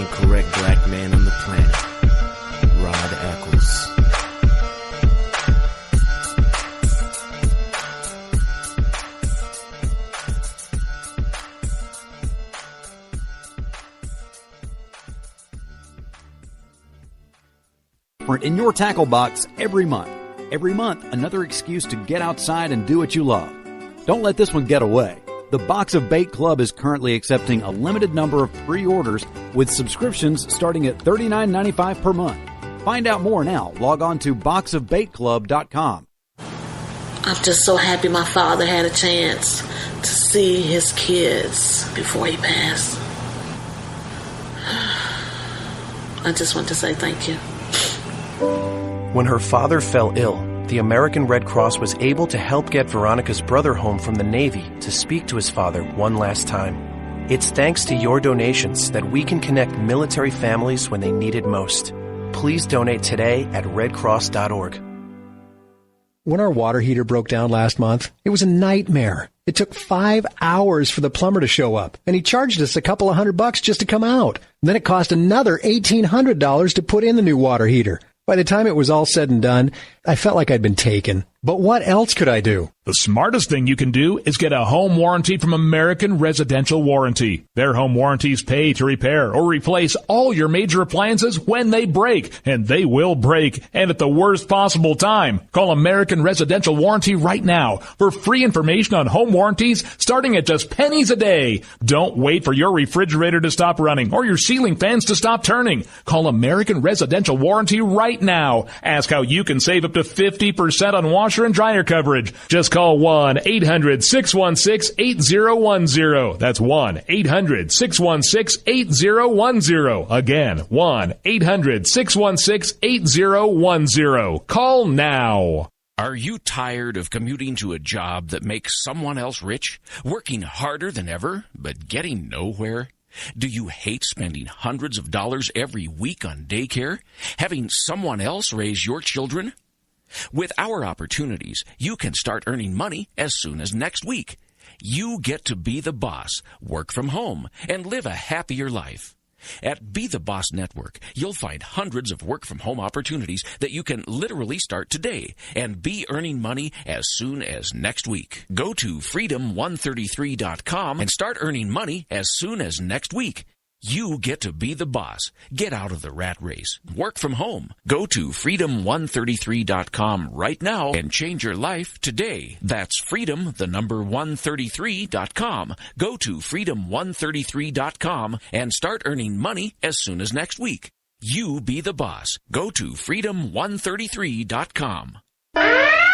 and correct black man on the planet, Rod Eccles. In your tackle box every month. Every month, another excuse to get outside and do what you love. Don't let this one get away. The Box of Bait Club is currently accepting a limited number of pre-orders with subscriptions starting at $39.95 per month. Find out more now. Log on to boxofbaitclub.com. I'm just so happy my father had a chance to see his kids before he passed. I just want to say thank you. When her father fell ill, the American Red Cross was able to help get Veronica's brother home from the Navy to speak to his father one last time. It's thanks to your donations that we can connect military families when they need it most. Please donate today at redcross.org. When our water heater broke down last month, it was a nightmare. It took 5 hours for the plumber to show up, and he charged us a couple of $100 just to come out. Then it cost another $1,800 to put in the new water heater. By the time it was all said and done, I felt like I'd been taken. But what else could I do? The smartest thing you can do is get a home warranty from American Residential Warranty. Their home warranties pay to repair or replace all your major appliances when they break, and they will break, and at the worst possible time. Call American Residential Warranty right now for free information on home warranties starting at just pennies a day. Don't wait for your refrigerator to stop running or your ceiling fans to stop turning. Call American Residential Warranty right now. Ask how you can save up to 50% on washer and dryer coverage. Just call 1-800-616-8010. That's 1-800-616-8010. Again, 1-800-616-8010. Call now. Are you tired of commuting to a job that makes someone else rich? Working harder than ever, but getting nowhere? Do you hate spending hundreds of dollars every week on daycare? Having someone else raise your children? With our opportunities, you can start earning money as soon as next week. You get to be the boss, work from home, and live a happier life. At Be the Boss Network, you'll find hundreds of work-from-home opportunities that you can literally start today and be earning money as soon as next week. Go to freedom133.com and start earning money as soon as next week. You get to be the boss. Get out of the rat race. Work from home. Go to freedom133.com right now and change your life today. That's freedom133.com. Go to freedom133.com and start earning money as soon as next week. You be the boss. Go to freedom133.com.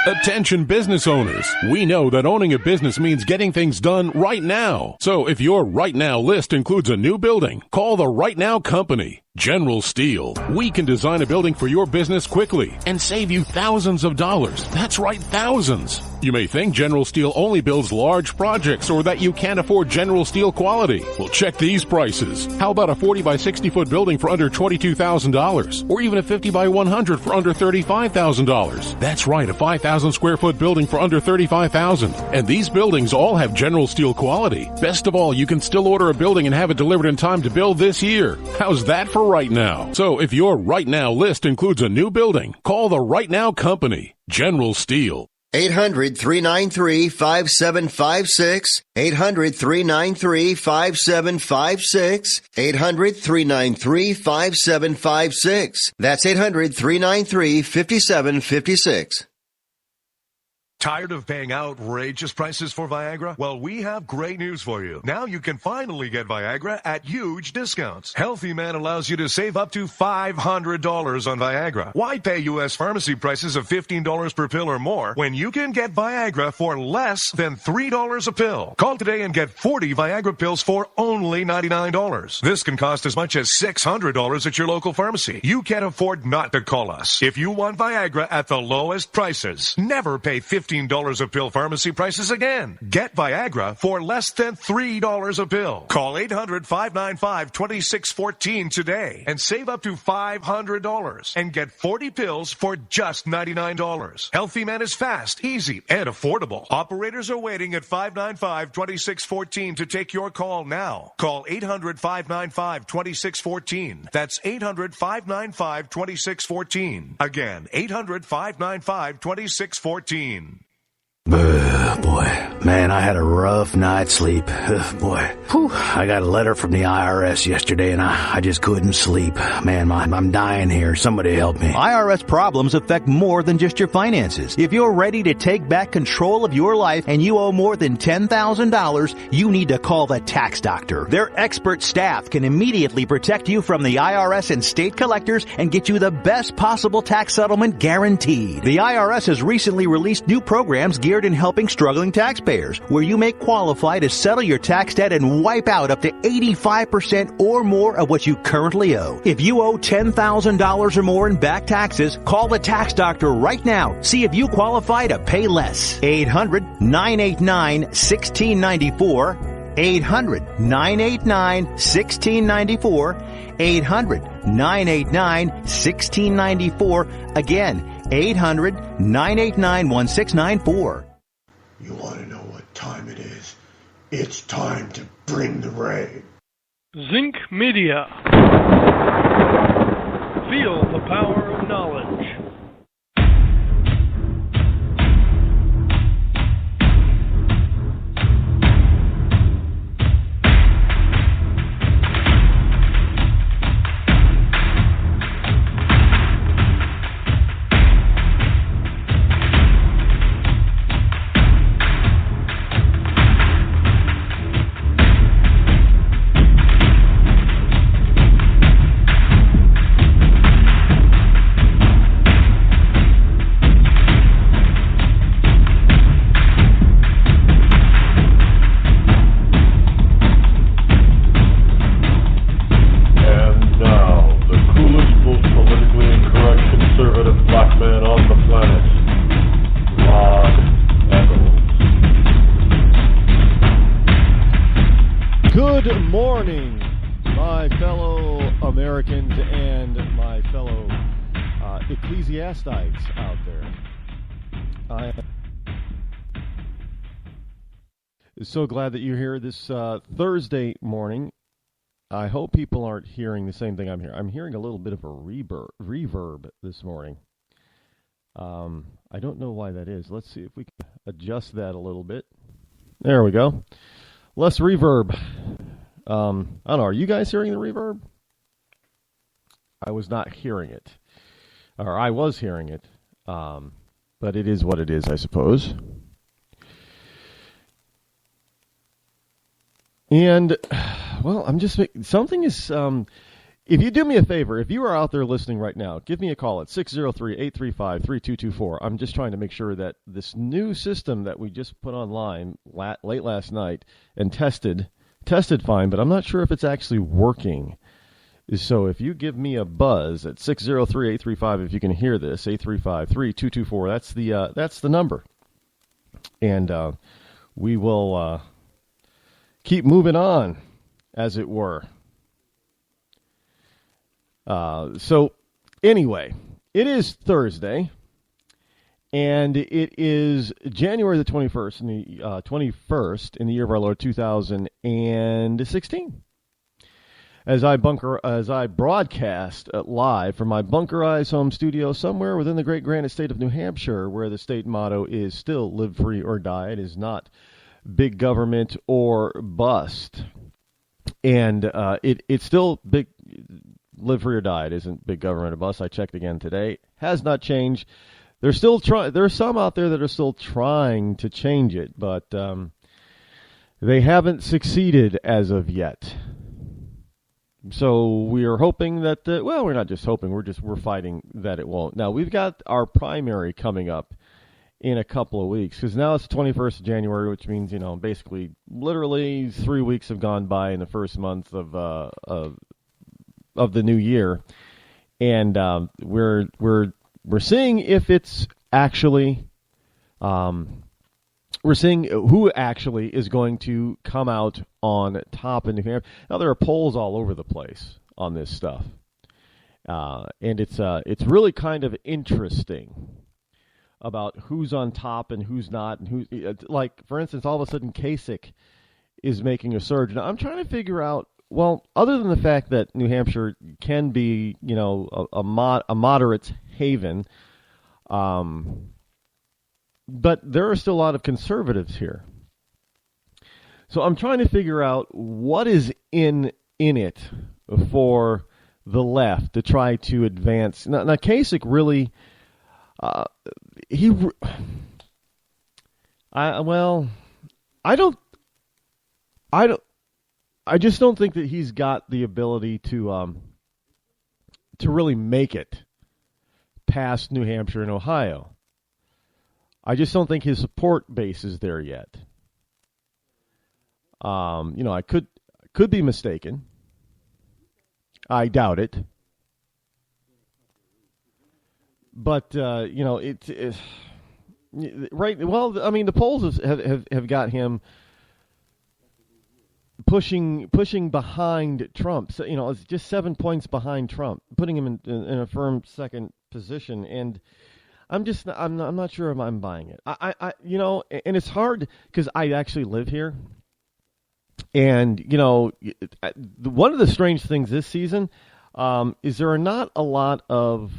Attention business owners. We know that owning a business means getting things done right now. So if your right now list includes a new building, call the Right Now Company. General Steel. We can design a building for your business quickly and save you thousands of dollars. That's right, thousands. You may think General Steel only builds large projects or that you can't afford General Steel quality. Well, check these prices. How about a 40 by 60 foot building for under $22,000 or even a 50 by 100 for under $35,000? That's right, a 5,000 square foot building for under $35,000. And these buildings all have General Steel quality. Best of all, you can still order a building and have it delivered in time to build this year. How's that for right now? So if your right now list includes a new building, call the Right Now Company, General Steel. 800-393-5756. 800-393-5756. 800-393-5756. That's 800-393-5756. Tired of paying outrageous prices for Viagra? Well, we have great news for you. Now you can finally get Viagra at huge discounts. Healthy Man allows you to save up to $500 on Viagra. Why pay U.S. pharmacy prices of $15 per pill or more when you can get Viagra for less than $3 a pill? Call today and get 40 Viagra pills for only $99. This can cost as much as $600 at your local pharmacy. You can't afford not to call us. If you want Viagra at the lowest prices, never pay $15 $15 a pill pharmacy prices again. Get Viagra for less than $3 a pill. Call 800-595-2614 today and save up to $500 and get 40 pills for just $99. Healthy Man is fast, easy, and affordable. Operators are waiting at 595-2614 to take your call now. Call 800-595-2614. That's 800-595-2614. Again, 800-595-2614. Boy, man, I had a rough night's sleep. Boy, whew, I got a letter from the IRS yesterday and I just couldn't sleep. Man, I'm dying here. Somebody help me. IRS problems affect more than just your finances. If you're ready to take back control of your life and you owe more than $10,000, you need to call the Tax Doctor. Their expert staff can immediately protect you from the IRS and state collectors and get you the best possible tax settlement guaranteed. The IRS has recently released new programs geared in helping struggling taxpayers, where you may qualify to settle your tax debt and wipe out up to 85% or more of what you currently owe. If you owe $10,000 or more in back taxes, call the Tax Doctor right now. See if you qualify to pay less. 800-989-1694. 800-989-1694. 800-989-1694. Again, 800-989-1694. You want to know what time it is? It's time to bring the rain. Zinc Media. Feel the power of knowledge. Out there. I am so glad that you're here this Thursday morning. I hope people aren't hearing the same thing I'm hearing. I'm hearing a little bit of a reverb this morning. I don't know why that is. Let's see if we can adjust that a little bit. There we go. Less reverb. I don't know. Are you guys hearing the reverb? I was not hearing it. Or I was hearing it, but it is what it is, I suppose. And, well, I'm just something is. If you do me a favor, if you are out there listening right now, give me a call at 603-835-3224. I'm just trying to make sure that this new system that we just put online late last night and tested fine, but I'm not sure if it's actually working. So if you give me a buzz at 603-835, if you can hear this, 835-3224, that's the number. And we will keep moving on, as it were. So anyway, it is Thursday, and it is January the 21st, in the year of our Lord 2016. As I broadcast live from my bunkerized home studio somewhere within the great granite state of New Hampshire, where the state motto is still live free or die. It is not big government or bust. And it's still big live free or die. It isn't big government or bust. I checked again today. Has not changed. They're still trying. There are some out there that are still trying to change it, but they haven't succeeded as of yet. So we are hoping that, we're not just hoping, we're fighting that it won't. Now, we've got our primary coming up in a couple of weeks, because now it's the 21st of January, which means, basically, literally 3 weeks have gone by in the first month of the new year. And we're seeing if it's actually We're seeing who actually is going to come out on top in New Hampshire. Now, there are polls all over the place on this stuff. And it's really kind of interesting about who's on top and who's not. And who, like, for instance, all of a sudden Kasich is making a surge. Now, I'm trying to figure out, well, other than the fact that New Hampshire can be, a moderate's haven, but there are still a lot of conservatives here. So I'm trying to figure out what is in it for the left to try to advance. Now Kasich really, I just don't think that he's got the ability to really make it past New Hampshire and Ohio. I just don't think his support base is there yet. I could be mistaken. I doubt it. But it's right. Well, I mean, the polls have got him pushing behind Trump. So, it's just 7 points behind Trump, putting him in a firm second position. And I'm not sure if I'm buying it. And it's hard because I actually live here. And, one of the strange things this season is there are not a lot of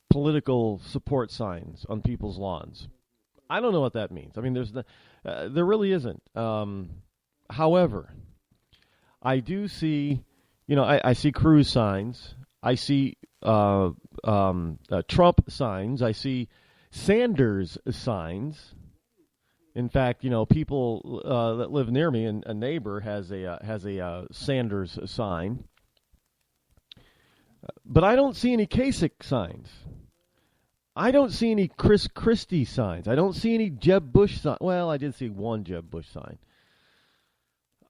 political support signs on people's lawns. I don't know what that means. I mean, there really isn't. However, I do see, I see Cruz signs. I see Trump signs. I see Sanders signs. In fact, people that live near me, and a neighbor has a Sanders sign. But I don't see any Kasich signs. I don't see any Chris Christie signs. I don't see any Jeb Bush signs. Well, I did see one Jeb Bush sign.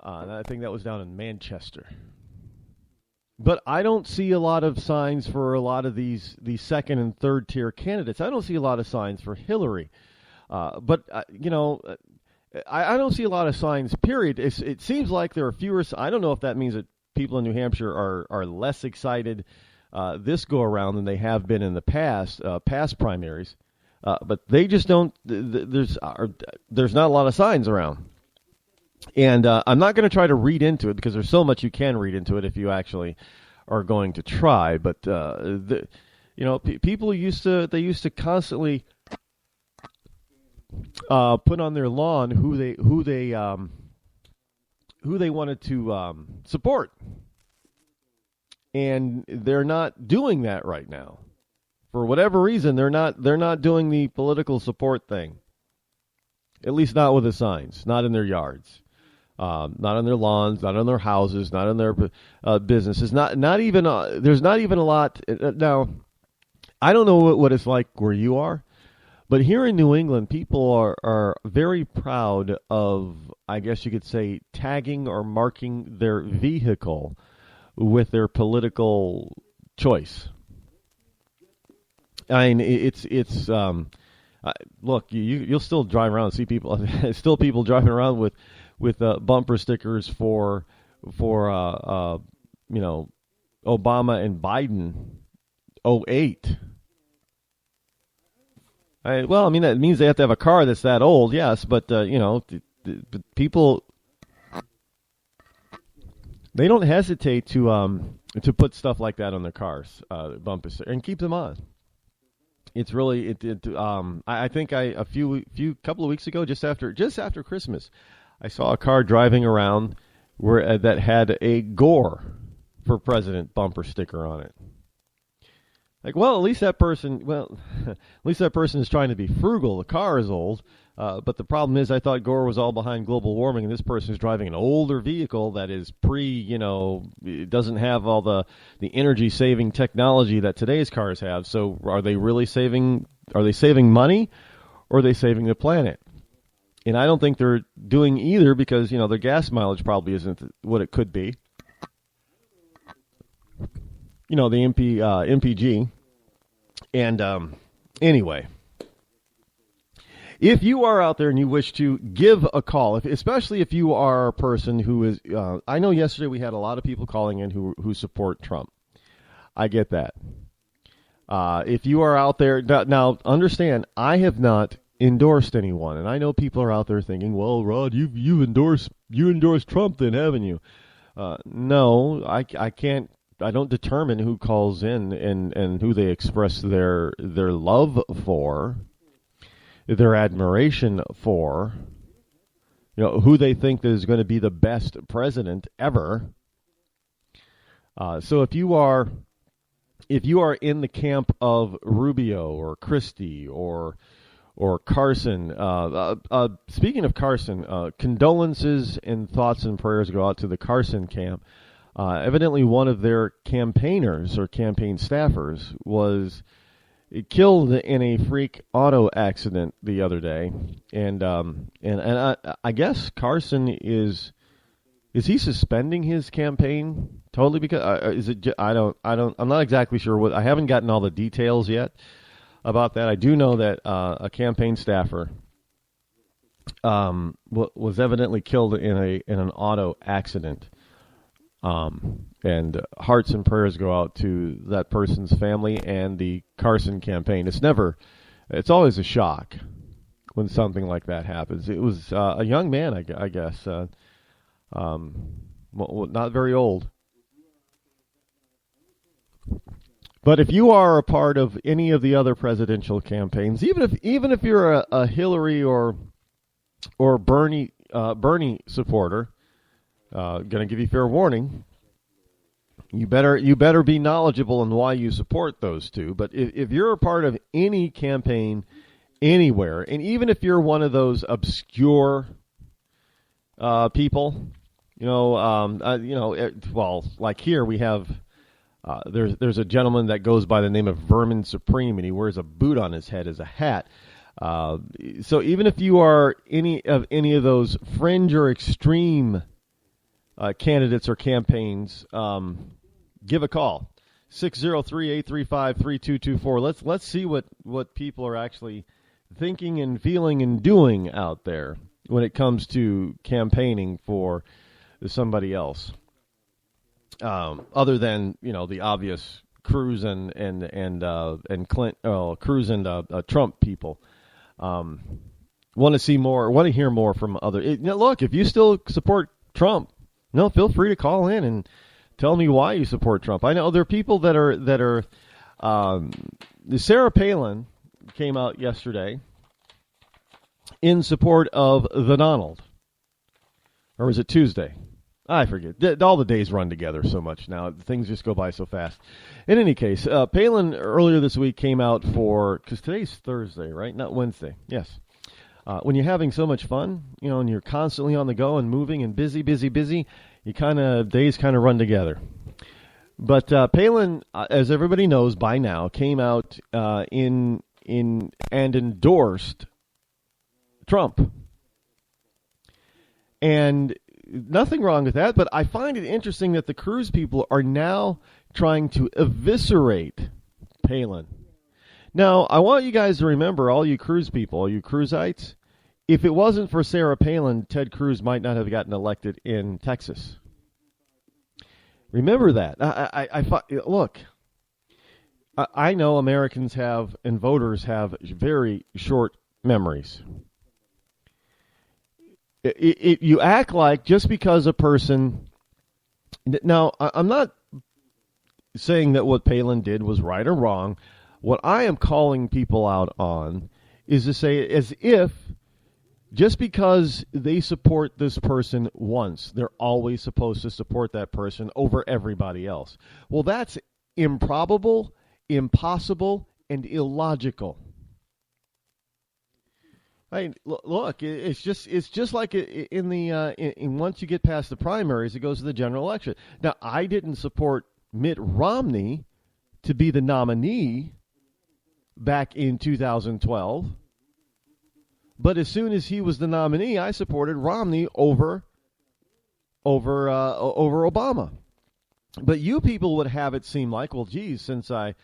I think that was down in Manchester. But I don't see a lot of signs for a lot of these second and third tier candidates. I don't see a lot of signs for Hillary. I don't see a lot of signs, period. It seems like there are fewer. I don't know if that means that people in New Hampshire are less excited this go around than they have been in the past primaries. But they just don't. There's not a lot of signs around. And I'm not going to try to read into it because there's so much you can read into it if you actually are going to try. But people used to constantly put on their lawn who they wanted to support, and they're not doing that right now. For whatever reason, they're not doing the political support thing. At least not with the signs, not in their yards, not on their lawns, not on their houses, not in their businesses. Not even there's not even a lot now. I don't know what it's like where you are. But here in New England, people are very proud of, I guess you could say, tagging or marking their vehicle with their political choice. I mean, it's look, you'll still drive around and see people, still people driving around with bumper stickers for Obama and Biden 08. That means they have to have a car that's that old, yes, but, people, they don't hesitate to put stuff like that on their cars, bumper stickers, and keep them on. It's really, I think a couple of weeks ago, just after Christmas, I saw a car driving around that had a Gore for President bumper sticker on it. Like, well, at least that person is trying to be frugal. The car is old, but the problem is I thought Gore was all behind global warming, and this person is driving an older vehicle that is it doesn't have all the energy-saving technology that today's cars have. So are they really saving money, or are they saving the planet? And I don't think they're doing either because, their gas mileage probably isn't what it could be. The MPG. And anyway, If you are out there and you wish to give a call, especially if you are a person who is, I know yesterday we had a lot of people calling in who support Trump. I get that. If you are out there, now understand, I have not endorsed anyone, and I know people are out there thinking, well, Rod, you endorsed Trump then, haven't you? No, I can't. I don't determine who calls in and who they express their love for, their admiration for, who they think is going to be the best president ever. So if you are in the camp of Rubio or Christie or Carson, speaking of Carson, condolences and thoughts and prayers go out to the Carson camp. Evidently, one of their campaigners or campaign staffers was killed in a freak auto accident the other day, and I guess Carson is he suspending his campaign totally because is it? I'm not exactly sure what. I haven't gotten all the details yet about that. I do know that a campaign staffer was evidently killed in an auto accident. And hearts and prayers go out to that person's family and the Carson campaign. It's always a shock when something like that happens. It was a young man, I guess, not very old. But if you are a part of any of the other presidential campaigns, even if you're a Hillary or Bernie supporter, going to give you fair warning. You better be knowledgeable in why you support those two. But if you're a part of any campaign anywhere, and even if you're one of those obscure people, like here we have there's a gentleman that goes by the name of Vermin Supreme, and he wears a boot on his head as a hat. So even if you are any of those fringe or extreme candidates or campaigns, give a call. 603-835-3224. Let's see what people are actually thinking and feeling and doing out there when it comes to campaigning for somebody else. Other than, the obvious Cruz and Cruz and Trump people. Want to see more, want to hear more from other. Look, if you still support Trump, feel free to call in and tell me why you support Trump. I know there are people that are Sarah Palin came out yesterday in support of the Donald. Or was it Tuesday? I forget. All the days run together so much now. Things just go by so fast. In any case, Palin earlier this week came out because today's Thursday, right? Not Wednesday. Yes. When you're having so much fun, and you're constantly on the go and moving and busy, days kind of run together. But Palin, as everybody knows by now, came out and endorsed Trump. And nothing wrong with that, but I find it interesting that the Cruz people are now trying to eviscerate Palin. Now, I want you guys to remember, all you Cruz people, all you Cruzites, if it wasn't for Sarah Palin, Ted Cruz might not have gotten elected in Texas. Remember that. Look, I know Americans have, and voters have, very short memories. You act like just because a person... Now, I'm not saying that what Palin did was right or wrong. What I am calling people out on is to say as if just because they support this person once, they're always supposed to support that person over everybody else. Well, that's improbable, impossible, and illogical. Look, it's just like in once you get past the primaries, it goes to the general election. Now, I didn't support Mitt Romney to be the nominee back in 2012, but as soon as he was the nominee, I supported Romney over Obama. But you people would have it seem like, well, geez, since I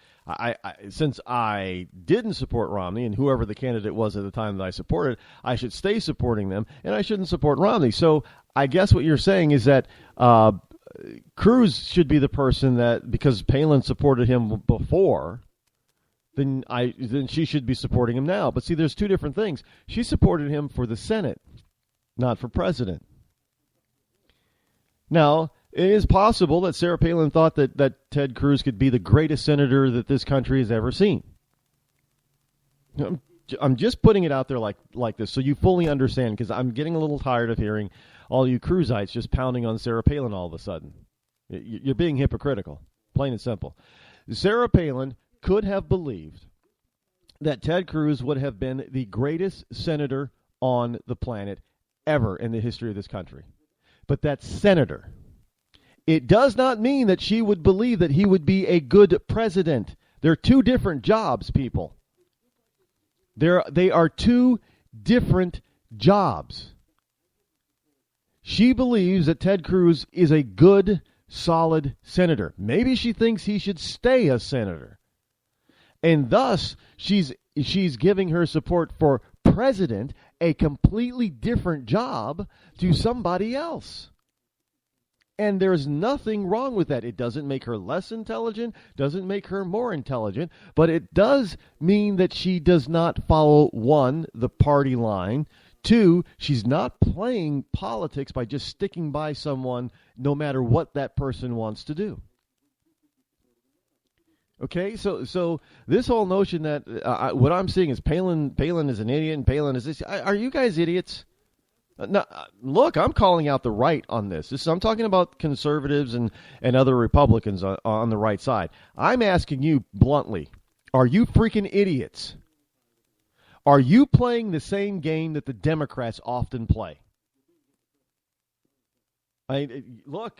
didn't support Romney and whoever the candidate was at the time that I supported, I should stay supporting them and I shouldn't support Romney. So I guess what you're saying is that Cruz should be the person that, because Palin supported him before, then she should be supporting him now. But see, there's two different things. She supported him for the Senate, not for president. Now, it is possible that Sarah Palin thought that Ted Cruz could be the greatest senator that this country has ever seen. I'm just putting it out there like this so you fully understand, because I'm getting a little tired of hearing all you Cruzites just pounding on Sarah Palin all of a sudden. You're being hypocritical, plain and simple. Sarah Palin could have believed that Ted Cruz would have been the greatest senator on the planet ever in the history of this country. But that's senator. It does not mean that she would believe that he would be a good president. They're two different jobs, people. They are two different jobs. She believes that Ted Cruz is a good, solid senator. Maybe she thinks he should stay a senator. And thus, she's giving her support for president, a completely different job, to somebody else. And there's nothing wrong with that. It doesn't make her less intelligent, doesn't make her more intelligent, but it does mean that she does not follow, one, the party line, two, she's not playing politics by just sticking by someone no matter what that person wants to do. Okay, so this whole notion that what I'm seeing is Palin is an idiot and Palin is this. Are you guys idiots? No, look, I'm calling out the right on this. I'm talking about conservatives and other Republicans on the right side. I'm asking you bluntly, are you freaking idiots? Are you playing the same game that the Democrats often play? Look,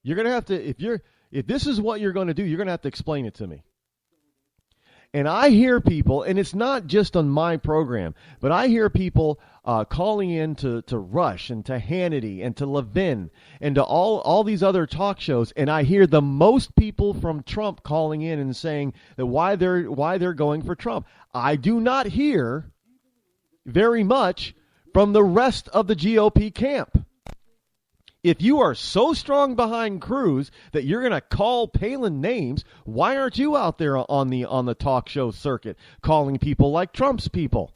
you're going to have to, if this is what you're going to do, you're going to have to explain it to me. And I hear people, and it's not just on my program, but I hear people calling in to Rush and to Hannity and to Levin and to all these other talk shows, and I hear the most people from Trump calling in and saying that why they're going for Trump. I do not hear very much from the rest of the GOP camp. If you are so strong behind Cruz that you're going to call Palin names, why aren't you out there on the talk show circuit calling people like Trump's people?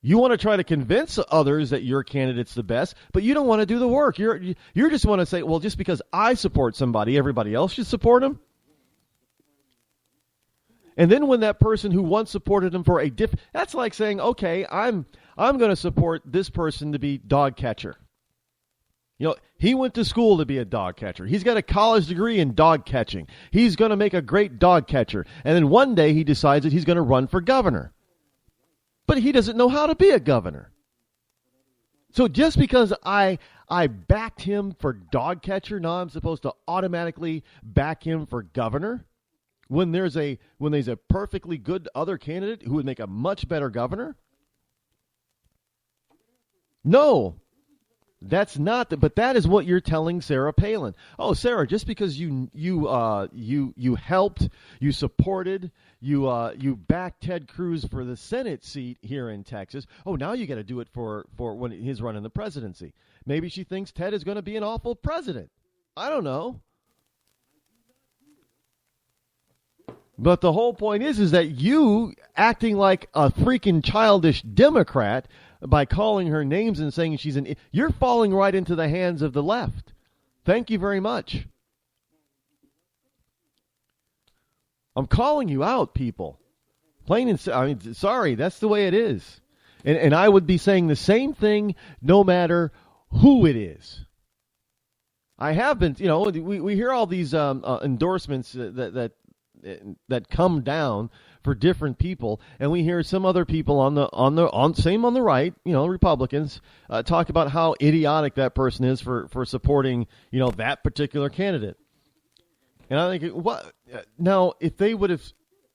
You want to try to convince others that your candidate's the best, but you don't want to do the work. You just want to say, well, just because I support somebody, everybody else should support him. And then when that person who once supported him for a that's like saying, okay, I'm going to support this person to be dog catcher. You know, he went to school to be a dog catcher. He's got a college degree in dog catching. He's going to make a great dog catcher. And then one day he decides that he's going to run for governor. But he doesn't know how to be a governor. So just because I backed him for dog catcher, now I'm supposed to automatically back him for governor? When there's a perfectly good other candidate who would make a much better governor? No. That's not but that is what you're telling Sarah Palin. Oh, Sarah, just because you helped, you supported, you backed Ted Cruz for the Senate seat here in Texas. Oh, now you got to do it for when he's running the presidency. Maybe she thinks Ted is going to be an awful president. I don't know. But the whole point is that you acting like a freaking childish Democrat by calling her names and saying you're falling right into the hands of the left. Thank you very much. I'm calling you out, people. Plain and sorry, that's the way it is. And I would be saying the same thing no matter who it is. I have been, we hear all these endorsements that come down for different people, and we hear some other people on the right, Republicans, talk about how idiotic that person is for supporting, that particular candidate. And I think, what now? If they would have,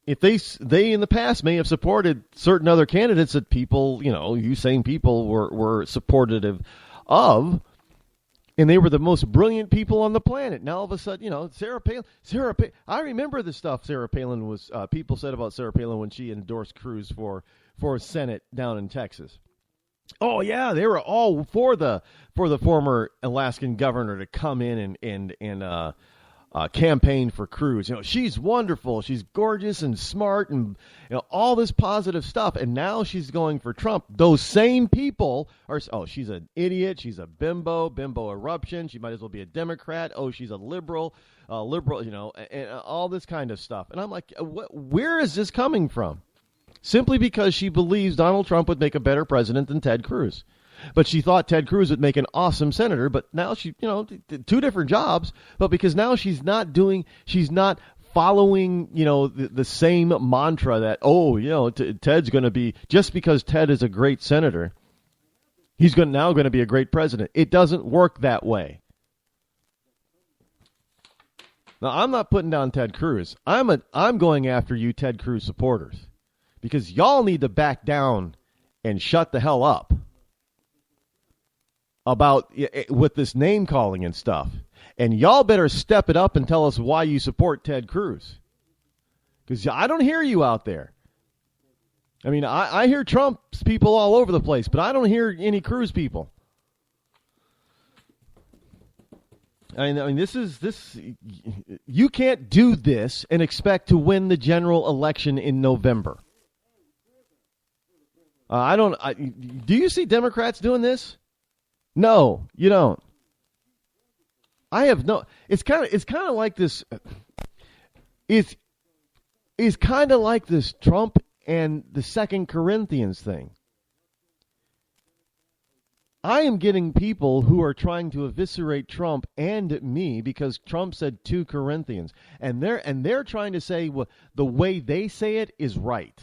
if they in the past may have supported certain other candidates that people, you same people were supportive of, And they were the most brilliant people on the planet. Now all of a sudden, Sarah Palin. I remember the stuff Sarah Palin was. People said about Sarah Palin when she endorsed Cruz for Senate down in Texas. Oh yeah, they were all for the former Alaskan governor to come in and campaign for Cruz. She's wonderful. She's gorgeous and smart and all this positive stuff. And now she's going for Trump. Those same people are, she's an idiot. She's a bimbo eruption. She might as well be a Democrat. Oh, she's a liberal, and all this kind of stuff. And I'm like, where is this coming from? Simply because she believes Donald Trump would make a better president than Ted Cruz. But she thought Ted Cruz would make an awesome senator, but now she, two different jobs, but because now she's not following, the same mantra that, Ted's going to be, just because Ted is a great senator, he's now going to be a great president. It doesn't work that way. Now, I'm not putting down Ted Cruz. I'm going after you Ted Cruz supporters, because y'all need to back down and shut the hell up about with this name calling and stuff. And y'all better step it up and tell us why you support Ted Cruz. Because I don't hear you out there. I mean, I hear Trump's people all over the place, but I don't hear any Cruz people. I mean, this. You can't do this and expect to win the general election in November. Do you see Democrats doing this? No, you don't. It's kind of like this. It's kind of like this Trump and the 2 Corinthians thing. I am getting people who are trying to eviscerate Trump and me because Trump said 2 Corinthians, and they're trying to say the way they say it is right.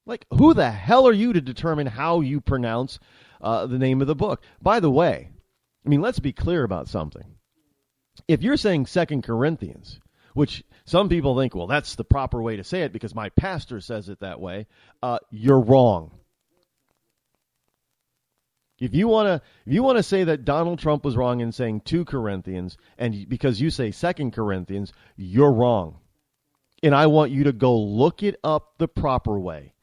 Like, who the hell are you to determine how you pronounce the name of the book? By the way, I mean, let's be clear about something. If you're saying 2 Corinthians, which some people think, well, that's the proper way to say it because my pastor says it that way, you're wrong. If you want to say that Donald Trump was wrong in saying 2 Corinthians, and because you say 2 Corinthians, you're wrong. And I want you to go look it up the proper way.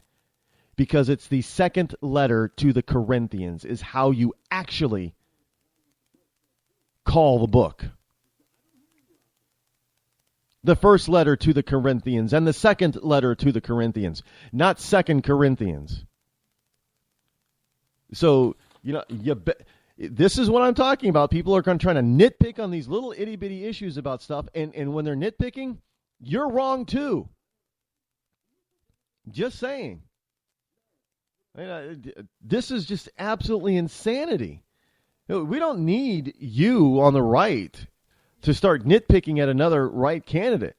Because it's the second letter to the Corinthians is how you actually call the book. The first letter to the Corinthians and the second letter to the Corinthians, not 2 Corinthians. So, this is what I'm talking about. People are trying to nitpick on these little itty-bitty issues about stuff, and when they're nitpicking, you're wrong too. Just saying. This is just absolutely insanity. We don't need you on the right to start nitpicking at another right candidate.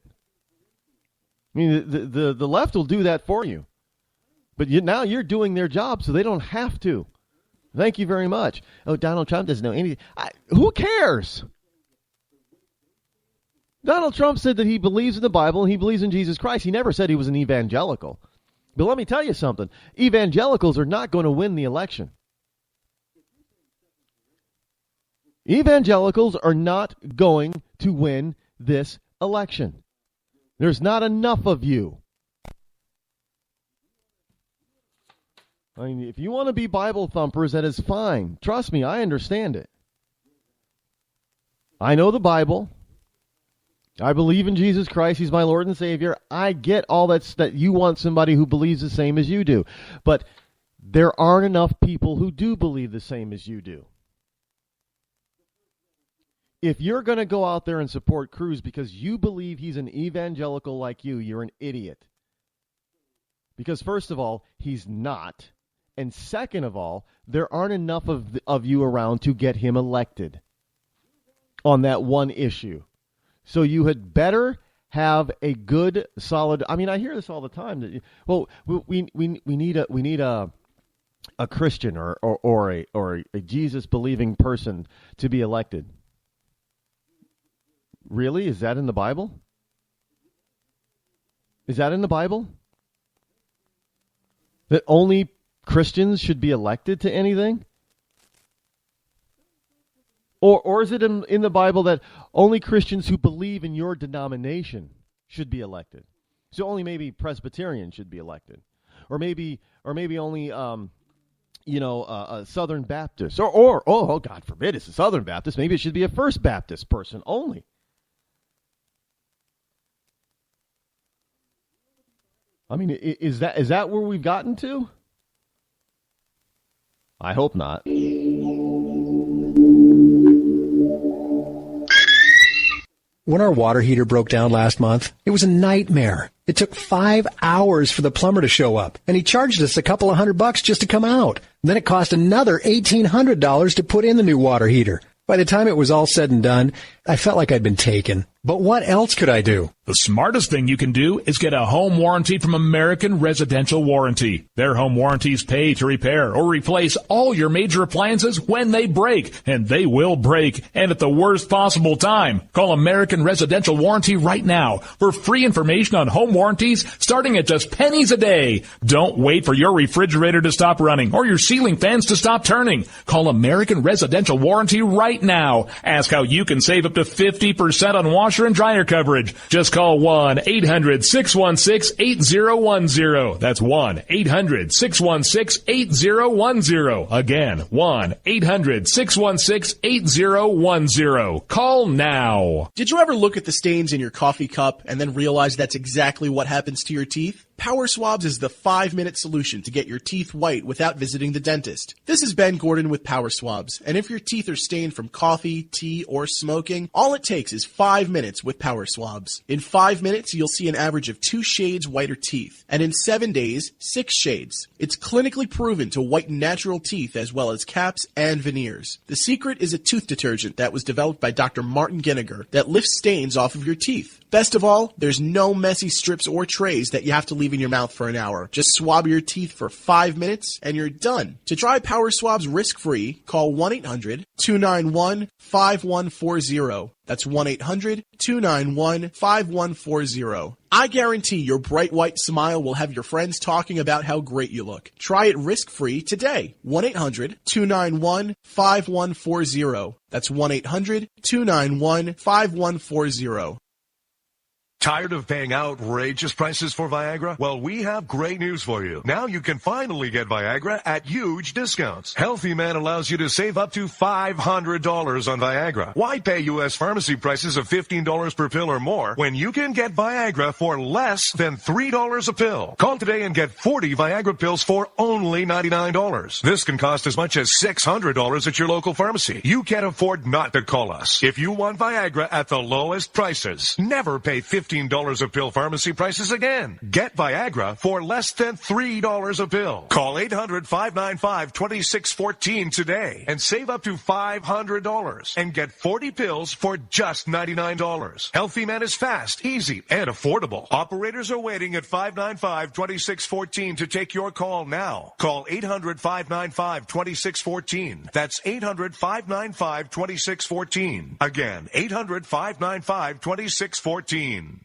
I mean, the left will do that for you. But now you're doing their job, so they don't have to. Thank you very much. Oh, Donald Trump doesn't know anything. Who cares? Donald Trump said that he believes in the Bible and he believes in Jesus Christ. He never said he was an evangelical. But let me tell you something. Evangelicals are not going to win the election. Evangelicals are not going to win this election. There's not enough of you. I mean, if you want to be Bible thumpers, that is fine. Trust me, I understand it. I know the Bible. I believe in Jesus Christ. He's my Lord and Savior. I get all that you want somebody who believes the same as you do. But there aren't enough people who do believe the same as you do. If you're going to go out there and support Cruz because you believe he's an evangelical like you're an idiot. Because first of all, he's not. And second of all, there aren't enough of you around to get him elected on that one issue. So you had better have a good, solid. I mean, I hear this all the time. That, well, we need a Christian or a Jesus believing person to be elected. Really? Is that in the Bible? Is that in the Bible? That only Christians should be elected to anything? Or is it in the Bible that only Christians who believe in your denomination should be elected? So only maybe Presbyterians should be elected, or maybe only a Southern Baptist, or God forbid it's a Southern Baptist. Maybe it should be a First Baptist person only. I mean, is that where we've gotten to? I hope not. When our water heater broke down last month, it was a nightmare. It took 5 hours for the plumber to show up, and he charged us a couple of $100 just to come out. And then it cost another $1,800 to put in the new water heater. By the time it was all said and done, I felt like I'd been taken. But what else could I do? The smartest thing you can do is get a home warranty from American Residential Warranty. Their home warranties pay to repair or replace all your major appliances when they break, and they will break, and at the worst possible time. Call American Residential Warranty right now for free information on home warranties starting at just pennies a day. Don't wait for your refrigerator to stop running or your ceiling fans to stop turning. Call American Residential Warranty right now. Ask how you can save up to 50% on washer and dryer coverage. Just call 1-800-616-8010. That's 1-800-616-8010. Again, 1-800-616-8010. Call now. Did you ever look at the stains in your coffee cup and then realize that's exactly what happens to your teeth? Power Swabs is the 5-minute solution to get your teeth white without visiting the dentist. This is Ben Gordon with Power Swabs, and if your teeth are stained from coffee, tea, or smoking, all it takes is 5 minutes with Power Swabs. In 5 minutes, you'll see an average of 2 shades whiter teeth, and in 7 days, 6 shades. It's clinically proven to whiten natural teeth as well as caps and veneers. The secret is a tooth detergent that was developed by Dr. Martin Ginniger that lifts stains off of your teeth. Best of all, there's no messy strips or trays that you have to leave in your mouth for an hour. Just swab your teeth for 5 minutes and you're done. To try Power Swabs risk-free, call 1-800-291-5140. That's 1-800-291-5140. I guarantee your bright white smile will have your friends talking about how great you look. Try it risk-free today. 1-800-291-5140. That's 1-800-291-5140. Tired of paying outrageous prices for Viagra? Well, we have great news for you. Now you can finally get Viagra at huge discounts. Healthy Man allows you to save up to $500 on Viagra. Why pay U.S. pharmacy prices of $15 per pill or more when you can get Viagra for less than $3 a pill? Call today and get 40 Viagra pills for only $99. This can cost as much as $600 at your local pharmacy. You can't afford not to call us. If you want Viagra at the lowest prices, never pay $15 a pill pharmacy prices again. Get Viagra for less than $3 a pill. Call 800-595-2614 today and save up to $500 and get 40 pills for just $99. Healthy Man is fast, easy, and affordable. Operators are waiting at 595-2614 to take your call now. Call 800-595-2614. That's 800-595-2614. Again, 800-595-2614.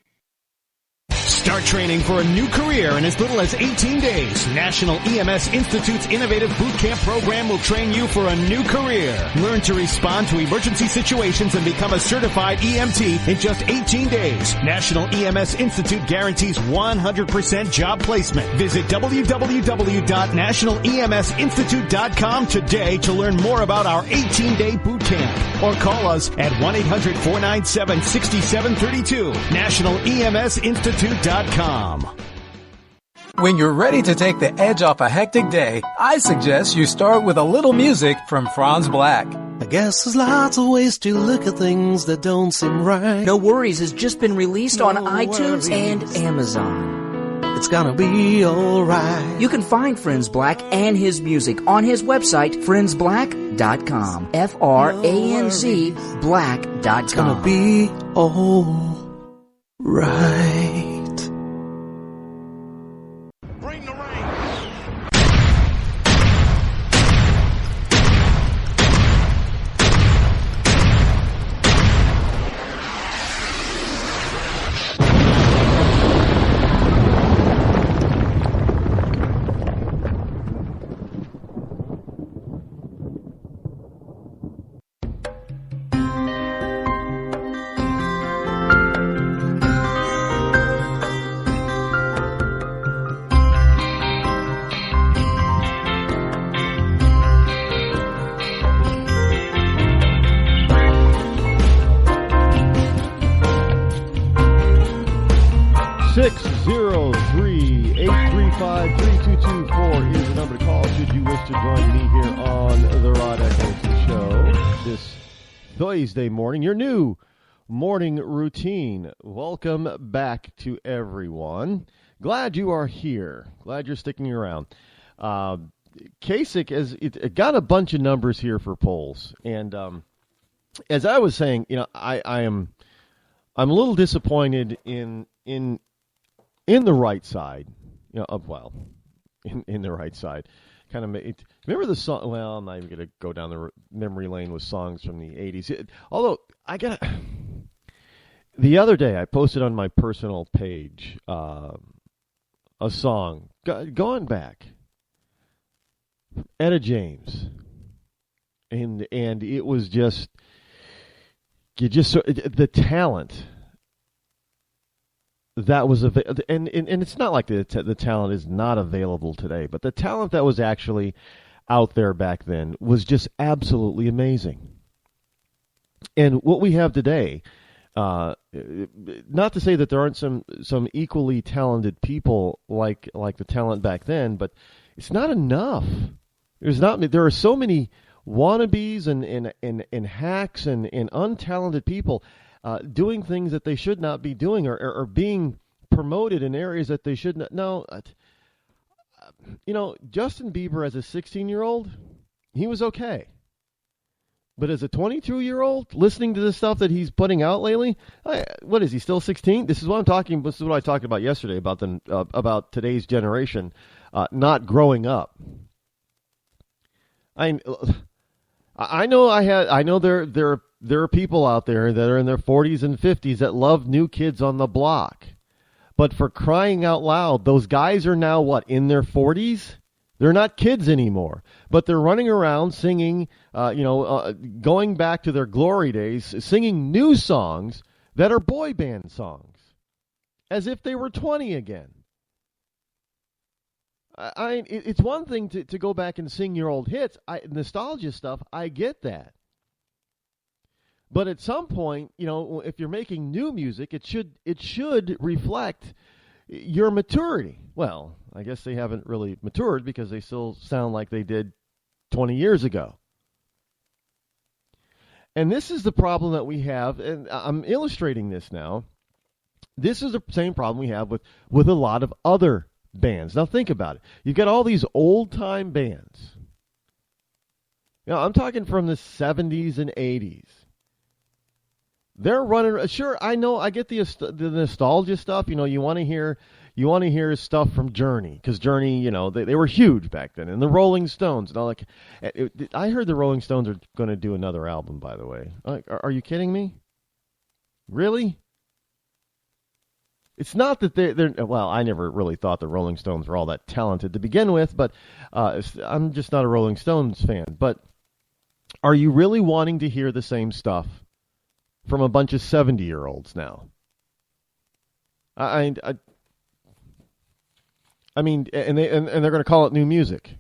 Start training for a new career in as little as 18 days. National EMS Institute's innovative boot camp program will train you for a new career. Learn to respond to emergency situations and become a certified EMT in just 18 days. National EMS Institute guarantees 100% job placement. Visit www.nationaleMSinstitute.com today to learn more about our 18-day boot camp. Or call us at 1-800-497-6732. NationalEMSinstitute.com. When you're ready to take the edge off a hectic day, I suggest you start with a little music from Franz Black. I guess there's lots of ways to look at things that don't seem right. No Worries has just been released on iTunes and Amazon. It's gonna be alright. You can find Franz Black and his music on his website, franzblack.com. F-R-A-N-Z Black.com. It's gonna be alright. 603-835-3224 is the number to call should you wish to join me here on the Rod Eccles Show this Thursday morning. Your new morning routine. Welcome back to everyone. Glad you are here. Glad you're sticking around. Kasich has it got a bunch of numbers here for polls, and as I was saying, I'm a little disappointed in the right side, in the right side. Kind of remember the song. Well, I'm not even going to go down the memory lane with songs from the 80s. Although the other day I posted on my personal page a song going back, Etta James, and it was just the talent that was available, and it's not like the talent is not available today, but the talent that was actually out there back then was just absolutely amazing. And what we have today, not to say that there aren't some equally talented people like the talent back then, but it's not enough. There are so many wannabes and hacks and untalented people doing things that they should not be doing, or being promoted in areas that they should not. No, Justin Bieber as a 16-year-old, he was okay. But as a 22-year-old, listening to the stuff that he's putting out lately, what is he, still 16? This is what I talked about yesterday about today's generation not growing up. I know there are people out there that are in their 40s and 50s that love New Kids on the Block. But for crying out loud, those guys are now, in their 40s? They're not kids anymore. But they're running around singing, going back to their glory days, singing new songs that are boy band songs, as if they were 20 again. It's one thing to go back and sing your old hits. Nostalgia stuff, I get that. But at some point, if you're making new music, it should reflect your maturity. Well, I guess they haven't really matured because they still sound like they did 20 years ago. And this is the problem that we have, and I'm illustrating this now. This is the same problem we have with a lot of other bands. Now think about it. You've got all these old-time bands. I'm talking from the 70s and 80s. They're running. Sure, I know. I get the nostalgia stuff. You want to hear stuff from Journey, because Journey, they were huge back then, and the Rolling Stones and all that. I heard the Rolling Stones are going to do another album. By the way, are you kidding me? Really? It's not that they're. Well, I never really thought the Rolling Stones were all that talented to begin with, but I'm just not a Rolling Stones fan. But are you really wanting to hear the same stuff from a bunch of 70-year-olds now? I mean, and they're going to call it new music.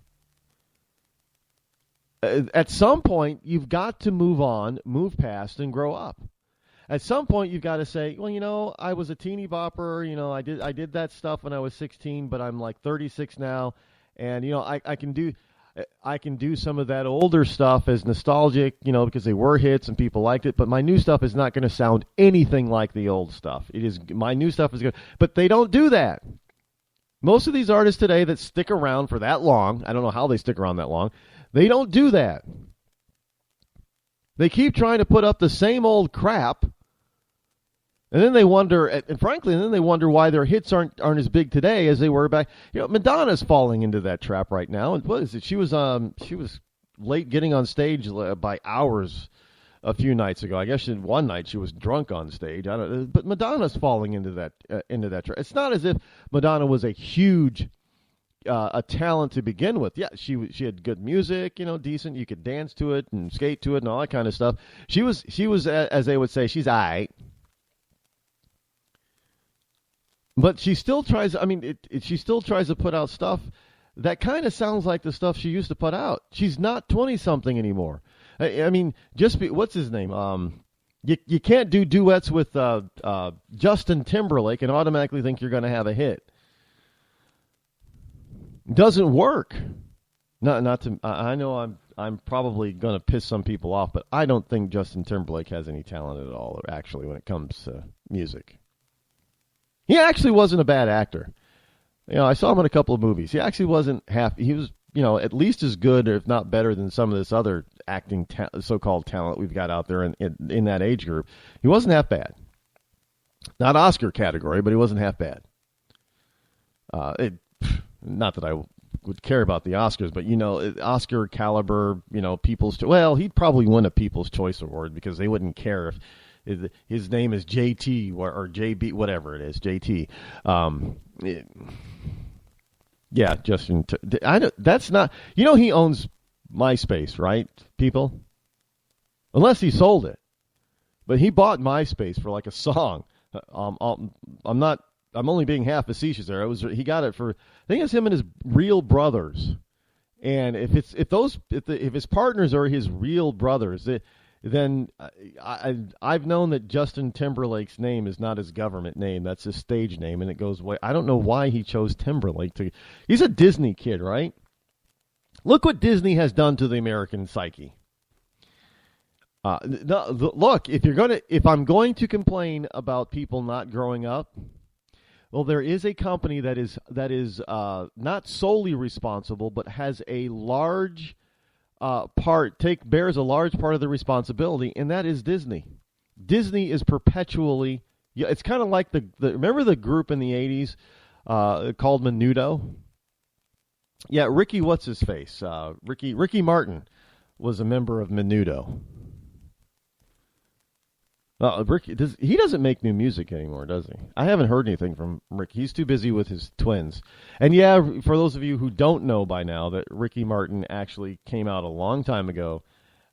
At some point, you've got to move on, move past, and grow up. At some point, you've got to say, well, I was a teeny bopper. I did that stuff when I was 16, but I'm like 36 now, and I can do some of that older stuff as nostalgic, because they were hits and people liked it. But my new stuff is not going to sound anything like the old stuff. My new stuff is good, but they don't do that. Most of these artists today that stick around for that long, I don't know how they stick around that long, they don't do that. They keep trying to put up the same old crap, and then they wonder, and frankly, why their hits aren't as big today as they were back. Madonna's falling into that trap right now. And what is it? She was late getting on stage by hours a few nights ago. I guess one night she was drunk on stage. I don't know, but Madonna's falling into that trap. It's not as if Madonna was a huge a talent to begin with. Yeah, she had good music, decent. You could dance to it and skate to it and all that kind of stuff. She was as they would say, she's all right. But she still tries. She still tries to put out stuff that kind of sounds like the stuff she used to put out. She's not 20-something anymore. What's his name? You can't do duets with Justin Timberlake and automatically think you're going to have a hit. Doesn't work. Not to. I know I'm probably going to piss some people off, but I don't think Justin Timberlake has any talent at all. Actually, when it comes to music, he actually wasn't a bad actor. I saw him in a couple of movies. He actually wasn't half. He was, at least as good, or if not better, than some of this other acting so-called talent we've got out there in that age group. He wasn't half bad. Not Oscar category, but he wasn't half bad. Not that I would care about the Oscars, but Oscar caliber, he'd probably win a People's Choice Award because they wouldn't care if his name is JT or JB, whatever it is, JT. Yeah, Justin. That's not. He owns MySpace, right, people? Unless he sold it, but he bought MySpace for like a song. I'm only being half facetious there. He got it for, I think it's him and his real brothers. And if his partners are his real brothers, then I've known that Justin Timberlake's name is not his government name. That's his stage name, and it goes way. I don't know why he chose Timberlake to. He's a Disney kid, right? Look what Disney has done to the American psyche. Look, if I'm going to complain about people not growing up, well, there is a company that is not solely responsible, but has a large bears a large part of the responsibility, and that is Disney. Disney is perpetually. It's kind of like remember the group in the 80s called Menudo? Yeah, Ricky, what's his face? Ricky Martin was a member of Menudo. Ricky, he doesn't make new music anymore, does he? I haven't heard anything from Rick. He's too busy with his twins. And yeah, for those of you who don't know by now, that Ricky Martin actually came out a long time ago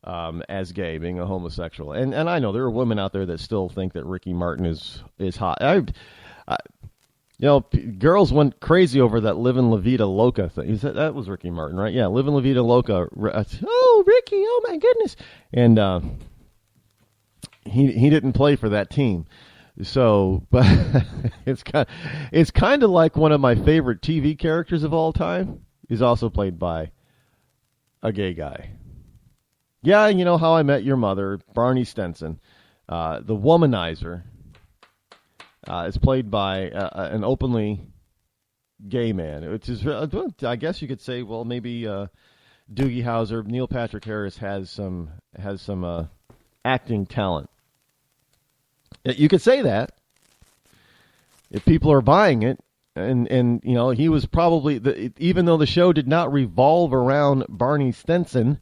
as gay, being a homosexual. And I know there are women out there that still think that Ricky Martin is hot. Girls went crazy over that Livin' La Vida Loca thing. That was Ricky Martin, right? Yeah, Livin' La Vida Loca. Oh, Ricky, oh my goodness. And he didn't play for that team. So, but it's kind of like one of my favorite TV characters of all time. He's also played by a gay guy. Yeah, How I Met Your Mother, Barney Stinson. The Womanizer is played by an openly gay man. Which is, I guess you could say, well, maybe Doogie Howser, Neil Patrick Harris has some acting talent. You could say that if people are buying it, and he was probably even though the show did not revolve around Barney Stinson,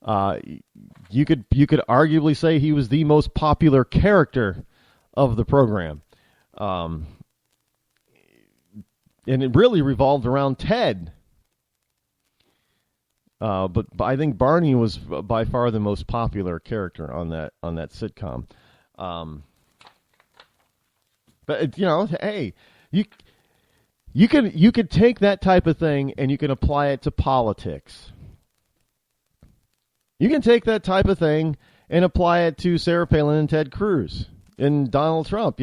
you could arguably say he was the most popular character of the program, and it really revolved around Ted. But I think Barney was by far the most popular character on that sitcom. But hey, you could take that type of thing and you can apply it to politics. You can take that type of thing and apply it to Sarah Palin and Ted Cruz and Donald Trump.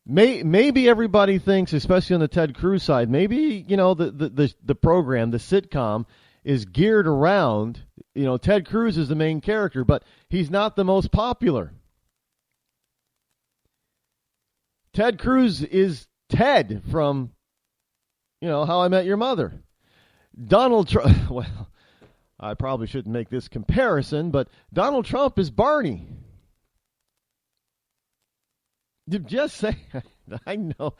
Maybe everybody thinks, especially on the Ted Cruz side, maybe the program, the sitcom, is geared around. Ted Cruz is the main character, but he's not the most popular. Ted Cruz is Ted from, How I Met Your Mother. Donald Trump, well, I probably shouldn't make this comparison, but Donald Trump is Barney. Just say, I know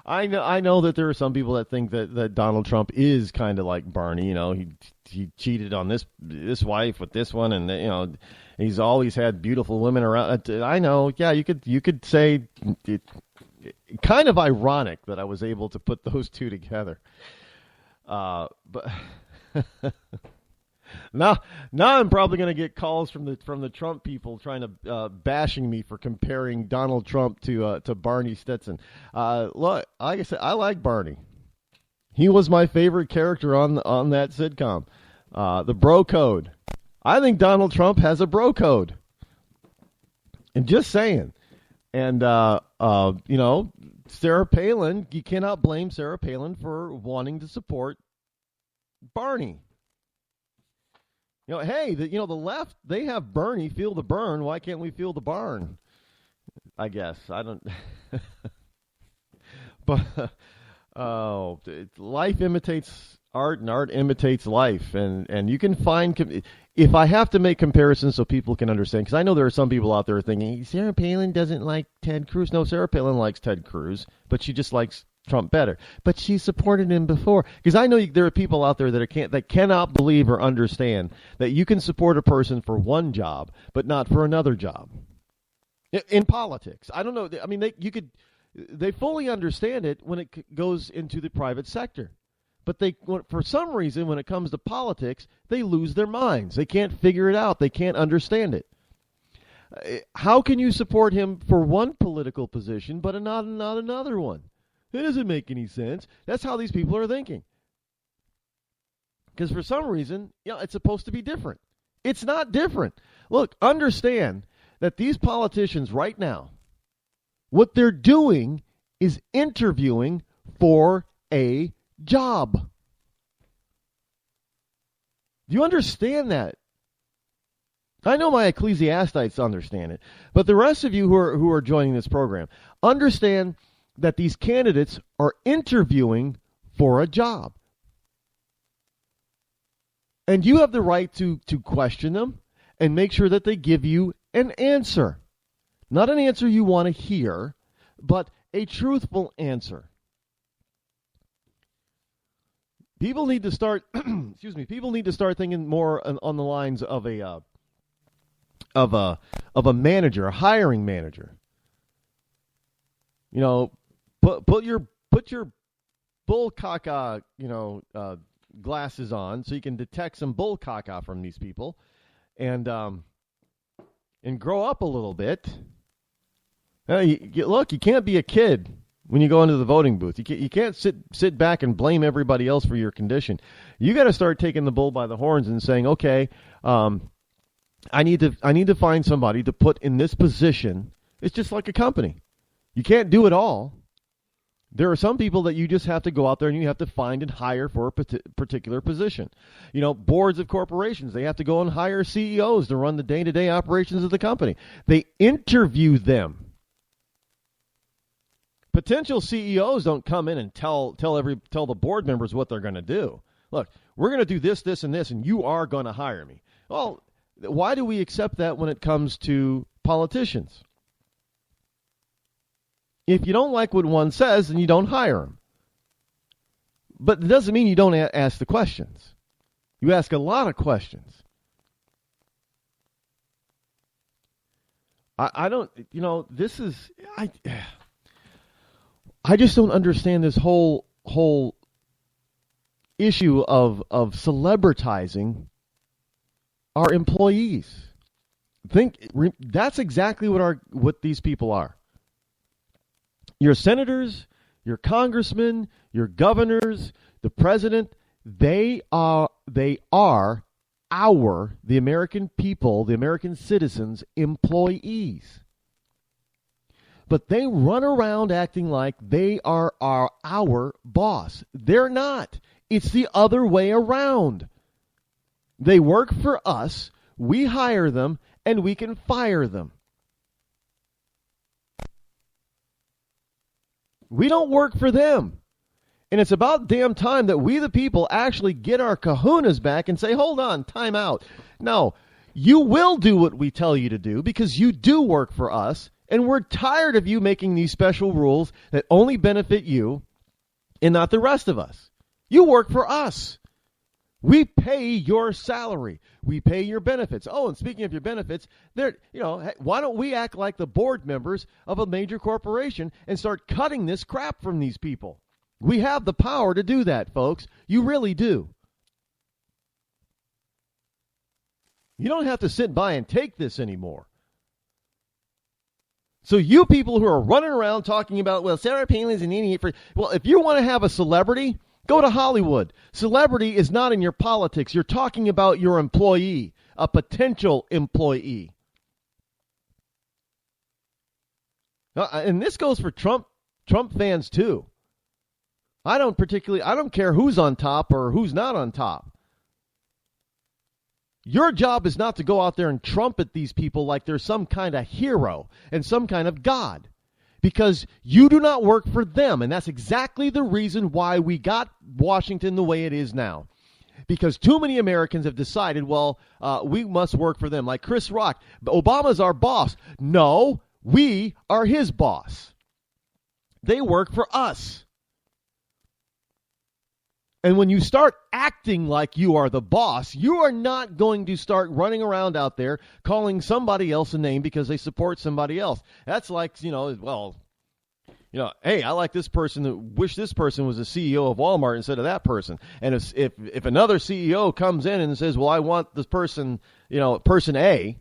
that there are some people that think that Donald Trump is kind of like Barney. He cheated on this wife with this one, and he's always had beautiful women around. I know, yeah, you could say it. Kind of ironic that I was able to put those two together, but now I'm probably going to get calls from the Trump people trying to bashing me for comparing Donald Trump to Barney Stinson. Look, like I said, I like Barney. He was my favorite character on that sitcom. The bro code. I think Donald Trump has a bro code. And just saying. And, Sarah Palin, you cannot blame Sarah Palin for wanting to support Barney. Hey, the left, they have Bernie feel the burn. Why can't we feel the barn? I guess. I don't. But life imitates art, and art imitates life. And you can find, if I have to make comparisons so people can understand, because I know there are some people out there thinking, Sarah Palin doesn't like Ted Cruz. No, Sarah Palin likes Ted Cruz, but she just likes Trump better. But she supported him before. Because I know there are people out there that cannot believe or understand that you can support a person for one job, but not for another job. In politics. I don't know. I mean, they fully understand it when it goes into the private sector. But for some reason, when it comes to politics, they lose their minds. They can't figure it out. They can't understand it. How can you support him for one political position, but not another one? It doesn't make any sense. That's how these people are thinking. Because for some reason, it's supposed to be different. It's not different. Look, understand that these politicians right now, what they're doing is interviewing for a job. Do you understand that? I know my ecclesiastites understand it, but the rest of you who are joining this program understand that these candidates are interviewing for a job. And you have the right to question them and make sure that they give you an answer. Not an answer you want to hear, but a truthful answer. People need to start people need to start thinking more on the lines of a manager, a hiring manager. Put your bull caca, glasses on so you can detect some bull caca from these people, and grow up a little bit. Look, you can't be a kid when you go into the voting booth. You can't sit back and blame everybody else for your condition. You got to start taking the bull by the horns and saying, okay, I need to find somebody to put in this position. It's just like a company. You can't do it all. There are some people that you just have to go out there and you have to find and hire for a particular position. Boards of corporations, they have to go and hire CEOs to run the day-to-day operations of the company. They interview them. Potential CEOs don't come in and tell the board members what they're going to do. Look, we're going to do this, this, and this, and you are going to hire me. Well, why do we accept that when it comes to politicians? If you don't like what one says, then you don't hire him. But it doesn't mean you don't ask the questions. You ask a lot of questions. I don't, this is, I just don't understand this whole issue of celebritizing our employees. That's exactly what these people are. Your senators, your congressmen, your governors, the president, they are the American people, the American citizens' employees. But they run around acting like they are our boss. They're not. It's the other way around. They work for us, we hire them, and we can fire them. We don't work for them. And it's about damn time that we, the people, actually get our kahunas back and say, hold on, time out. No, you will do what we tell you to do because you do work for us, and we're tired of you making these special rules that only benefit you and not the rest of us. You work for us. We pay your salary. We pay your benefits. Oh, and speaking of your benefits, why don't we act like the board members of a major corporation and start cutting this crap from these people? We have the power to do that, folks. You really do. You don't have to sit by and take this anymore. So you people who are running around talking about, well, Sarah Palin's an idiot well, if you want to have a celebrity, go to Hollywood. Celebrity is not in your politics. You're talking about your employee, a potential employee. And this goes for Trump fans too. I don't care who's on top or who's not on top. Your job is not to go out there and trumpet these people like they're some kind of hero and some kind of god, because you do not work for them. And that's exactly the reason why we got Washington the way it is now. Because too many Americans have decided, we must work for them. Like Chris Rock, Obama's our boss. No, we are his boss. They work for us. And when you start acting like you are the boss, you are not going to start running around out there calling somebody else a name because they support somebody else. That's like, hey, I like this person, wish this person was the CEO of Walmart instead of that person. And if another CEO comes in and says, well, I want this person, person A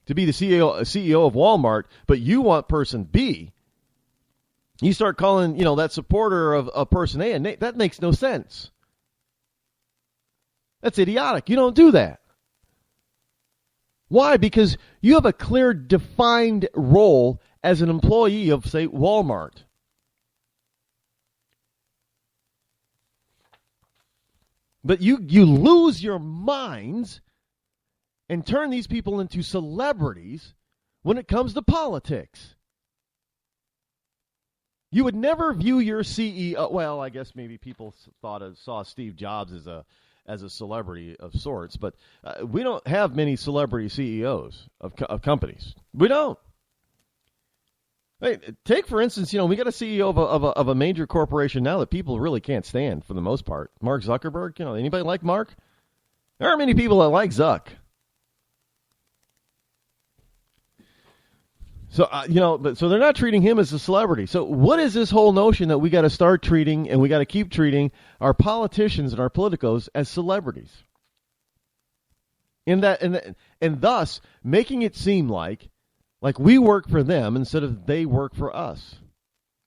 to be the CEO of Walmart, but you want person B, you start calling, that supporter of person A, and that makes no sense. That's idiotic. You don't do that. Why? Because you have a clear, defined role as an employee of, say, Walmart. But you lose your minds and turn these people into celebrities when it comes to politics. You would never view your CEO. Well, I guess maybe people saw Steve Jobs as a celebrity of sorts, but we don't have many celebrity CEOs of companies. We don't. Hey, take for instance, we got a CEO of a major corporation now that people really can't stand for the most part. Mark Zuckerberg. Anybody like Mark? There aren't many people that like Zuck. So, so they're not treating him as a celebrity. So what is this whole notion that we got to start treating and we got to keep treating our politicians and our politicos as celebrities? And thus making it seem like we work for them instead of they work for us.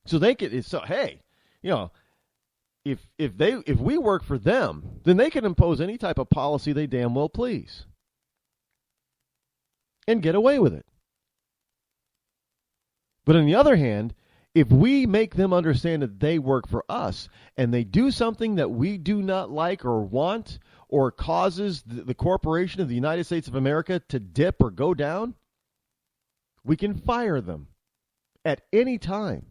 So hey, if we work for them, then they can impose any type of policy they damn well please and get away with it. But on the other hand, if we make them understand that they work for us and they do something that we do not like or want or causes the corporation of the United States of America to dip or go down, we can fire them at any time.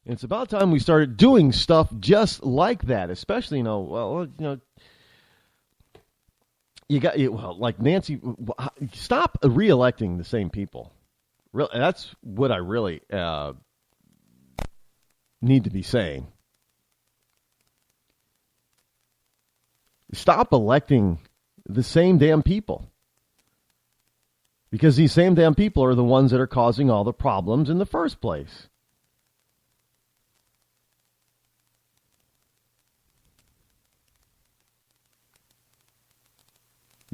And it's about time we started doing stuff just like that, especially, like Nancy, stop re-electing the same people. That's what I really need to be saying. Stop electing the same damn people. Because these same damn people are the ones that are causing all the problems in the first place.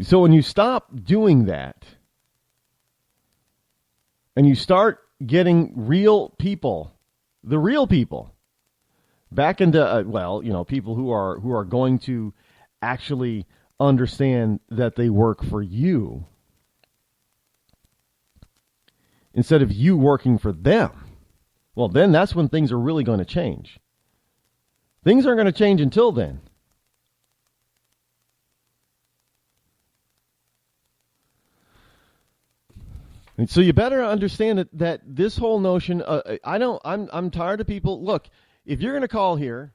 So when you stop doing that and you start getting real people, the real people, back into, people who are going to actually understand that they work for you instead of you working for them, well, then that's when things are really going to change. Things aren't going to change until then. And so you better understand that this whole notion, I'm tired of people. Look, if you're going to call here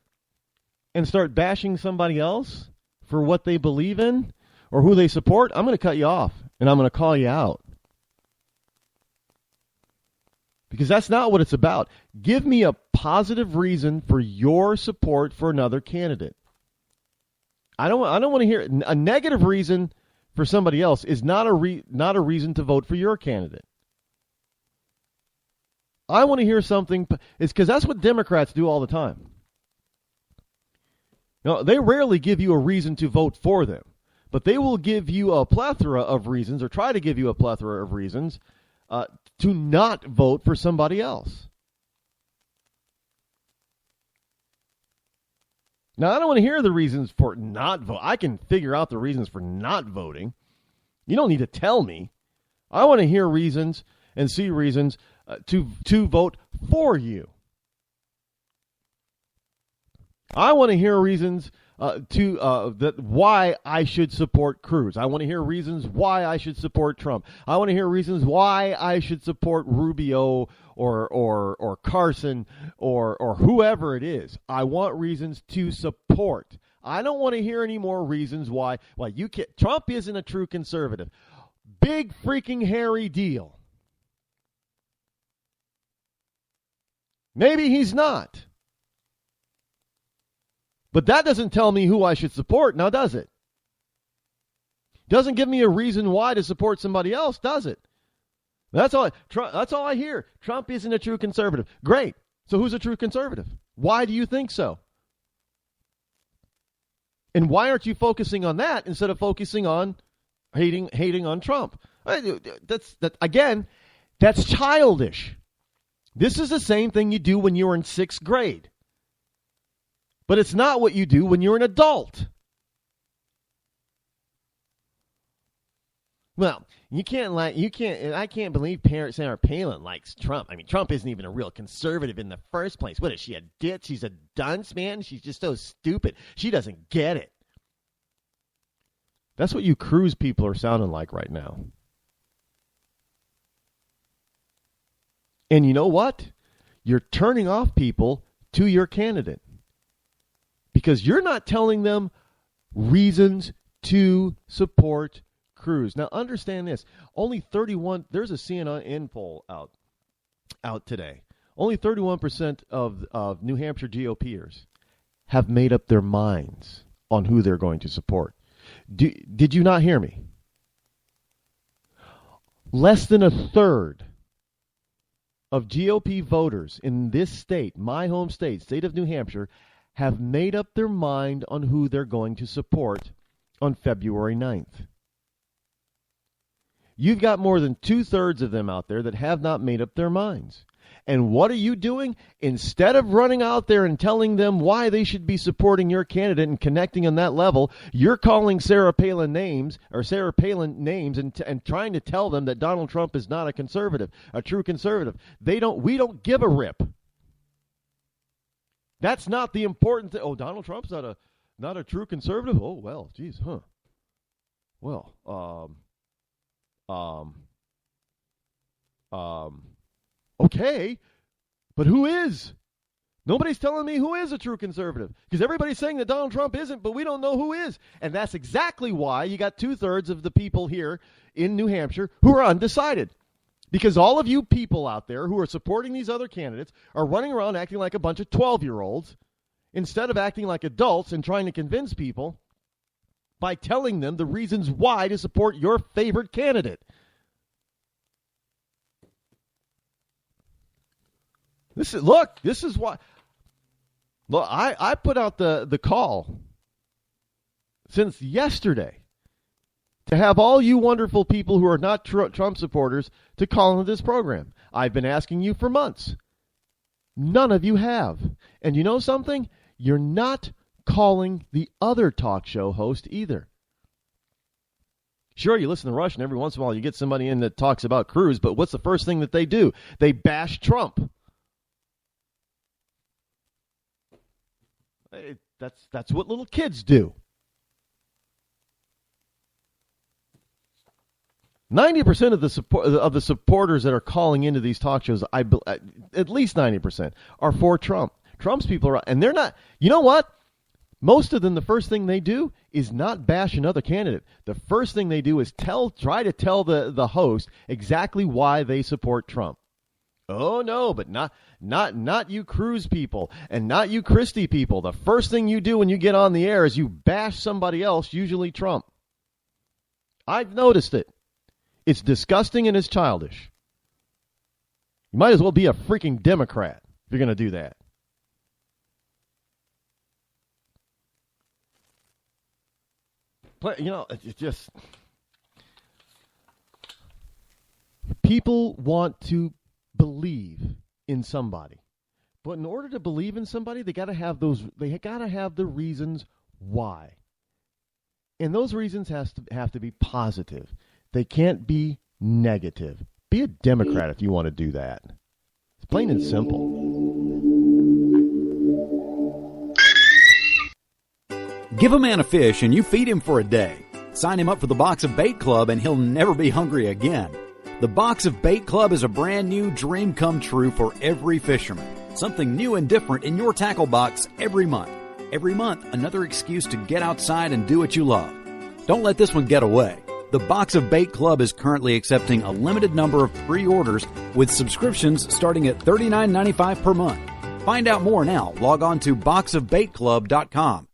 and start bashing somebody else for what they believe in or who they support, I'm going to cut you off and I'm going to call you out. Because that's not what it's about. Give me a positive reason for your support for another candidate. I don't want to hear a negative reason for somebody else is not a reason to vote for your candidate. I want to hear something. It's because that's what Democrats do all the time. They rarely give you a reason to vote for them, but they will give you a plethora of reasons, or try to give you a plethora of reasons, to not vote for somebody else. Now, I don't want to hear the reasons for not voting. I can figure out the reasons for not voting. You don't need to tell me. I want to hear reasons and see reasons to vote for you. I want to hear reasons why I should support Cruz. I want to hear reasons why I should support Trump. I want to hear reasons why I should support Rubio or Carson or whoever it is. I want reasons to support. I don't want to hear any more reasons why you can't. Trump isn't a true conservative. Big freaking hairy deal. Maybe he's not. But that doesn't tell me who I should support, now does it? Doesn't give me a reason why to support somebody else, does it? That's all I hear. Trump isn't a true conservative. Great. So who's a true conservative? Why do you think so? And why aren't you focusing on that instead of focusing on hating on Trump? That's childish. This is the same thing you do when you were in 6th grade. But it's not what you do when you're an adult. Well, I can't believe Sarah Palin likes Trump. I mean, Trump isn't even a real conservative in the first place. What is she, a ditz? She's a dunce, man. She's just so stupid. She doesn't get it. That's what you Cruz people are sounding like right now. And you know what? You're turning off people to your candidate. Because you're not telling them reasons to support Cruz. Now, understand this. Only 31, there's a CNN poll out today. Only 31% of New Hampshire GOPers have made up their minds on who they're going to support. Did you not hear me? Less than a third of GOP voters in this state, my home state of New Hampshire, have made up their mind on who they're going to support on February 9th. You've got more than 2/3 of them out there that have not made up their minds. And what are you doing? Instead of running out there and telling them why they should be supporting your candidate and connecting on that level, you're calling Sarah Palin names and trying to tell them that Donald Trump is not a conservative, a true conservative. We don't give a rip. That's not the important thing. Oh, Donald Trump's not a true conservative? Oh, well, geez, huh. Well, okay, but who is? Nobody's telling me who is a true conservative, because everybody's saying that Donald Trump isn't, but we don't know who is. And that's exactly why you got 2/3 of the people here in New Hampshire who are undecided. Because all of you people out there who are supporting these other candidates are running around acting like a bunch of 12-year-olds instead of acting like adults and trying to convince people by telling them the reasons why to support your favorite candidate. This is why. Look, I put out the call since yesterday to have all you wonderful people who are not Trump supporters to call into this program. I've been asking you for months. None of you have. And you know something? You're not calling the other talk show host either. Sure, you listen to Rush, and every once in a while you get somebody in that talks about Cruz, but what's the first thing that they do? They bash Trump. That's what little kids do. 90% of the supporters that are calling into these talk shows, at least 90%, are for Trump. Trump's people are, and they're not. You know what? Most of them, the first thing they do is not bash another candidate. The first thing they do is try to tell the host exactly why they support Trump. Oh no, but not you Cruz people and not you Christie people. The first thing you do when you get on the air is you bash somebody else, usually Trump. I've noticed it. It's disgusting and it's childish. You might as well be a freaking Democrat if you're going to do that. But, it's just... People want to believe in somebody. But in order to believe in somebody, they got to have the reasons why. And those reasons have to be positive. They can't be negative. Be a Democrat if you want to do that. It's plain and simple. Give a man a fish and you feed him for a day. Sign him up for the Box of Bait Club and he'll never be hungry again. The Box of Bait Club is a brand new dream come true for every fisherman. Something new and different in your tackle box every month. Every month, another excuse to get outside and do what you love. Don't let this one get away. The Box of Bait Club is currently accepting a limited number of pre-orders with subscriptions starting at $39.95 per month. Find out more now. Log on to boxofbaitclub.com.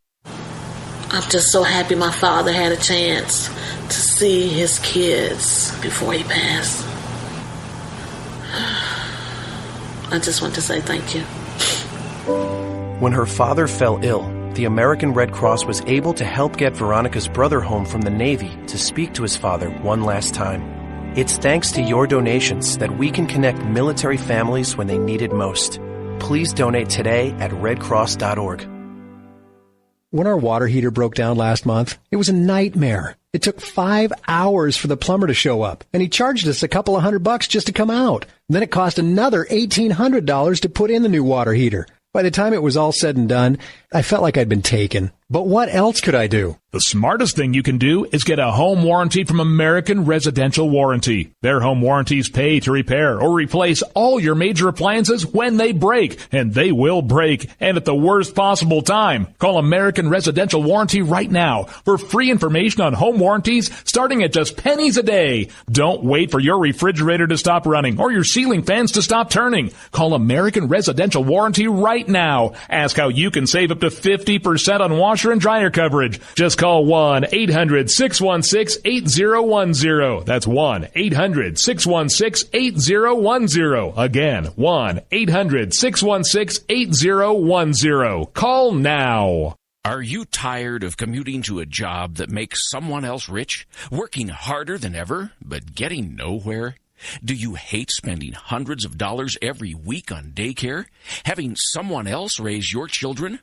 I'm just so happy my father had a chance to see his kids before he passed. I just want to say thank you. When her father fell ill, the American Red Cross was able to help get Veronica's brother home from the Navy to speak to his father one last time. It's thanks to your donations that we can connect military families when they need it most. Please donate today at redcross.org. When our water heater broke down last month, it was a nightmare. It took 5 hours for the plumber to show up, and he charged us a couple of $100 just to come out. Then it cost another $1,800 to put in the new water heater. By the time it was all said and done, I felt like I'd been taken. But what else could I do? The smartest thing you can do is get a home warranty from American Residential Warranty. Their home warranties pay to repair or replace all your major appliances when they break, and they will break, and at the worst possible time. Call American Residential Warranty right now for free information on home warranties starting at just pennies a day. Don't wait for your refrigerator to stop running or your ceiling fans to stop turning. Call American Residential Warranty right now. Ask how you can save up to 50% on washer and dryer coverage. Just call 1-800-616-8010. That's 1-800-616-8010. Again, 1-800-616-8010. Call now. Are you tired of commuting to a job that makes someone else rich? Working harder than ever, but getting nowhere? Do you hate spending hundreds of dollars every week on daycare? Having someone else raise your children?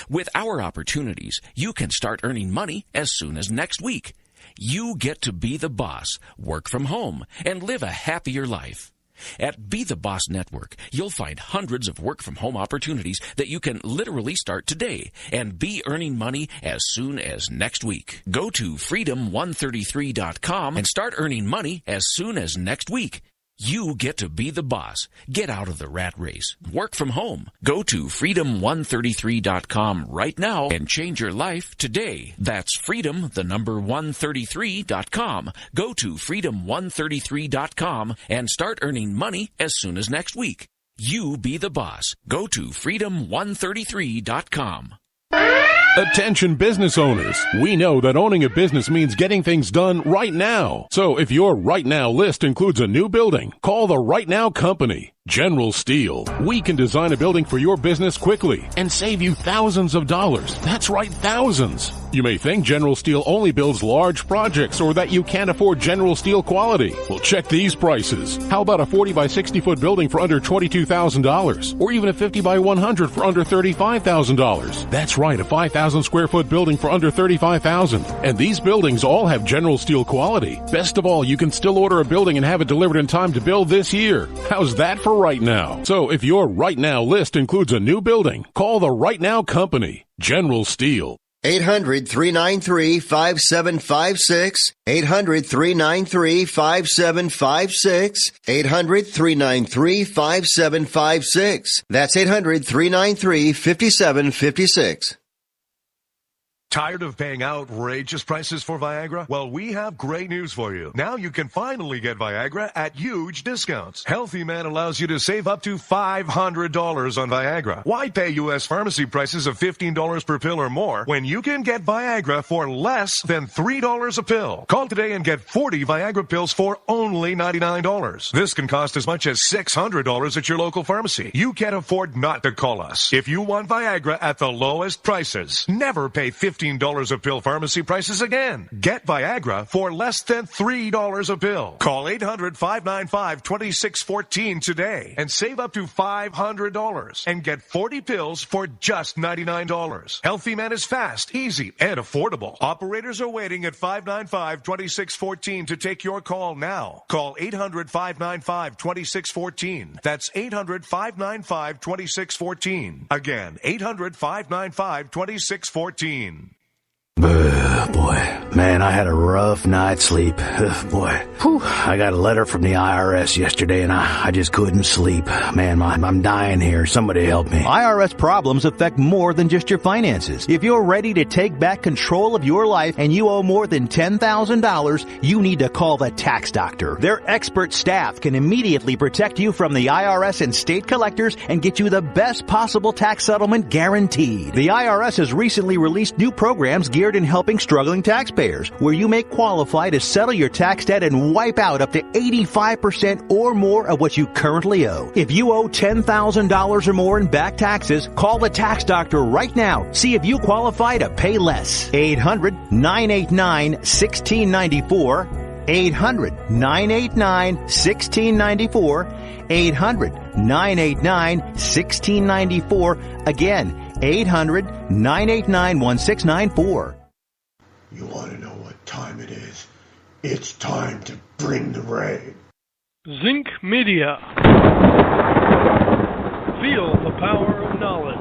With our opportunities, you can start earning money as soon as next week. You get to be the boss, work from home, and live a happier life. At Be the Boss Network, you'll find hundreds of work-from-home opportunities that you can literally start today and be earning money as soon as next week. Go to freedom133.com and start earning money as soon as next week. You get to be the boss. Get out of the rat race. Work from home. Go to freedom133.com right now and change your life today. That's freedom133.com. Go to freedom133.com and start earning money as soon as next week. You be the boss. Go to freedom133.com. Attention business owners. We know that owning a business means getting things done right now. So if your right now list includes a new building, call the Right Now Company. General Steel. We can design a building for your business quickly and save you thousands of dollars. That's right, thousands. You may think General Steel only builds large projects or that you can't afford General Steel quality. Well, check these prices. How about a 40 by 60 foot building for under $22,000? Or even a 50 by 100 for under $35,000? That's right, a 5,000 square foot building for under $35,000. And these buildings all have General Steel quality. Best of all, you can still order a building and have it delivered in time to build this year. How's that for right now? So if your right now list includes a new building, call the Right Now Company, General Steel. 800-393-5756. 800-393-5756. 800-393-5756. That's 800-393-5756. Tired of paying outrageous prices for Viagra? Well, we have great news for you. Now you can finally get Viagra at huge discounts. Healthy Man allows you to save up to $500 on Viagra. Why pay U.S. pharmacy prices of $15 per pill or more when you can get Viagra for less than $3 a pill? Call today and get 40 Viagra pills for only $99. This can cost as much as $600 at your local pharmacy. You can't afford not to call us. If you want Viagra at the lowest prices, never pay $15 $15 a pill pharmacy prices again. Get Viagra for less than $3 a pill. Call 800-595-2614 today and save up to $500 and get 40 pills for just $99. Healthy Man is fast, easy, and affordable. Operators are waiting at 595-2614 to take your call now. Call 800-595-2614. That's 800-595-2614. Again, 800-595-2614. Boy, man, I had a rough night's sleep. Boy, I got a letter from the IRS yesterday and I just couldn't sleep. Man, I'm dying here. Somebody help me. IRS problems affect more than just your finances. If you're ready to take back control of your life and you owe more than $10,000, you need to call the tax doctor. Their expert staff can immediately protect you from the IRS and state collectors and get you the best possible tax settlement guaranteed. The IRS has recently released new programs geared in helping struggling taxpayers, where you may qualify to settle your tax debt and wipe out up to 85% or more of what you currently owe. If you owe $10,000 or more in back taxes, call the tax doctor right now. See if you qualify to pay less. 800-989-1694. 800-989-1694. 800-989-1694. Again, 800-989-1694. You want to know what time it is? It's time to bring the rain. Zinc Media. Feel the power of knowledge.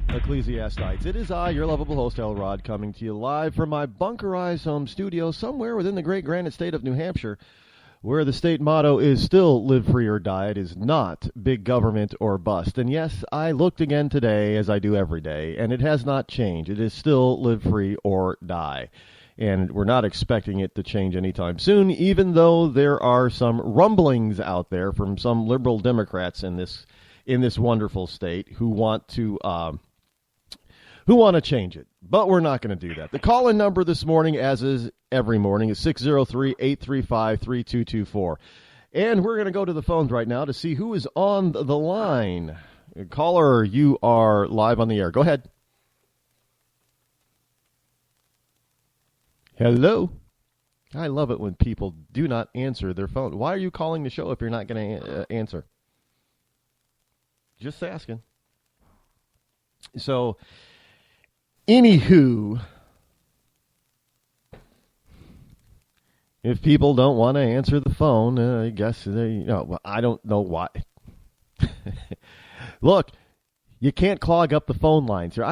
Ecclesiastites. It is I, your lovable host, L. Rod, coming to you live from my bunkerized home studio somewhere within the great granite state of New Hampshire, where the state motto is still live free or die. It is not big government or bust. And yes, I looked again today, as I do every day, and it has not changed. It is still live free or die. And we're not expecting it to change anytime soon, even though there are some rumblings out there from some liberal Democrats in this wonderful state who want to change it. But we're not going to do that. The call-in number this morning, as is every morning, is 603-835-3224. And we're going to go to the phones right now to see who is on the line. Caller, you are live on the air. Go ahead. Hello. I love it when people do not answer their phone. Why are you calling the show if you're not going to answer? Just asking. So, anywho, if people don't want to answer the phone, I guess I don't know why. Look, you can't clog up the phone lines here.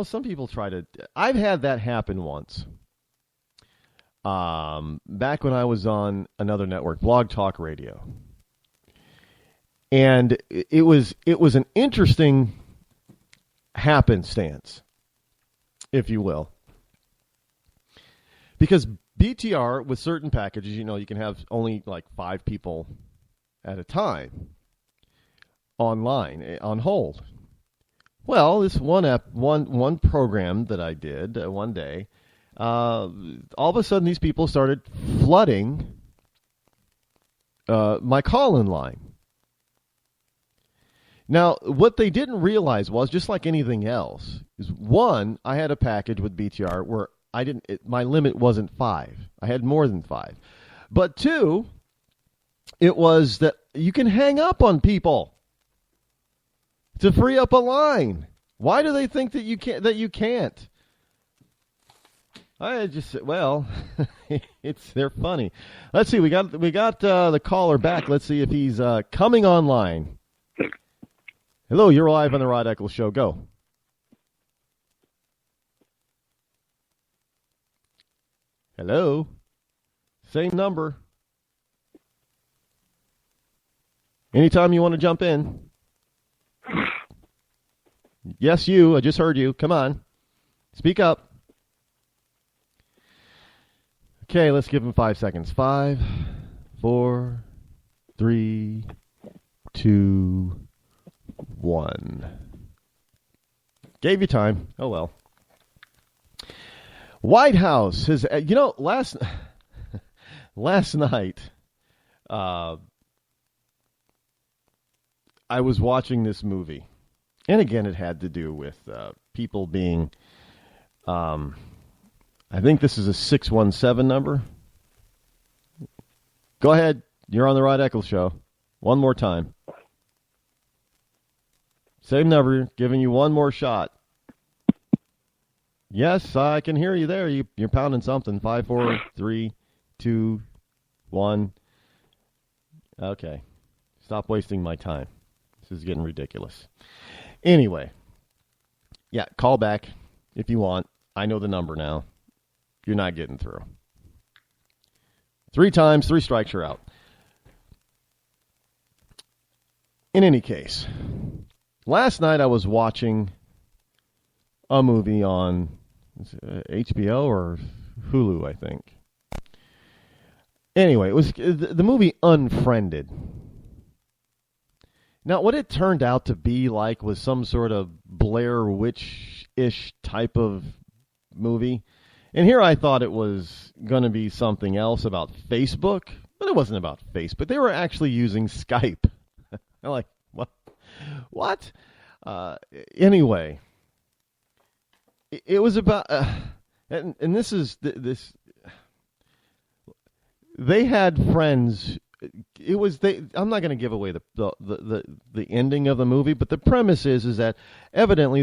Some people try to. I've had that happen once. Back when I was on another network, Blog Talk Radio. And it was an interesting happenstance, if you will. Because BTR, with certain packages, you can have only like 5 people at a time online, on hold. Well, this one program that I did one day, all of a sudden these people started flooding my call-in line. Now, what they didn't realize was, just like anything else, is one, I had a package with BTR where my limit wasn't 5. I had more than 5. But 2, it was that you can hang up on people to free up a line. Why do they think that you can't? I just, well, they're funny. Let's see. We got the caller back. Let's see if he's coming online. Hello, you're live on the Rod Eccles Show. Go. Hello. Same number. Anytime you want to jump in. Yes, you. I just heard you. Come on. Speak up. Okay, let's give him 5 seconds. 5, 4, 3, 2, 1. Gave you time. Oh, well. White House has, last night, I was watching this movie. And again, it had to do with people being, I think this is a 617 number. Go ahead. You're on the Rod Eccles Show. One more time. Same number, giving you one more shot. Yes, I can hear you there. You're pounding something. 5, 4, 3, 2, 1. Okay. Stop wasting my time. This is getting ridiculous. Anyway. Yeah, call back if you want. I know the number now. You're not getting through. 3 times, 3 strikes, you're out. In any case, last night I was watching a movie on HBO or Hulu, I think. Anyway, it was the movie Unfriended. Now, what it turned out to be like was some sort of Blair Witch-ish type of movie. And here I thought it was going to be something else about Facebook, but it wasn't about Facebook. They were actually using Skype. I'm like, what? Anyway, it was about, and this is this. They had friends. It was I'm not going to give away the ending of the movie, but the premise is that evidently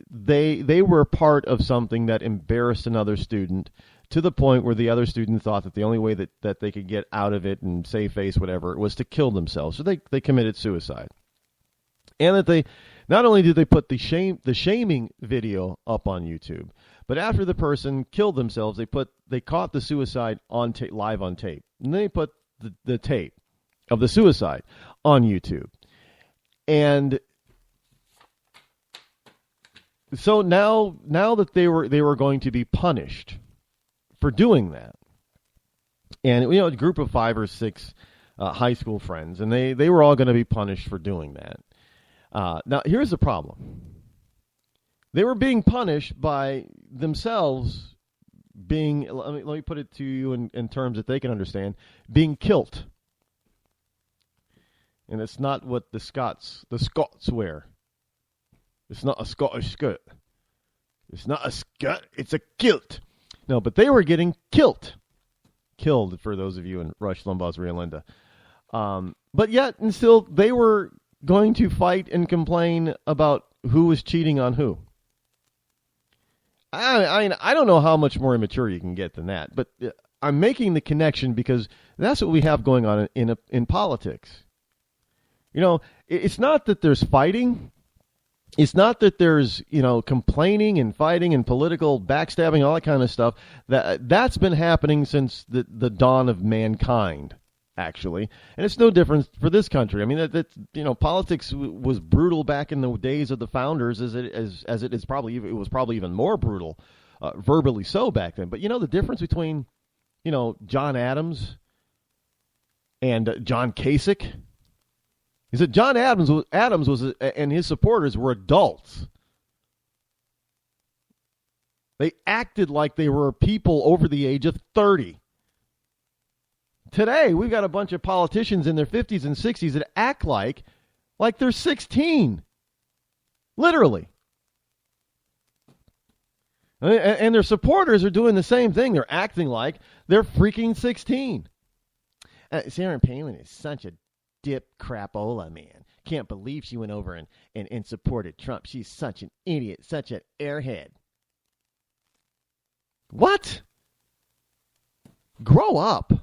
they were part of something that embarrassed another student to the point where the other student thought that the only way that they could get out of it and save face, whatever, was to kill themselves. So they committed suicide, and that they not only did they put the shaming video up on YouTube, but after the person killed themselves, they caught the suicide on live on tape, and then they put the tape of the suicide on YouTube. And so now that they were going to be punished for doing that, and a group of 5 or 6 high school friends, and they were all going to be punished for doing that. Now here's the problem. They were being punished by themselves being, let me put it to you in terms that they can understand, being killed. And it's not what the Scots wear. It's not a Scottish skirt. It's not a skirt, it's a kilt. No, but they were getting killed. Killed, for those of you in Rush Limbaugh's Rio Linda. But yet, and still, they were going to fight and complain about who was cheating on who. I don't know how much more immature you can get than that, but I'm making the connection because that's what we have going on in politics. It's not that there's fighting. It's not that there's, complaining and fighting and political backstabbing, all that kind of stuff. That's been happening since the dawn of mankind, actually. And it's no different for this country. I mean, politics was brutal back in the days of the founders as it was probably even more brutal, verbally so back then. But the difference between, John Adams and John Kasich is that John Adams was and his supporters were adults. They acted like they were people over the age of 30. Today, we've got a bunch of politicians in their 50s and 60s that act like they're 16. Literally. And their supporters are doing the same thing. They're acting like they're freaking 16. Sarah Palin is such a dip crapola, man. Can't believe she went over and supported Trump. She's such an idiot, such an airhead. What? Grow up.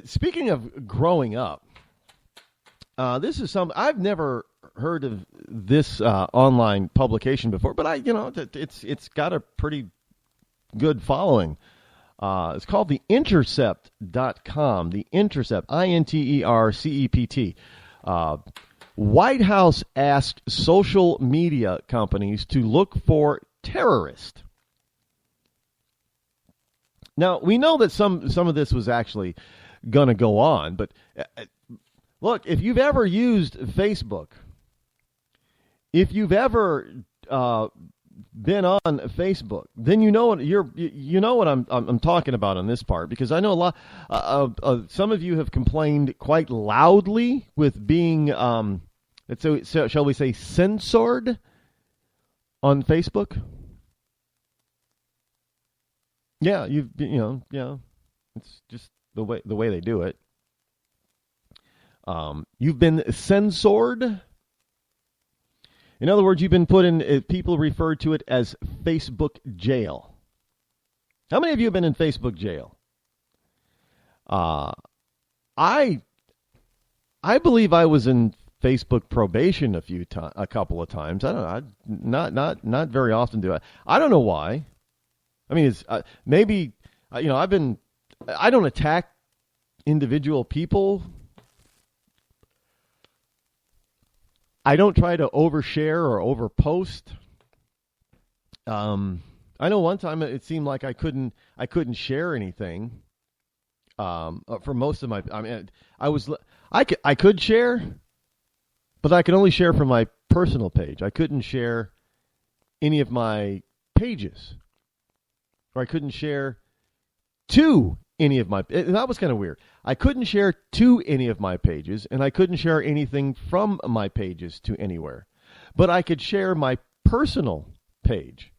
Speaking of growing up, this is something I've never heard of this online publication before, but it's got a pretty good following. It's called The Intercept.com. The Intercept, INTERCEPT. White House asked social media companies to look for terrorists. Now, we know that some of this was actually going to go on, but look, if you've ever used Facebook, if you've ever been on Facebook, then you know what I'm talking about on this part, because I know a lot. Some of you have complained quite loudly with being, shall we say, censored on Facebook. Yeah, it's just the way they do it. You've been censored. In other words, you've been put in, people refer to it as Facebook jail. How many of you have been in Facebook jail? I believe I was in Facebook probation a couple of times. I don't know. Not very often do I. I don't know why. I mean, it's maybe I don't attack individual people. I don't try to overshare or overpost. I know one time it seemed like I couldn't share anything. For most of my, I could share, but I could only share from my personal page. I couldn't share any of my pages, or I couldn't share to any of my. That was kind of weird. I couldn't share to any of my pages, and I couldn't share anything from my pages to anywhere. But I could share my personal page.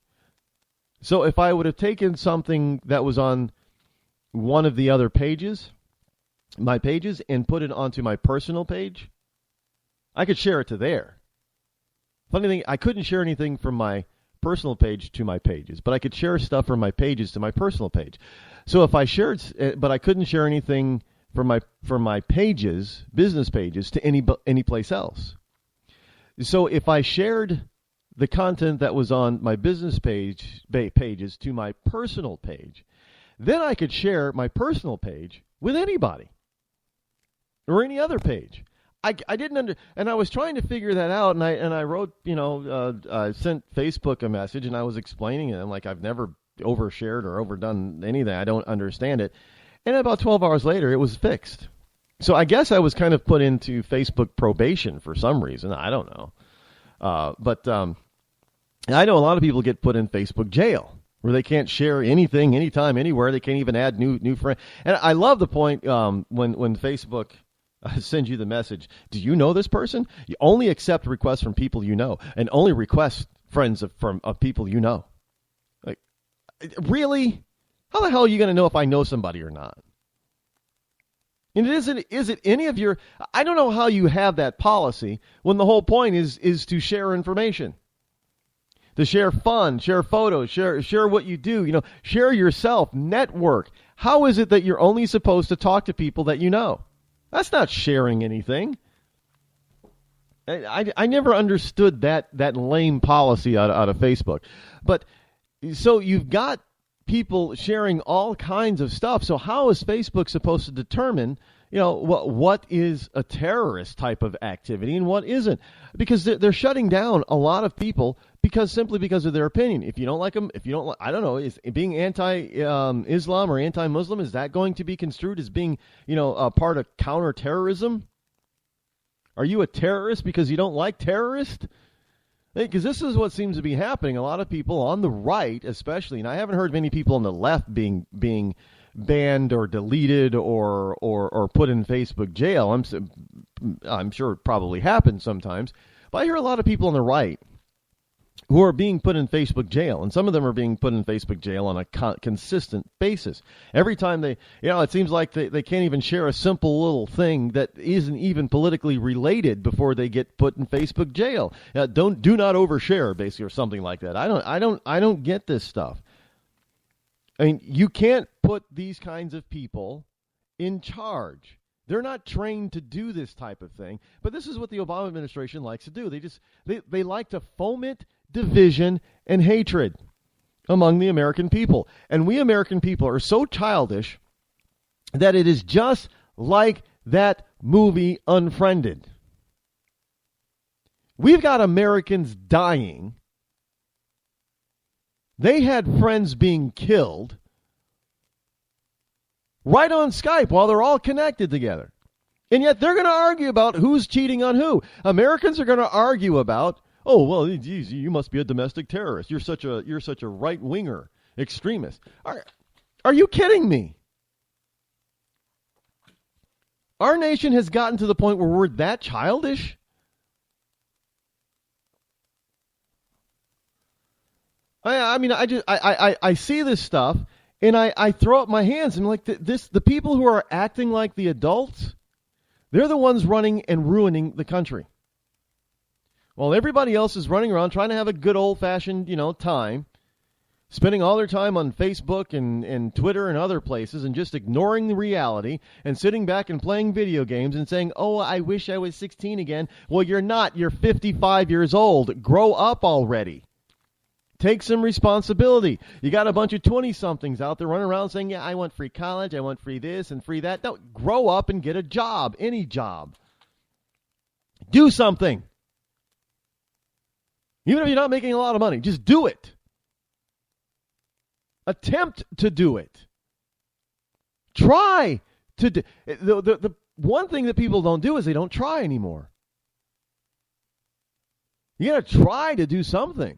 So if I would have taken something that was on one of the other pages, my pages, and put it onto my personal page, I could share it to there. Funny thing, I couldn't share anything from my personal page to my pages, but I could share stuff from my pages to my personal page. So if I shared, but I couldn't share anything from my pages, business pages, to any place else. So if I shared the content that was on my business pages to my personal page, then I could share my personal page with anybody or any other page. I didn't and I was trying to figure that out, and I wrote, I sent Facebook a message, and I was explaining it. I'm like, I've never overshared or overdone anything. I don't understand it. And about 12 hours later, it was fixed. So I guess I was kind of put into Facebook probation for some reason. I don't know. But I know a lot of people get put in Facebook jail, where they can't share anything, anytime, anywhere. They can't even add new friends. And I love the point when Facebook sends you the message, do you know this person? You only accept requests from people you know, and only request friends of people you know. Like, really? How the hell are you going to know if I know somebody or not? And is it any of your... I don't know how you have that policy when the whole point is to share information. To share fun, share photos, share what you do, share yourself, network. How is it that you're only supposed to talk to people that you know? That's not sharing anything. I never understood that lame policy out of Facebook. But so you've got people sharing all kinds of stuff. So how is Facebook supposed to determine, what is a terrorist type of activity and what isn't? Because they're shutting down a lot of people simply because of their opinion. If you don't like them, I don't know, is being anti-Islam or anti-Muslim, is that going to be construed as being, a part of counterterrorism? Are you a terrorist because you don't like terrorists? Because this is what seems to be happening. A lot of people on the right, especially, and I haven't heard many people on the left being banned or deleted or put in Facebook jail. I'm sure it probably happens sometimes, but I hear a lot of people on the right who are being put in Facebook jail, and some of them are being put in Facebook jail on a consistent basis. Every time they, it seems like they can't even share a simple little thing that isn't even politically related before they get put in Facebook jail. Do not overshare, basically, or something like that. I don't get this stuff. I mean, you can't put these kinds of people in charge. They're not trained to do this type of thing, but this is what the Obama administration likes to do. They like to foment division and hatred among the American people. And we American people are so childish that it is just like that movie Unfriended. We've got Americans dying. They had friends being killed right on Skype while they're all connected together. And yet they're going to argue about who's cheating on who. Americans are going to argue about, oh, well, geez, you must be a domestic terrorist. You're such a right-winger extremist. Are you kidding me? Our nation has gotten to the point where we're that childish? I see this stuff, and I throw up my hands, and like the people who are acting like the adults, they're the ones running and ruining the country. While everybody else is running around trying to have a good old-fashioned, time, spending all their time on Facebook and Twitter and other places and just ignoring the reality and sitting back and playing video games and saying, oh, I wish I was 16 again. Well, you're not. You're 55 years old. Grow up already. Take some responsibility. You got a bunch of 20-somethings out there running around saying, yeah, I want free college, I want free this and free that. No, grow up and get a job, any job. Do something. Even if you're not making a lot of money, just do it. Attempt to do it. Try to do the one thing that people don't do is they don't try anymore. You got to try to do something.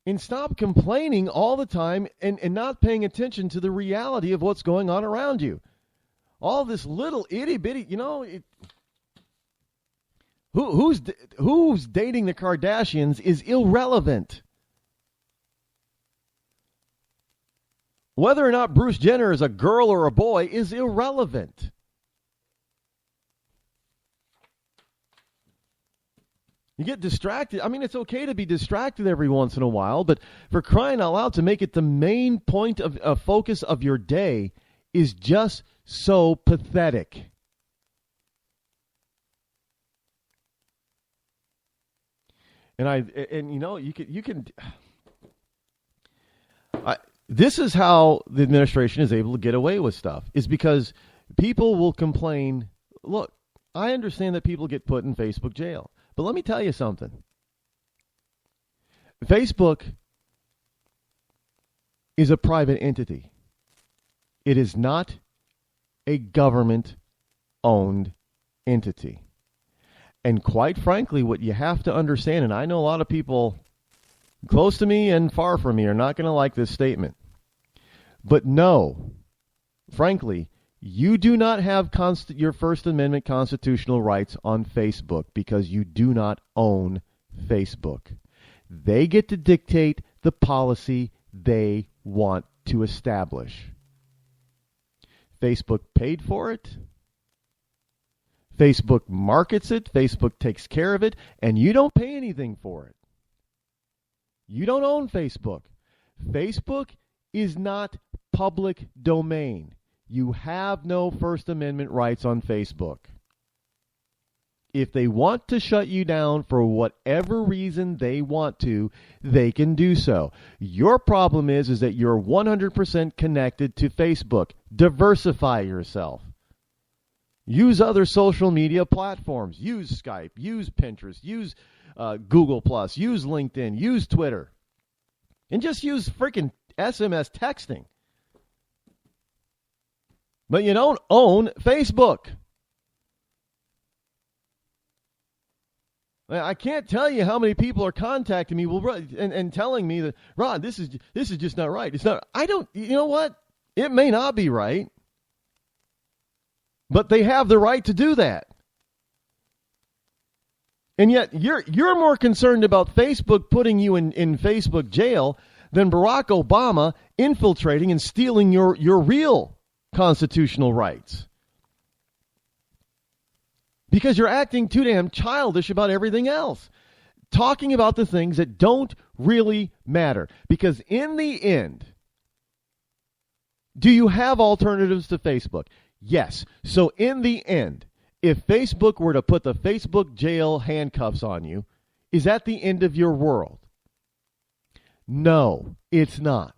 And stop complaining all the time and not paying attention to the reality of what's going on around you. All this little itty-bitty, who's dating the Kardashians is irrelevant. Whether or not Bruce Jenner is a girl or a boy is irrelevant. You get distracted. I mean, it's okay to be distracted every once in a while, but for crying out loud, to make it the main point of focus of your day is just so pathetic. This is how the administration is able to get away with stuff, is because people will complain. Look, I understand that people get put in Facebook jail, but let me tell you something. Facebook is a private entity. It is not a government-owned entity. And quite frankly, what you have to understand, and I know a lot of people close to me and far from me are not going to like this statement, but no, frankly, you do not have your First Amendment constitutional rights on Facebook because you do not own Facebook. They get to dictate the policy they want to establish. Facebook paid for it. Facebook markets it. Facebook takes care of it. And you don't pay anything for it. You don't own Facebook. Facebook is not public domain. You have no First Amendment rights on Facebook. If they want to shut you down for whatever reason they want to, they can do so. Your problem is that you're 100% connected to Facebook. Diversify yourself. Use other social media platforms. Use Skype. Use Pinterest. Use Google+. Use LinkedIn. Use Twitter. And just use freaking SMS texting. But you don't own Facebook. I can't tell you how many people are contacting me and telling me that, Rod, this is just not right. It's not. You know what? It may not be right. But they have the right to do that. And yet you're more concerned about Facebook putting you in Facebook jail than Barack Obama infiltrating and stealing your real constitutional rights. Because you're acting too damn childish about everything else. Talking about the things that don't really matter. Because in the end, do you have alternatives to Facebook? Yes. So in the end, if Facebook were to put the Facebook jail handcuffs on you, is that the end of your world? No, it's not.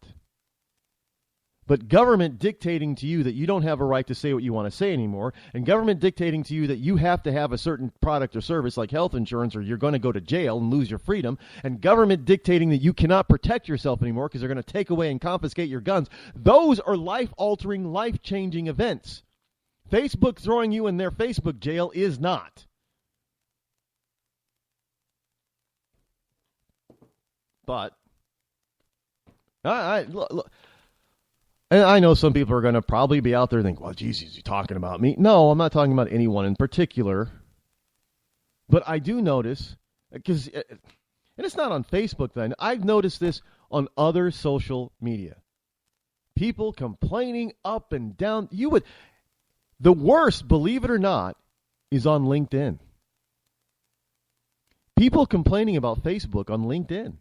But government dictating to you that you don't have a right to say what you want to say anymore, and government dictating to you that you have to have a certain product or service like health insurance or you're going to go to jail and lose your freedom, and government dictating that you cannot protect yourself anymore because they're going to take away and confiscate your guns, those are life-altering, life-changing events. Facebook throwing you in their Facebook jail is not. But look, and I know some people are going to probably be out there thinking, well, geez, is he talking about me? No, I'm not talking about anyone in particular. But I do notice, because, and it's not on Facebook then, I've noticed this on other social media. People complaining up and down. The worst, believe it or not, is on LinkedIn. People complaining about Facebook on LinkedIn.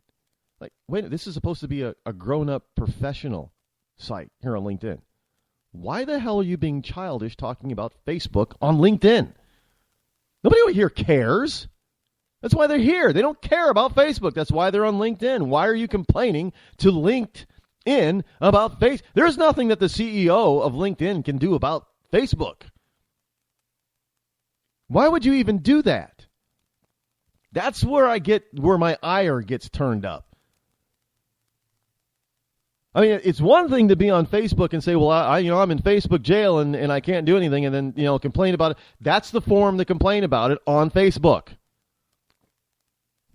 Like, wait, this is supposed to be a grown-up professional site here on LinkedIn. Why the hell are you being childish talking about Facebook on LinkedIn? Nobody over here cares. That's why they're here. They don't care about Facebook. That's why they're on LinkedIn. Why are you complaining to LinkedIn about Facebook? There's nothing that the CEO of LinkedIn can do about Facebook. Why would you even do that? That's where my ire gets turned up. I mean, it's one thing to be on Facebook and say, well, I'm in Facebook jail and I can't do anything, and then, complain about it. That's the forum to complain about it on Facebook.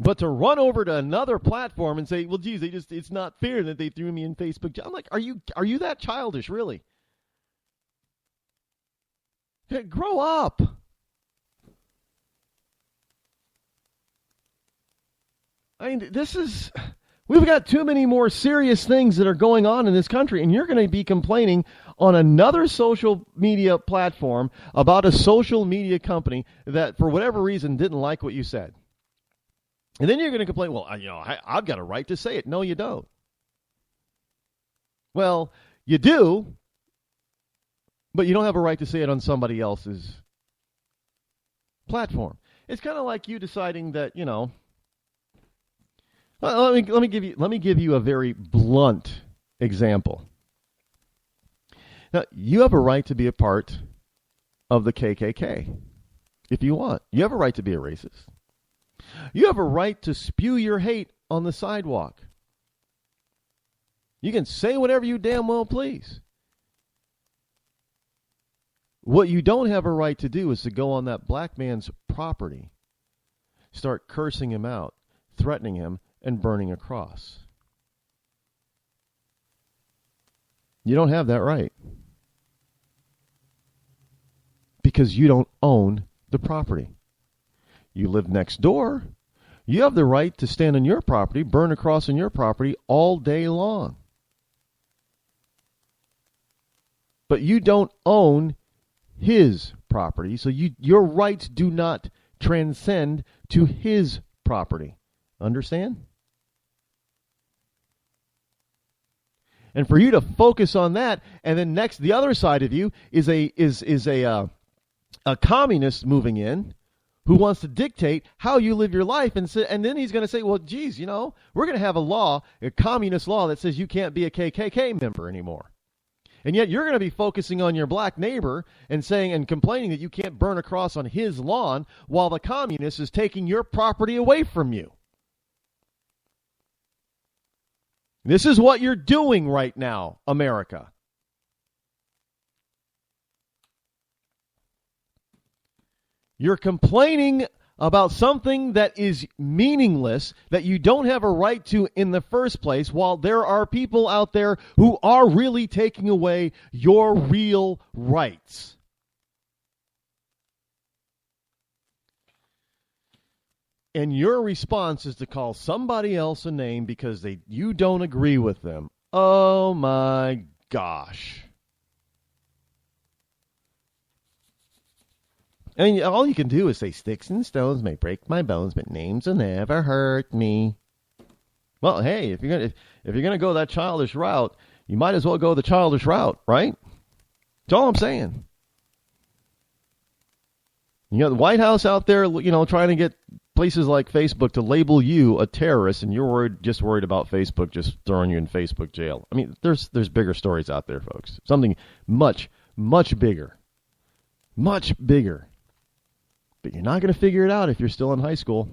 But to run over to another platform and say, well, geez, it's not fair that they threw me in Facebook jail. I'm like, are you that childish, really? Hey, grow up. I mean, we've got too many more serious things that are going on in this country, and you're going to be complaining on another social media platform about a social media company that, for whatever reason, didn't like what you said. And then you're going to complain, well, I've got a right to say it. No, you don't. Well, you do, but you don't have a right to say it on somebody else's platform. It's kind of like you deciding that, let me give you a very blunt example. Now, you have a right to be a part of the KKK if you want. You have a right to be a racist. You have a right to spew your hate on the sidewalk. You can say whatever you damn well please. What you don't have a right to do is to go on that black man's property, start cursing him out, threatening him, and burning a cross. You don't have that right. Because you don't own the property. You live next door. You have the right to stand on your property, burn a cross on your property all day long. But you don't own his property, so your rights do not transcend to his property. Understand? And for you to focus on that, and then next, the other side of you is a communist moving in who wants to dictate how you live your life, and then he's going to say, well, geez, we're going to have a communist law that says you can't be a KKK member anymore. And yet you're going to be focusing on your black neighbor and saying and complaining that you can't burn a cross on his lawn while the communist is taking your property away from you. This is what you're doing right now, America. You're complaining about something that is meaningless, that you don't have a right to in the first place, while there are people out there who are really taking away your real rights. and your response is to call somebody else a name because you don't agree with them. Oh, my gosh. And all you can do is say, sticks and stones may break my bones, but names will never hurt me. Well, hey, if you're gonna go that childish route, you might as well go the childish route, right? That's all I'm saying. You got the White House out there, trying to get places like Facebook to label you a terrorist, and you're just worried about Facebook just throwing you in Facebook jail. I mean, there's bigger stories out there, folks. Something much, much bigger. Much bigger. But you're not going to figure it out if you're still in high school.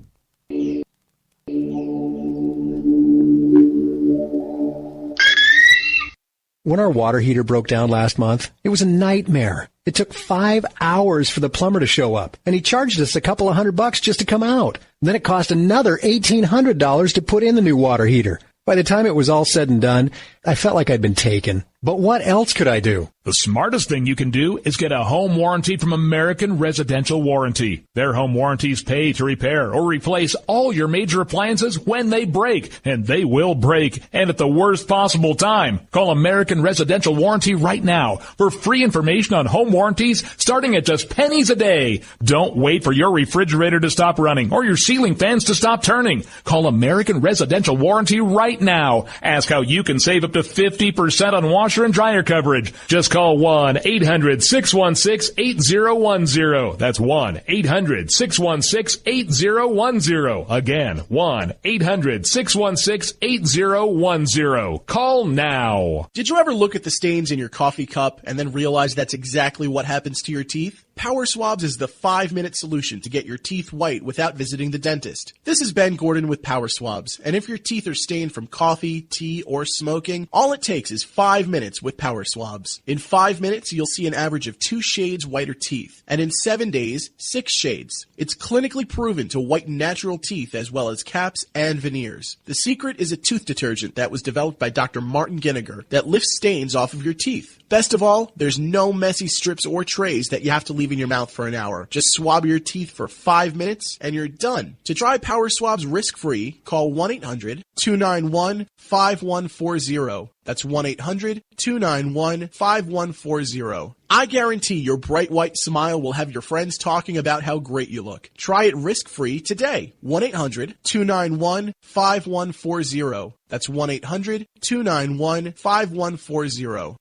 When our water heater broke down last month, it was a nightmare. It took 5 hours for the plumber to show up, and he charged us a couple of $100 just to come out. Then it cost another $1,800 to put in the new water heater. By the time it was all said and done, I felt like I'd been taken. But what else could I do? The smartest thing you can do is get a home warranty from American Residential Warranty. Their home warranties pay to repair or replace all your major appliances when they break, and they will break, and at the worst possible time. Call American Residential Warranty right now for free information on home warranties starting at just pennies a day. Don't wait for your refrigerator to stop running or your ceiling fans to stop turning. Call American Residential Warranty right now. Ask how you can save up to 50% on washer and dryer coverage. Just call 1-800-616-8010. That's 1-800-616-8010. Again, 1-800-616-8010. Call now. Did you ever look at the stains in your coffee cup and then realize that's exactly what happens to your teeth? Power Swabs is the 5-minute solution to get your teeth white without visiting the dentist. This is Ben Gordon with Power Swabs, and if your teeth are stained from coffee, tea, or smoking, all it takes is 5 minutes with Power Swabs. In 5 minutes, you'll see an average of 2 shades whiter teeth, and in 7 days, 6 shades. It's clinically proven to whiten natural teeth as well as caps and veneers. The secret is a tooth detergent that was developed by Dr. Martin Ginniger that lifts stains off of your teeth. Best of all, there's no messy strips or trays that you have to leave in your mouth for an hour. Just swab your teeth for 5 minutes and you're done. To try Power Swabs risk-free, call 1-800-291-5140. That's 1-800-291-5140. I guarantee your bright white smile will have your friends talking about how great you look. Try it risk-free today. 1-800-291-5140. That's 1-800-291-5140.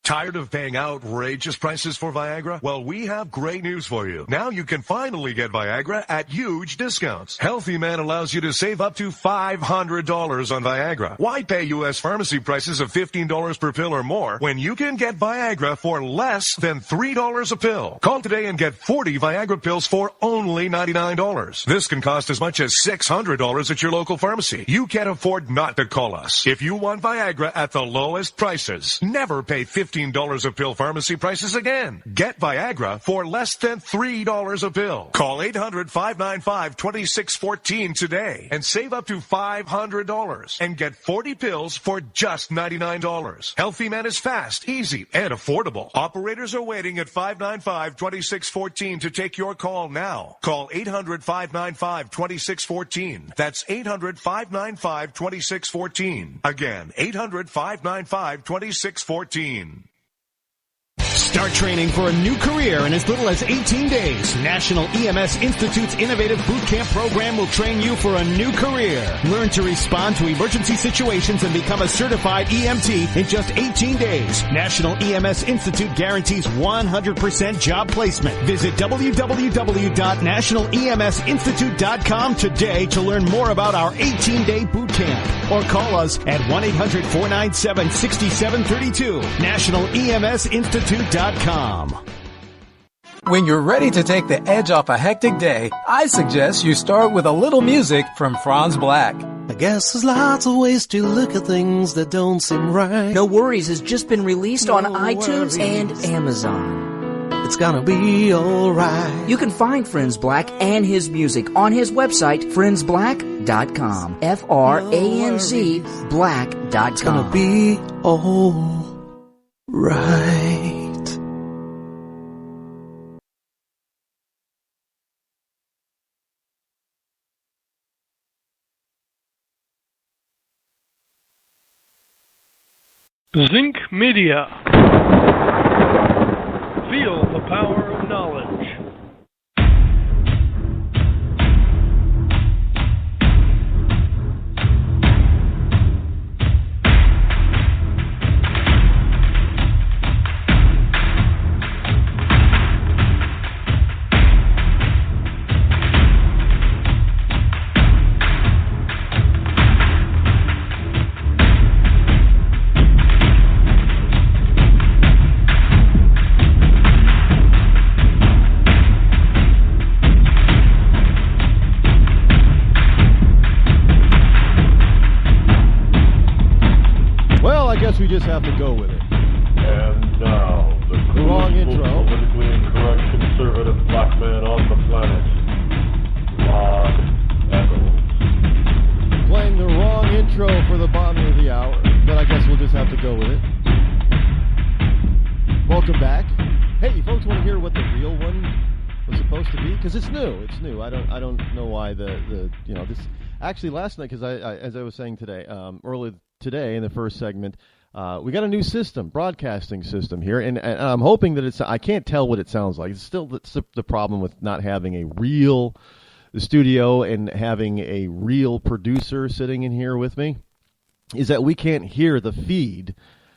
Tired of paying outrageous prices for Viagra? Well, we have great news for you. Now you can finally get Viagra at huge discounts. Healthy Man allows you to save up to $500 on Viagra. Why pay U.S. pharmacy prices of $15 per pill or more when you can get Viagra for less than $3 a pill? Call today and get 40 Viagra pills for only $99. This can cost as much as $600 at your local pharmacy. You can't afford not to call us. If you want Viagra at the lowest prices, never pay $15 a pill pharmacy prices again. Get Viagra for less than $3 a pill. Call 800-595-2614 today and save up to $500 and get 40 pills for just $99. Healthy Man is fast, easy, and affordable. Operators are waiting at 595-2614 to take your call now. Call 800-595-2614. That's 800-595-2614. Again, 800-595-2614. Start training for a new career in as little as 18 days. National EMS Institute's innovative boot camp program will train you for a new career. Learn to respond to emergency situations and become a certified EMT in just 18 days. National EMS Institute guarantees 100% job placement. Visit www.nationaleMSinstitute.com today to learn more about our 18-day boot camp. Or call us at 1-800-497-6732. NationalEMSInstitute.com. When you're ready to take the edge off a hectic day, I suggest you start with a little music from Franz Black. I guess there's lots of ways to look at things that don't seem right. No Worries has just been released on iTunes and Amazon. It's gonna be alright. You can find Friends Black and his music on his website, friendsblack.com. F-R-A-N-Z black.com. It's gonna be alright. Zinc Media. Feel the power of knowledge. We just have to go with it. And now, the wrong intro. Politically incorrect conservative black man on the planet, Rod Eccles. Playing the wrong intro for the bottom of the hour, but I guess we'll just have to go with it. Welcome back. Hey, folks, want to hear what the real one was supposed to be? Because it's new. It's new. I don't know why the this. Actually, last night, because I as I was saying today, earlier today in the first segment. We got a new system, broadcasting system here, and I'm hoping that it's. I can't tell what it sounds like. It's still the problem with not having a real studio and having a real producer sitting in here with me, is that we can't hear the feed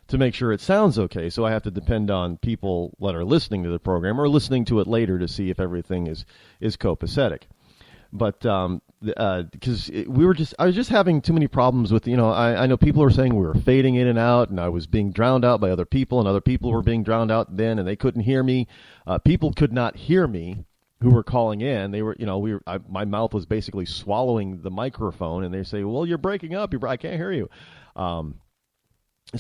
to make sure it sounds okay. So I have to depend on people that are listening to the program or listening to it later to see if everything is copacetic. But because I was just having too many problems with, I know people are saying we were fading in and out, and I was being drowned out by other people, and other people were being drowned out then, and they couldn't hear me. People could not hear me who were calling in. They were, my mouth was basically swallowing the microphone, and they say, "Well, you're breaking up. I can't hear you." So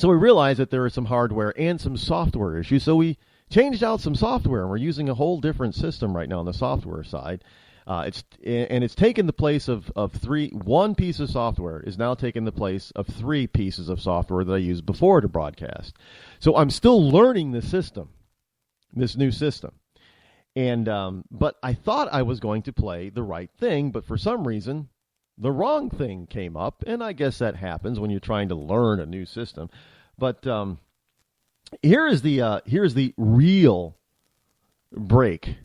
we realized that there was some hardware and some software issues. So we changed out some software, and we're using a whole different system right now on the software side. It's taken the place of three. One piece of software is now taking the place of three pieces of software that I used before to broadcast. So I'm still learning the system, this new system. And but I thought I was going to play the right thing, but for some reason, the wrong thing came up. And I guess that happens when you're trying to learn a new system. But here's the real break.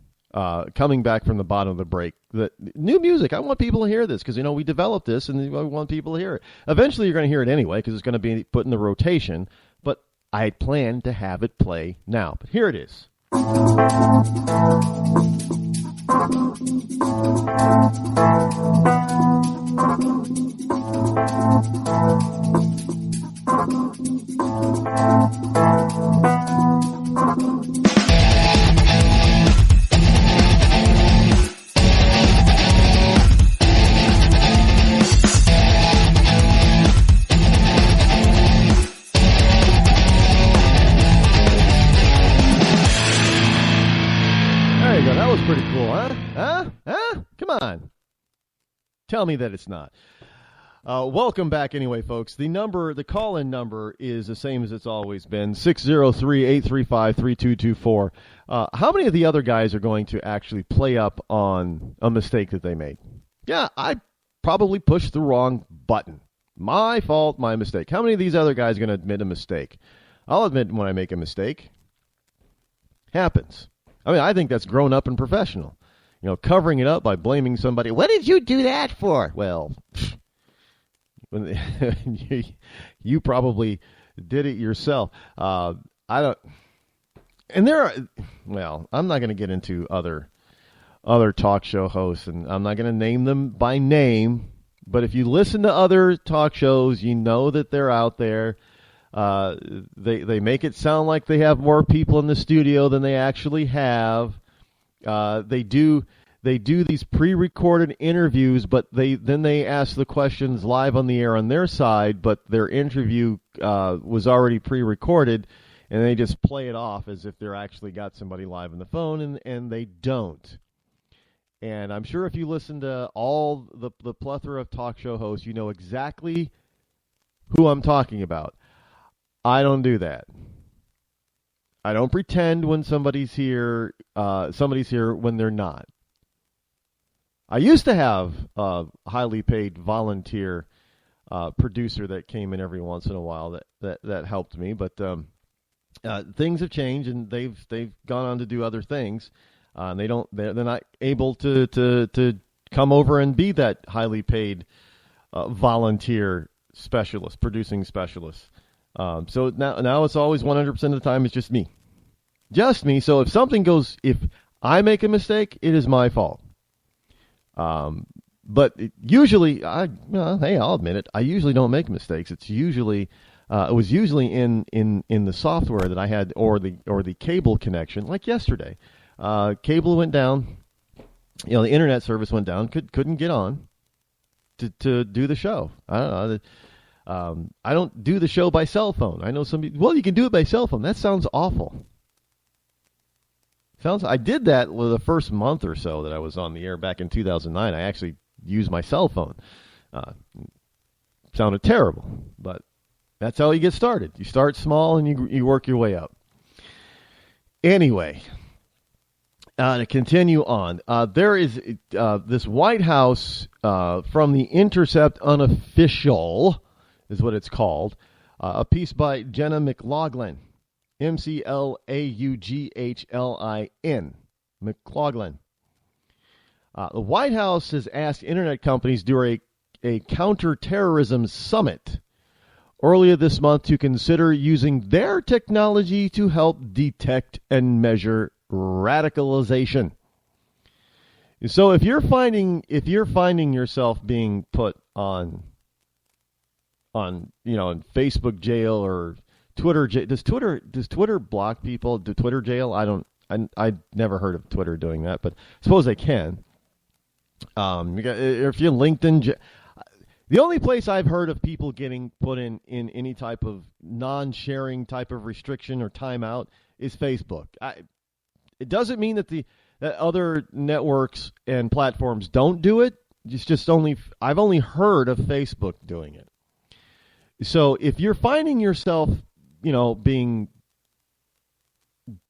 Coming back from the bottom of the break, the new music. I want people to hear this because, we developed this and we want people to hear it. Eventually, you're going to hear it anyway because it's going to be put in the rotation, but I plan to have it play now. But here it is. Pretty cool, huh? Come on. Tell me that it's not. Welcome back anyway, folks. The call-in number is the same as it's always been, 603-835-3224. How many of the other guys are going to actually play up on a mistake that they made? Yeah, I probably pushed the wrong button. My fault, my mistake. How many of these other guys are going to admit a mistake? I'll admit when I make a mistake. Happens. I mean, I think that's grown up and professional. Covering it up by blaming somebody. What did you do that for? Well, you probably did it yourself. I don't. And there are. Well, I'm not going to get into other talk show hosts, and I'm not going to name them by name. But if you listen to other talk shows, you know that they're out there. They make it sound like they have more people in the studio than they actually have. They do these pre-recorded interviews, but they ask the questions live on the air on their side, but their interview was already pre-recorded, and they just play it off as if they're actually got somebody live on the phone, and they don't. And I'm sure if you listen to all the plethora of talk show hosts, you know exactly who I'm talking about. I don't do that. I don't pretend when somebody's here when they're not. I used to have a highly paid volunteer producer that came in every once in a while that helped me. But things have changed, and they've gone on to do other things. And they're not able to come over and be that highly paid volunteer specialist, producing specialist. So now it's always 100% of the time it's just me. Just me. So if I make a mistake, it is my fault. But usually, I'll admit it. I usually don't make mistakes. It's usually, it was usually in the software that I had, or the cable connection. Like yesterday, cable went down. The internet service went down. Couldn't get on to do the show. I don't know. I don't do the show by cell phone. I know some people. Well, you can do it by cell phone. That sounds awful. I did that with the first month or so that I was on the air back in 2009. I actually used my cell phone. Sounded terrible, but that's how you get started. You start small and you work your way up. Anyway, to continue on, there is this White House from the Intercept Unofficial is what it's called. A piece by Jenna McLaughlin. McLaughlin. McLaughlin. The White House has asked internet companies during a counterterrorism summit earlier this month to consider using their technology to help detect and measure radicalization. So if you're finding yourself being put on in Facebook jail or Twitter jail, does Twitter block people? Do Twitter jail? I never heard of Twitter doing that, but I suppose they can. If you're LinkedIn, the only place I've heard of people getting put in any type of non-sharing type of restriction or timeout is Facebook. It doesn't mean that that other networks and platforms don't do it. I've only heard of Facebook doing it. So if you're finding yourself, being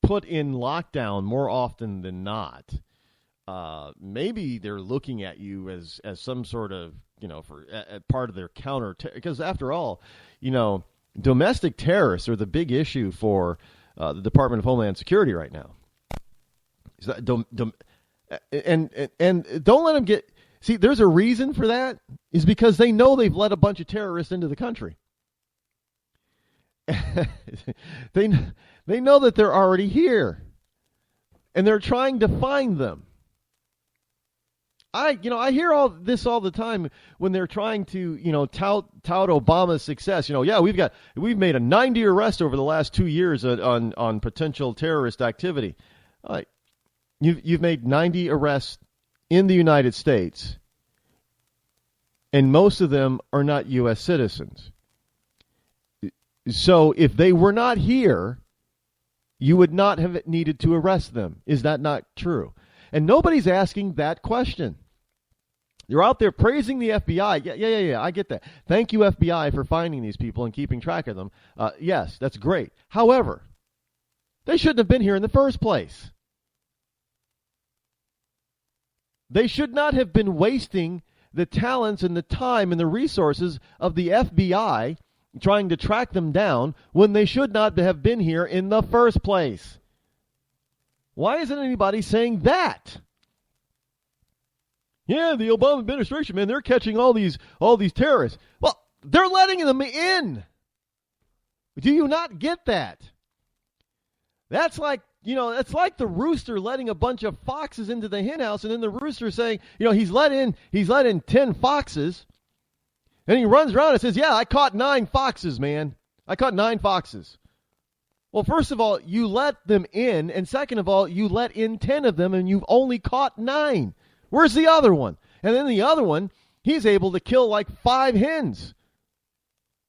put in lockdown more often than not, maybe they're looking at you as some sort of, for part of their counter, because after all, domestic terrorists are the big issue for the Department of Homeland Security right now. And don't let them get. See, there's a reason for that. Is because they know they've let a bunch of terrorists into the country. They know that they're already here, and they're trying to find them. I hear all this all the time when they're trying to tout Obama's success. We've made a 90 arrests over the last 2 years on potential terrorist activity. You've made 90 arrests in the United States, and most of them are not U.S. citizens. So if they were not here, you would not have needed to arrest them. Is that not true? And nobody's asking that question. You're out there praising the FBI. Yeah, I get that. Thank you, FBI, for finding these people and keeping track of them. Yes, that's great. However, they shouldn't have been here in the first place. They should not have been wasting the talents and the time and the resources of the FBI trying to track them down when they should not have been here in the first place. Why isn't anybody saying that? Yeah, the Obama administration, man, they're catching all these terrorists. Well, they're letting them in. Do you not get that? That's like, it's like the rooster letting a bunch of foxes into the hen house, and then the rooster saying, he's let in 10 foxes. And he runs around and says, yeah, I caught 9 foxes, man. I caught 9 foxes. Well, first of all, you let them in, and second of all, you let in 10 of them, and you've only caught 9. Where's the other one? And then the other one, he's able to kill like 5 hens.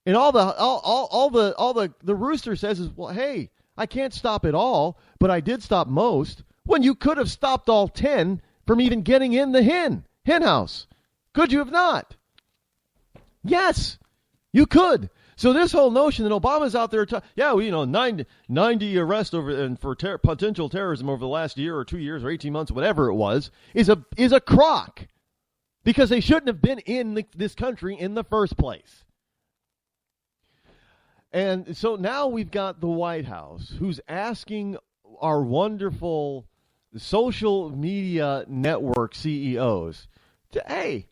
And all the rooster says is, well, hey, I can't stop it all, but I did stop most. When you could have stopped all 10 from even getting in the hen house. Could you have not? Yes, you could. So this whole notion that Obama's out there, 90 arrests for potential terrorism over the last year or 2 years or 18 months, whatever it was, is a crock. because they shouldn't have been in this country in the first place. And so now we've got the White House who's asking our wonderful social media network CEOs to, hey,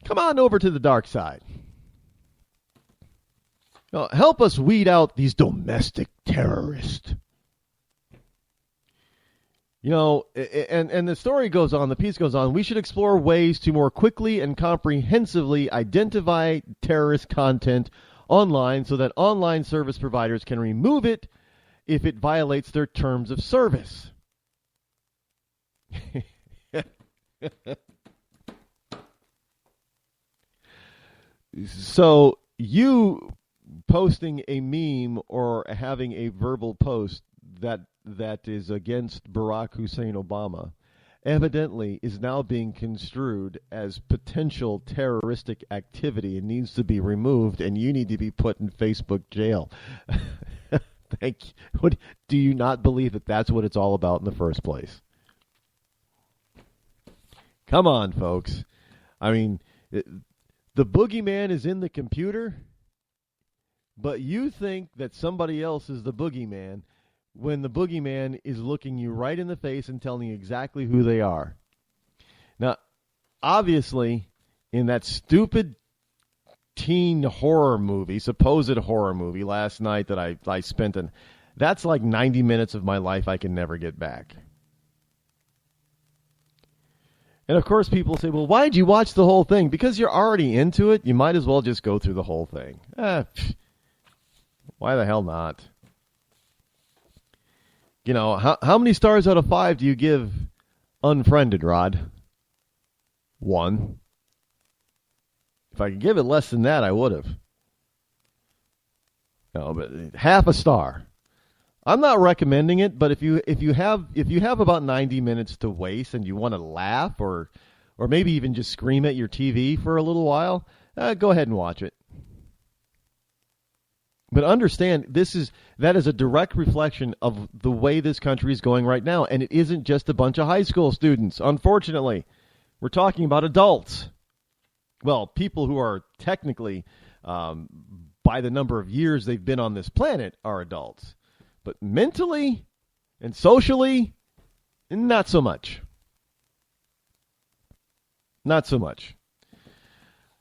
come on over to the dark side. Help us weed out these domestic terrorists. And the story goes on, the piece goes on, we should explore ways to more quickly and comprehensively identify terrorist content online so that online service providers can remove it if it violates their terms of service. So you posting a meme or having a verbal post that is against Barack Hussein Obama evidently is now being construed as potential terroristic activity and needs to be removed, and you need to be put in Facebook jail. Thank you. Do you not believe that that's what it's all about in the first place? Come on, folks. I mean, the boogeyman is in the computer, but you think that somebody else is the boogeyman when the boogeyman is looking you right in the face and telling you exactly who they are. Now, obviously, in that stupid teen horror movie, supposed horror movie last night that I spent that's like 90 minutes of my life I can never get back. And of course people say, well, why did you watch the whole thing? Because you're already into it, you might as well just go through the whole thing. Why the hell not? How many stars out of 5 do you give Unfriended, Rod? 1. If I could give it less than that, I would have. No, but half a star. I'm not recommending it, but if you have about 90 minutes to waste and you want to laugh or maybe even just scream at your TV for a little while, go ahead and watch it. But understand, that is a direct reflection of the way this country is going right now, and it isn't just a bunch of high school students. Unfortunately, we're talking about adults. Well, people who are technically, by the number of years they've been on this planet, are adults. But mentally and socially, not so much. Not so much.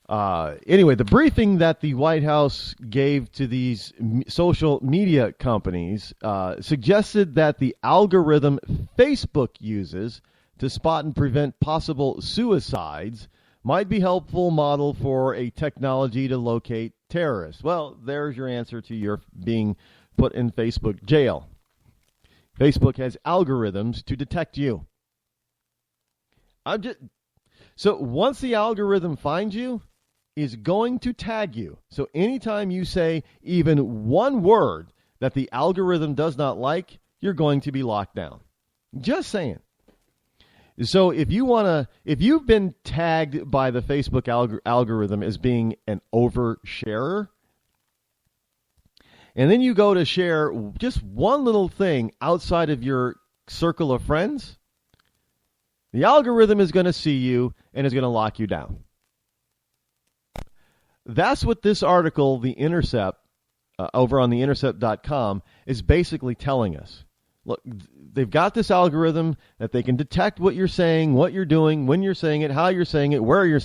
Anyway, the briefing that the White House gave to these social media companies suggested that the algorithm Facebook uses to spot and prevent possible suicides might be a helpful model for a technology to locate terrorists. Well, there's your answer to your being put in Facebook jail. Facebook has algorithms to detect you. So once the algorithm finds you, is going to tag you. So anytime you say even one word that the algorithm does not like, you're going to be locked down. Just saying. So if you've been tagged by the Facebook algorithm as being an oversharer, and then you go to share just one little thing outside of your circle of friends, the algorithm is going to see you and is going to lock you down. That's what this article, The Intercept, over on theintercept.com, is basically telling us. Look, they've got this algorithm that they can detect what you're saying, what you're doing, when you're saying it, how you're saying it, where you're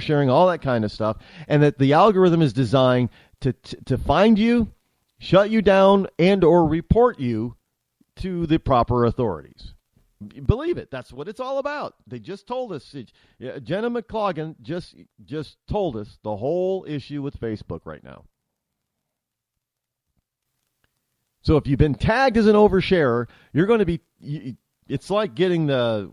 sharing, all that kind of stuff, and that the algorithm is designed to find you, shut you down, and or report you to the proper authorities. Believe it. That's what it's all about. They just told us. Jenna McLaughlin just told us the whole issue with Facebook right now. So if you've been tagged as an oversharer, you're going to be. It's like getting the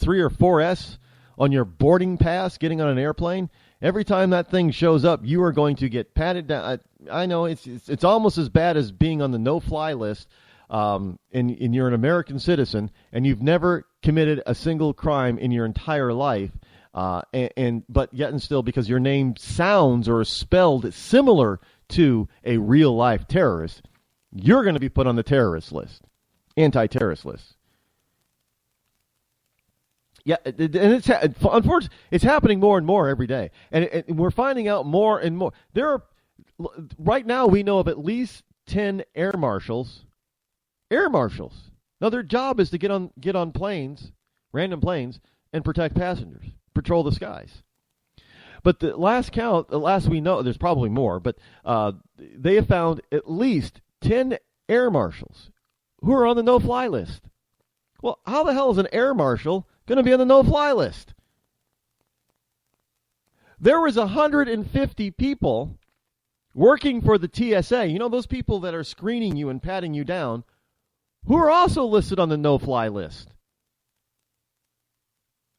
3 or 4S on your boarding pass, getting on an airplane. Every time that thing shows up, you are going to get patted down. I know it's almost as bad as being on the no-fly list. And you're an American citizen, and you've never committed a single crime in your entire life, but yet and still, because your name sounds or is spelled similar to a real-life terrorist, you're going to be put on the terrorist list, anti-terrorist list. Yeah, and it's unfortunately it's happening more and more every day, and we're finding out more and more. There are right now we know of at least 10 air marshals. Air marshals. Now their job is to get on planes, random planes, and protect passengers, patrol the skies. But the last count, the last we know, there's probably more, but they have found at least 10 air marshals who are on the no-fly list. Well, how the hell is an air marshal going to be on the no-fly list? There was 150 people working for the TSA. You know, those people that are screening you and patting you down, who are also listed on the no-fly list.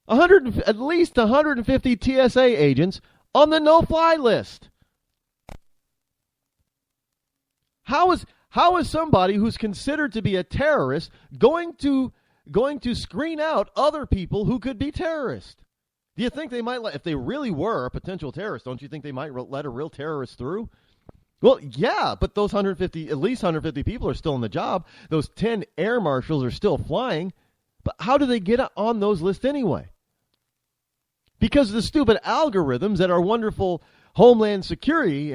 At least 150 TSA agents on the no-fly list. How is somebody who's considered to be a terrorist going to screen out other people who could be terrorists? Do you think they might if they really were a potential terrorist, don't you think they might let a real terrorist through? Well, yeah, but those at least 150 people are still in the job. Those 10 air marshals are still flying. But how do they get on those lists anyway? Because the stupid algorithms that our wonderful Homeland Security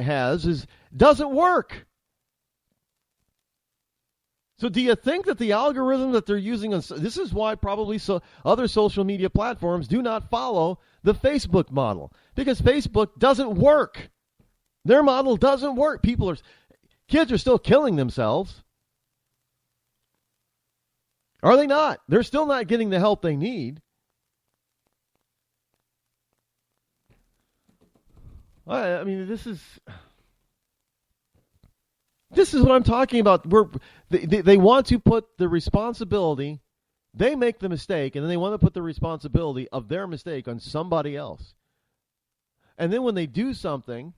doesn't work. So do you think that the algorithm that they're using this is why probably other social media platforms do not follow the Facebook model, because Facebook doesn't work. Their model doesn't work. Kids are still killing themselves. Are they not? They're still not getting the help they need. I mean, this is what I'm talking about. They want to put the responsibility. They make the mistake, and then they want to put the responsibility of their mistake on somebody else. And then when they do something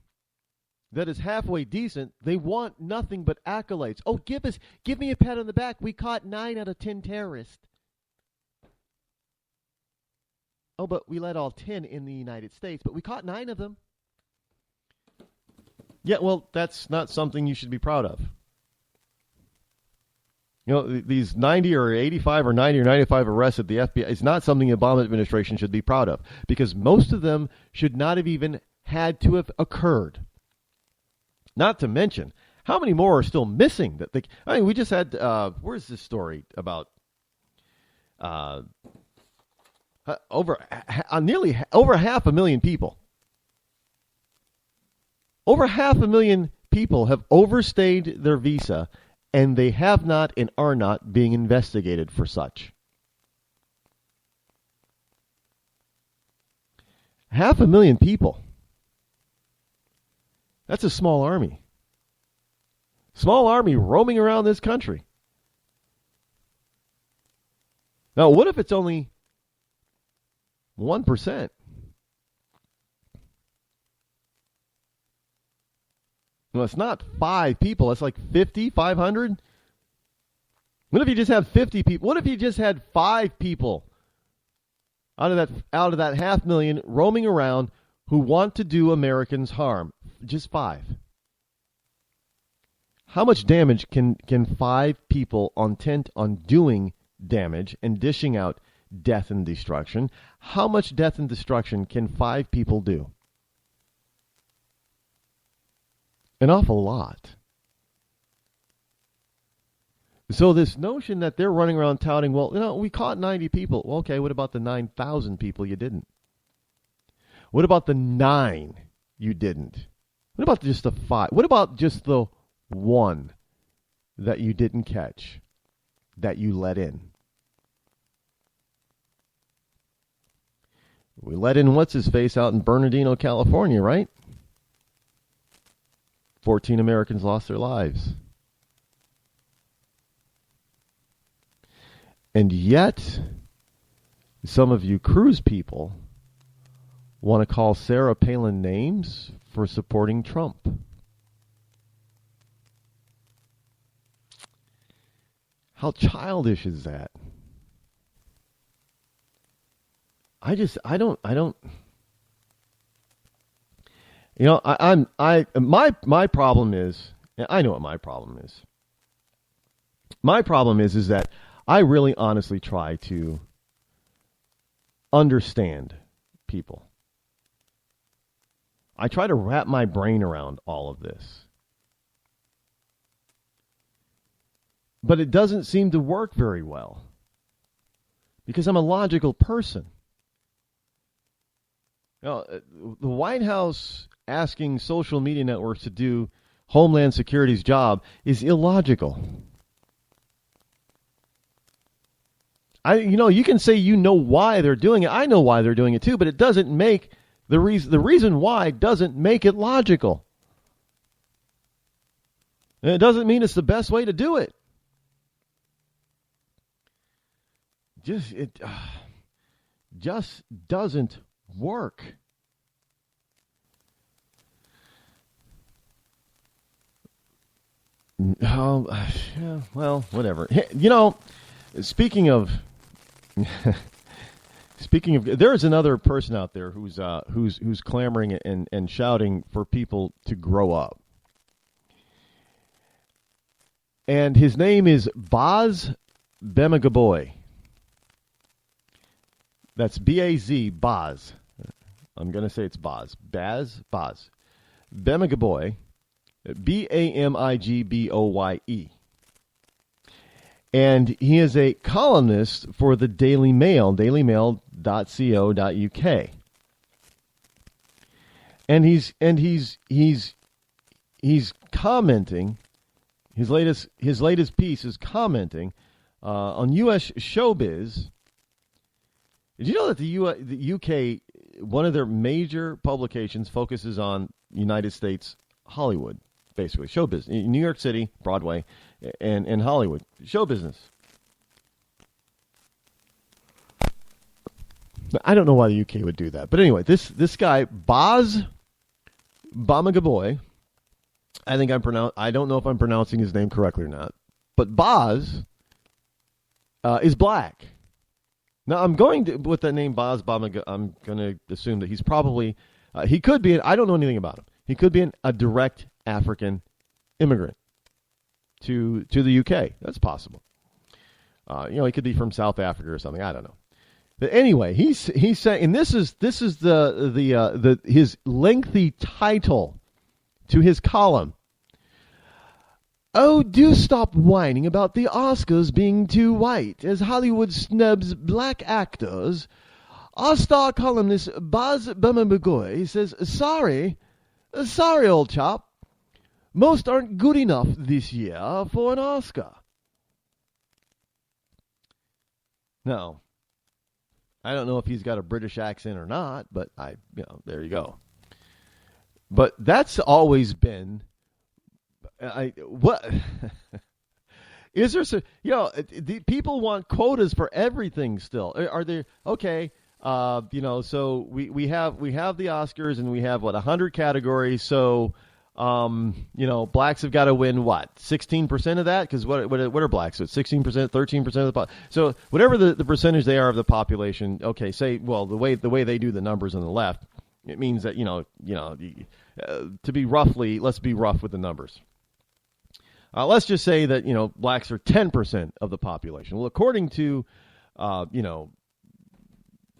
that is halfway decent, they want nothing but accolades. Oh, give me a pat on the back. We caught 9 out of 10 terrorists. Oh, but we let all 10 in the United States, but we caught 9 of them. Yeah, well, that's not something you should be proud of. You know, these 90 or 85 or 90 or 95 arrests at the FBI is not something the Obama administration should be proud of, because most of them should not have even had to have occurred. Not to mention, how many more are still missing? We just had, where's this story about over 500,000 people. Over 500,000 people have overstayed their visa, and they have not and are not being investigated for such. 500,000 people. That's a small army. Small army roaming around this country. Now, what if it's only 1%? Well, it's not 5 people. It's like 50, 500. What if you just have 50 people? What if you just had 5 people out of that 500,000 roaming around who want to do Americans harm? Just 5. How much damage can 5 people intent on doing damage and dishing out death and destruction? How much death and destruction can 5 people do? An awful lot. So this notion that they're running around touting, well, we caught 90 people. Well, okay, what about the 9,000 people you didn't? What about the 9 you didn't? What about just the 5? What about just the 1 that you didn't catch, that you let in? We let in what's-his-face out in Bernardino, California, right? 14 Americans lost their lives. And yet, some of you cruise people want to call Sarah Palin names for supporting Trump. How childish is that? I don't. My problem is, I know what my problem is. My problem is that I really honestly try to understand people. I try to wrap my brain around all of this. But it doesn't seem to work very well. Because I'm a logical person. The White House asking social media networks to do Homeland Security's job is illogical. You can say you know why they're doing it. I know why they're doing it too, but it doesn't make the reason why doesn't make it logical. And it doesn't mean it's the best way to do it. It just doesn't work. Oh, yeah, well, whatever. Speaking of, there is another person out there who's clamoring and shouting for people to grow up, and his name is Boz Bemagaboy. That's B-A-Z, Boz. I'm going to say it's Boz. Boz. Bemagaboy. B-A-M-I-G-B-O-Y-E. And he is a columnist for the Daily Mail, dailymail.co.uk. And he's commenting, his latest piece is commenting on U.S. showbiz. Did you know that the UK, one of their major publications focuses on United States Hollywood, basically, show business. New York City, Broadway, and Hollywood, show business. I don't know why the UK would do that. But anyway, this guy, Boz Bemagaboy, I don't know if I'm pronouncing his name correctly or not, but Boz is black. Now, I'm going to, with the name Boz Bemagaboy, I'm going to assume that he's probably, he could be, I don't know anything about him. He could be a direct African immigrant to the UK. That's possible. He could be from South Africa or something. I don't know. But anyway, he's saying, and this is the his lengthy title to his column. Oh, do stop whining about the Oscars being too white as Hollywood snubs black actors. Our star columnist Boz Bemagaboy says, sorry, old chap. Most aren't good enough this year for an Oscar. Now, I don't know if he's got a British accent or not, but there you go. But that's always been... what is there? The people want quotas for everything. Still, are there? Okay, so we have the Oscars and we have 100 categories. So, blacks have got to win 16% of that? Because what are blacks? So it's 16%, 13% of the population. So whatever the percentage they are of the population. Okay, the way they do the numbers on the left, it means that to be roughly, let's be rough with the numbers. Let's just say that, blacks are 10% of the population. Well, according to,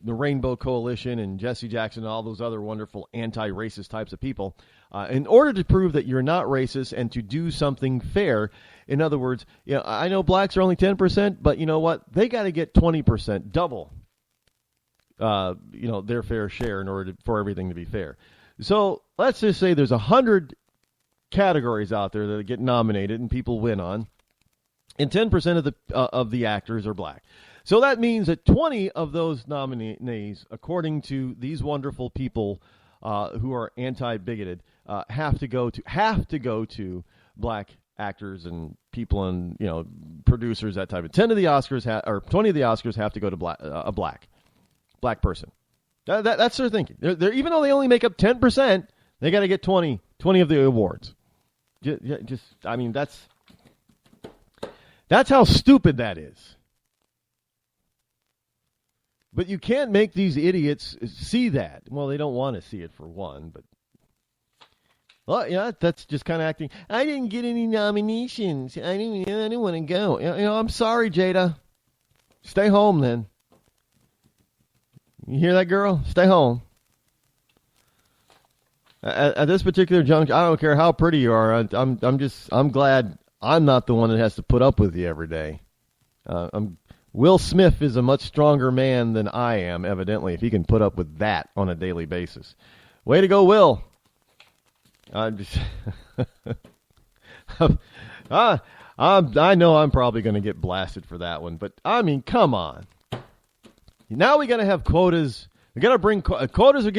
the Rainbow Coalition and Jesse Jackson and all those other wonderful anti-racist types of people, in order to prove that you're not racist and to do something fair, in other words, I know blacks are only 10%, but you know what? They got to get 20%, double, their fair share in order for everything to be fair. So let's just say there's 100 categories out there that get nominated and people win on, and 10% of the actors are black. So that means that 20 of those nominees, according to these wonderful people who are anti-bigoted, have to go to black actors and people and producers, that type of. 20 of the Oscars have to go to a black person. That's their thinking. They're even though they only make up 10%, they got to get 20 of the awards. That's how stupid that is. But you can't make these idiots see that. Well, they don't want to see it for one, but that's just kind of acting. I didn't get any nominations. I didn't want to go. I'm sorry, Jada. Stay home then. You hear that, girl? Stay home. At this particular juncture, I don't care how pretty you are. I'm glad I'm not the one that has to put up with you every day. Will Smith is a much stronger man than I am, evidently, if he can put up with that on a daily basis. Way to go, Will. I'm just, I know I'm probably going to get blasted for that one, but I mean, come on. Now we got to have quotas. We got to bring quotas.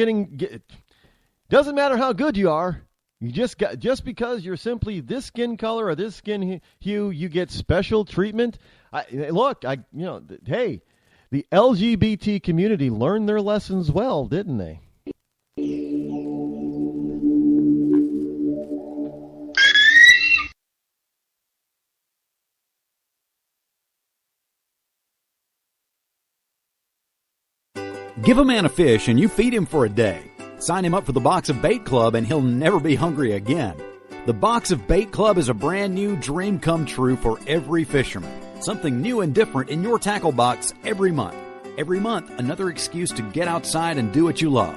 Doesn't matter how good you are. You just because you're simply this skin color or this skin hue, you get special treatment. Hey, the LGBT community learned their lessons well, didn't they? Give a man a fish and you feed him for a day. Sign him up for the Box of Bait Club and he'll never be hungry again. The Box of Bait Club is a brand new dream come true for every fisherman. Something new and different in your tackle box every month. Every month, another excuse to get outside and do what you love.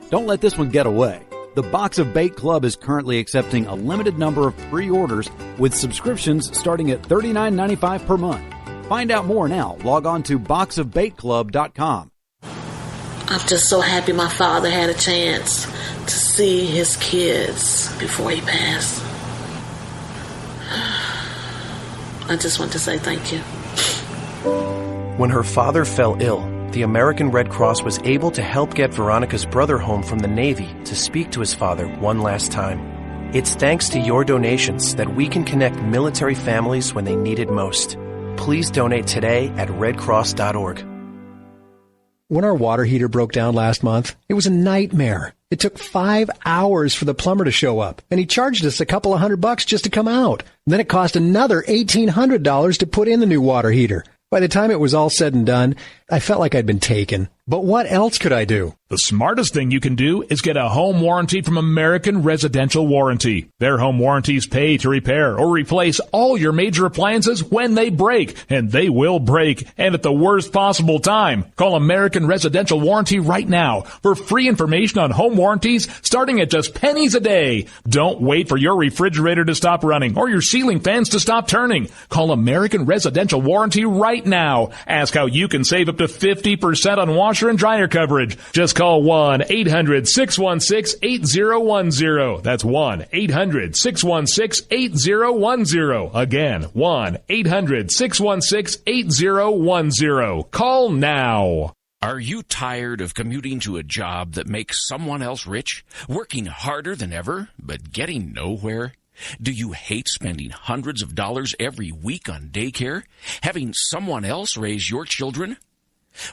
Don't let this one get away. The Box of Bait Club is currently accepting a limited number of pre-orders with subscriptions starting at $39.95 per month. Find out more now. Log on to boxofbaitclub.com. I'm just so happy my father had a chance to see his kids before he passed. I just want to say thank you. When her father fell ill, the American Red Cross was able to help get Veronica's brother home from the Navy to speak to his father one last time. It's thanks to your donations that we can connect military families when they need it most. Please donate today at redcross.org. When our water heater broke down last month, it was a nightmare. It took 5 hours for the plumber to show up, and he charged us a couple of $100 just to come out. Then it cost another $1,800 to put in the new water heater. By the time it was all said and done, I felt like I'd been taken. But what else could I do? The smartest thing you can do is get a home warranty from American Residential Warranty. Their home warranties pay to repair or replace all your major appliances when they break, and they will break, and at the worst possible time. Call American Residential Warranty right now for free information on home warranties starting at just pennies a day. Don't wait for your refrigerator to stop running or your ceiling fans to stop turning. Call American Residential Warranty right now. Ask how you can save up to 50% on washer and dryer coverage. Just call 1-800-616-8010. That's 1-800-616-8010. Again, 1-800-616-8010. Call now. Are you tired of commuting to a job that makes someone else rich? Working harder than ever, but getting nowhere? Do you hate spending hundreds of dollars every week on daycare? Having someone else raise your children?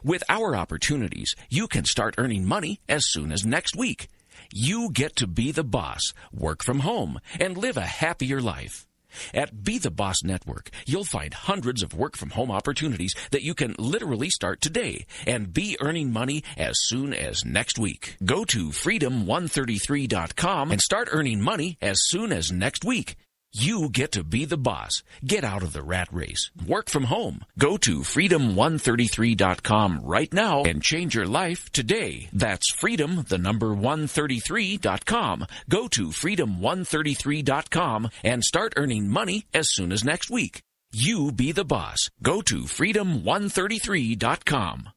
With our opportunities, you can start earning money as soon as next week. You get to be the boss, work from home, and live a happier life. At Be the Boss Network, you'll find hundreds of work-from-home opportunities that you can literally start today and be earning money as soon as next week. Go to freedom133.com and start earning money as soon as next week. You get to be the boss. Get out of the rat race. Work from home. Go to freedom133.com right now and change your life today. That's freedom133.com. Go to freedom133.com and start earning money as soon as next week. You be the boss. Go to freedom133.com.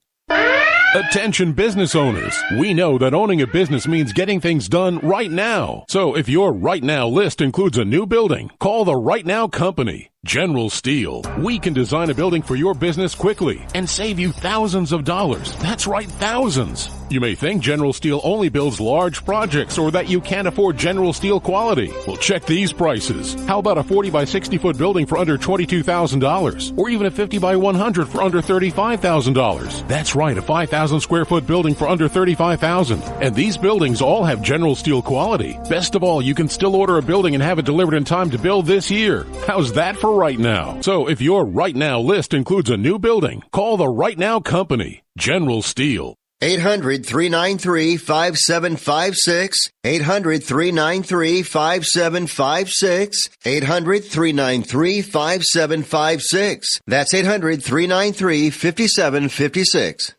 Attention business owners. We know that owning a business means getting things done right now. So if your right now list includes a new building, call the Right Now Company. General Steel. We can design a building for your business quickly and save you thousands of dollars. That's right, thousands. You may think General Steel only builds large projects or that you can't afford General Steel quality. Well, check these prices. How about a 40 by 60 foot building for under $22,000? Or even a 50 by 100 for under $35,000? That's right, a 5,000 square foot building for under $35,000. And these buildings all have General Steel quality. Best of all, you can still order a building and have it delivered in time to build this year. How's that for right now? So if your right now list includes a new building, call the Right Now Company, General Steel. 800-393-5756. 800-393-5756. 800-393-5756. That's 800-393-5756.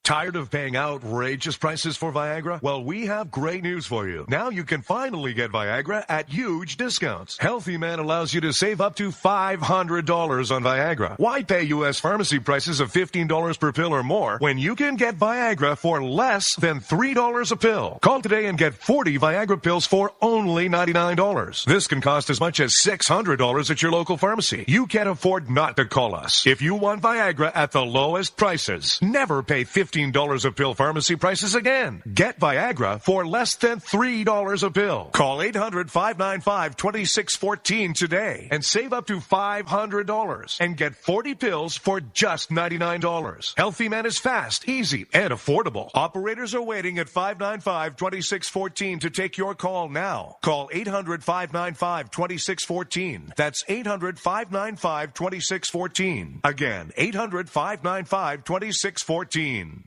Tired of paying outrageous prices for Viagra? Well, we have great news for you. Now you can finally get Viagra at huge discounts. Healthy Man allows you to save up to $500 on Viagra. Why pay U.S. pharmacy prices of $15 per pill or more when you can get Viagra for less than $3 a pill? Call today and get 40 Viagra pills for only $99. This can cost as much as $600 at your local pharmacy. You can't afford not to call us. If you want Viagra at the lowest prices, never pay $15 a pill pharmacy prices again. Get Viagra for less than $3 a pill. Call 800-595-2614 today and save up to $500 and get 40 pills for just $99. Healthy Man is fast, easy, and affordable. Operators are waiting at 595-2614 to take your call now. Call 800-595-2614. That's 800-595-2614. Again, 800-595-2614.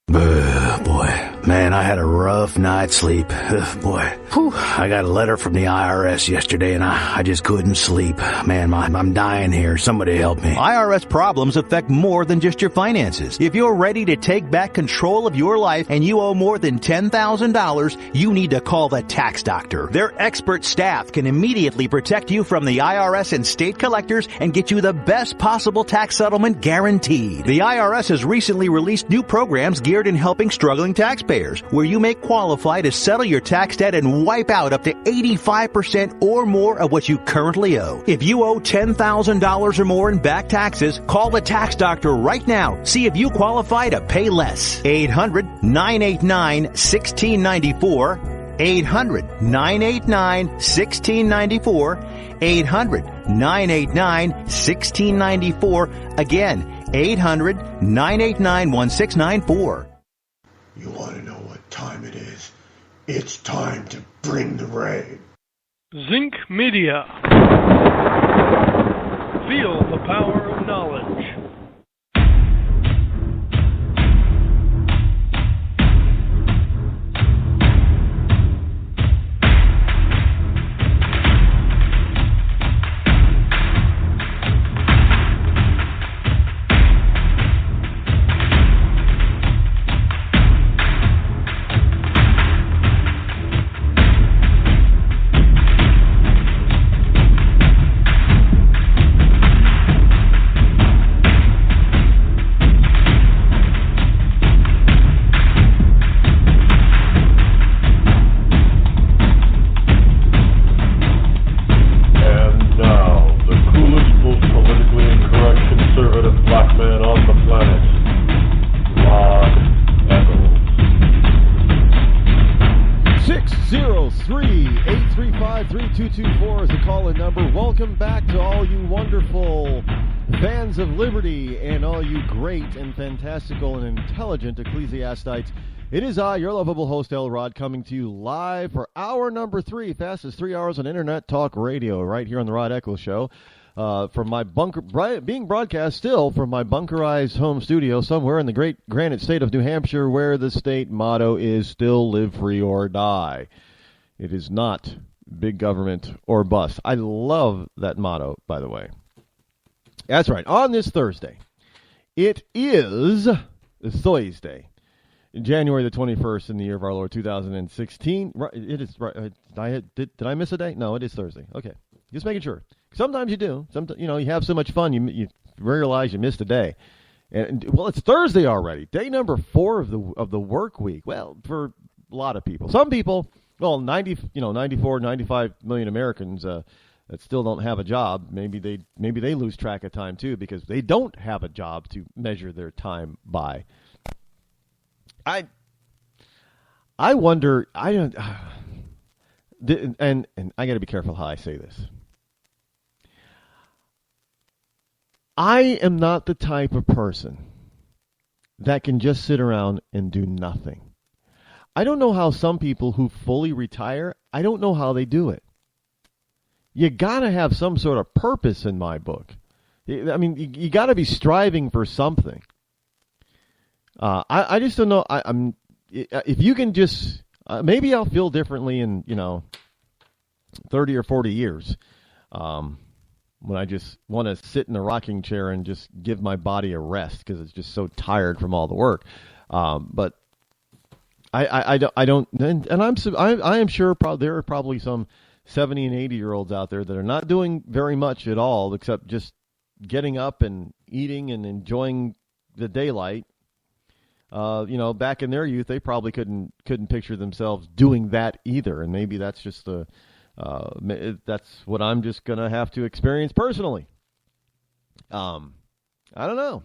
Boy, man, I had a rough night's sleep. Boy, I got a letter from the IRS yesterday and I just couldn't sleep. Man, I'm dying here. Somebody help me. IRS problems affect more than just your finances. If you're ready to take back control of your life and you owe more than $10,000, you need to call the tax doctor. Their expert staff can immediately protect you from the IRS and state collectors and get you the best possible tax settlement guaranteed. The IRS has recently released new programs geared in helping struggling taxpayers, where you may qualify to settle your tax debt and wipe out up to 85% or more of what you currently owe. If you owe $10,000 or more in back taxes, call the tax doctor right now. See if you qualify to pay less. 800-989-1694. 800-989-1694. 800-989-1694. Again, 800-989-1694. You want to know what time it is? It's time to bring the rain. Zinc Media. Feel the power of knowledge. And fantastical and intelligent ecclesiastites. It is I, your lovable host, El Rod, coming to you live for hour number 3, fastest 3 hours on Internet Talk Radio, right here on the Rod Eccles Show. From my bunker, being broadcast still from my bunkerized home studio somewhere in the great granite state of New Hampshire, where the state motto is still live free or die. It is not big government or bust. I love that motto, by the way. That's right. On this Thursday, it is Thursday, January the 21st in the year of our Lord 2016. It is right. Did I miss a day? No, it is Thursday. Okay, just making sure. Sometimes you do. Sometimes you have so much fun you realize you missed a day. And well, it's Thursday already. Day number 4 of the work week. Well, for a lot of people, some people, well, 94, 95 million Americans that still don't have a job. Maybe they lose track of time too because they don't have a job to measure their time by. I wonder. I don't. And I got to be careful how I say this. I am not the type of person that can just sit around and do nothing. I don't know how some people who fully retire, I don't know how they do it. You got to have some sort of purpose in my book. I mean, you got to be striving for something. I just don't know. If you can just, maybe I'll feel differently in 30 or 40 years. When I just want to sit in a rocking chair and just give my body a rest because it's just so tired from all the work. But I don't, and I am sure there are probably some 70 and 80-year-olds out there that are not doing very much at all except just getting up and eating and enjoying the daylight. Back in their youth, they probably couldn't picture themselves doing that either, and maybe that's just that's what I'm just gonna have to experience personally. I don't know,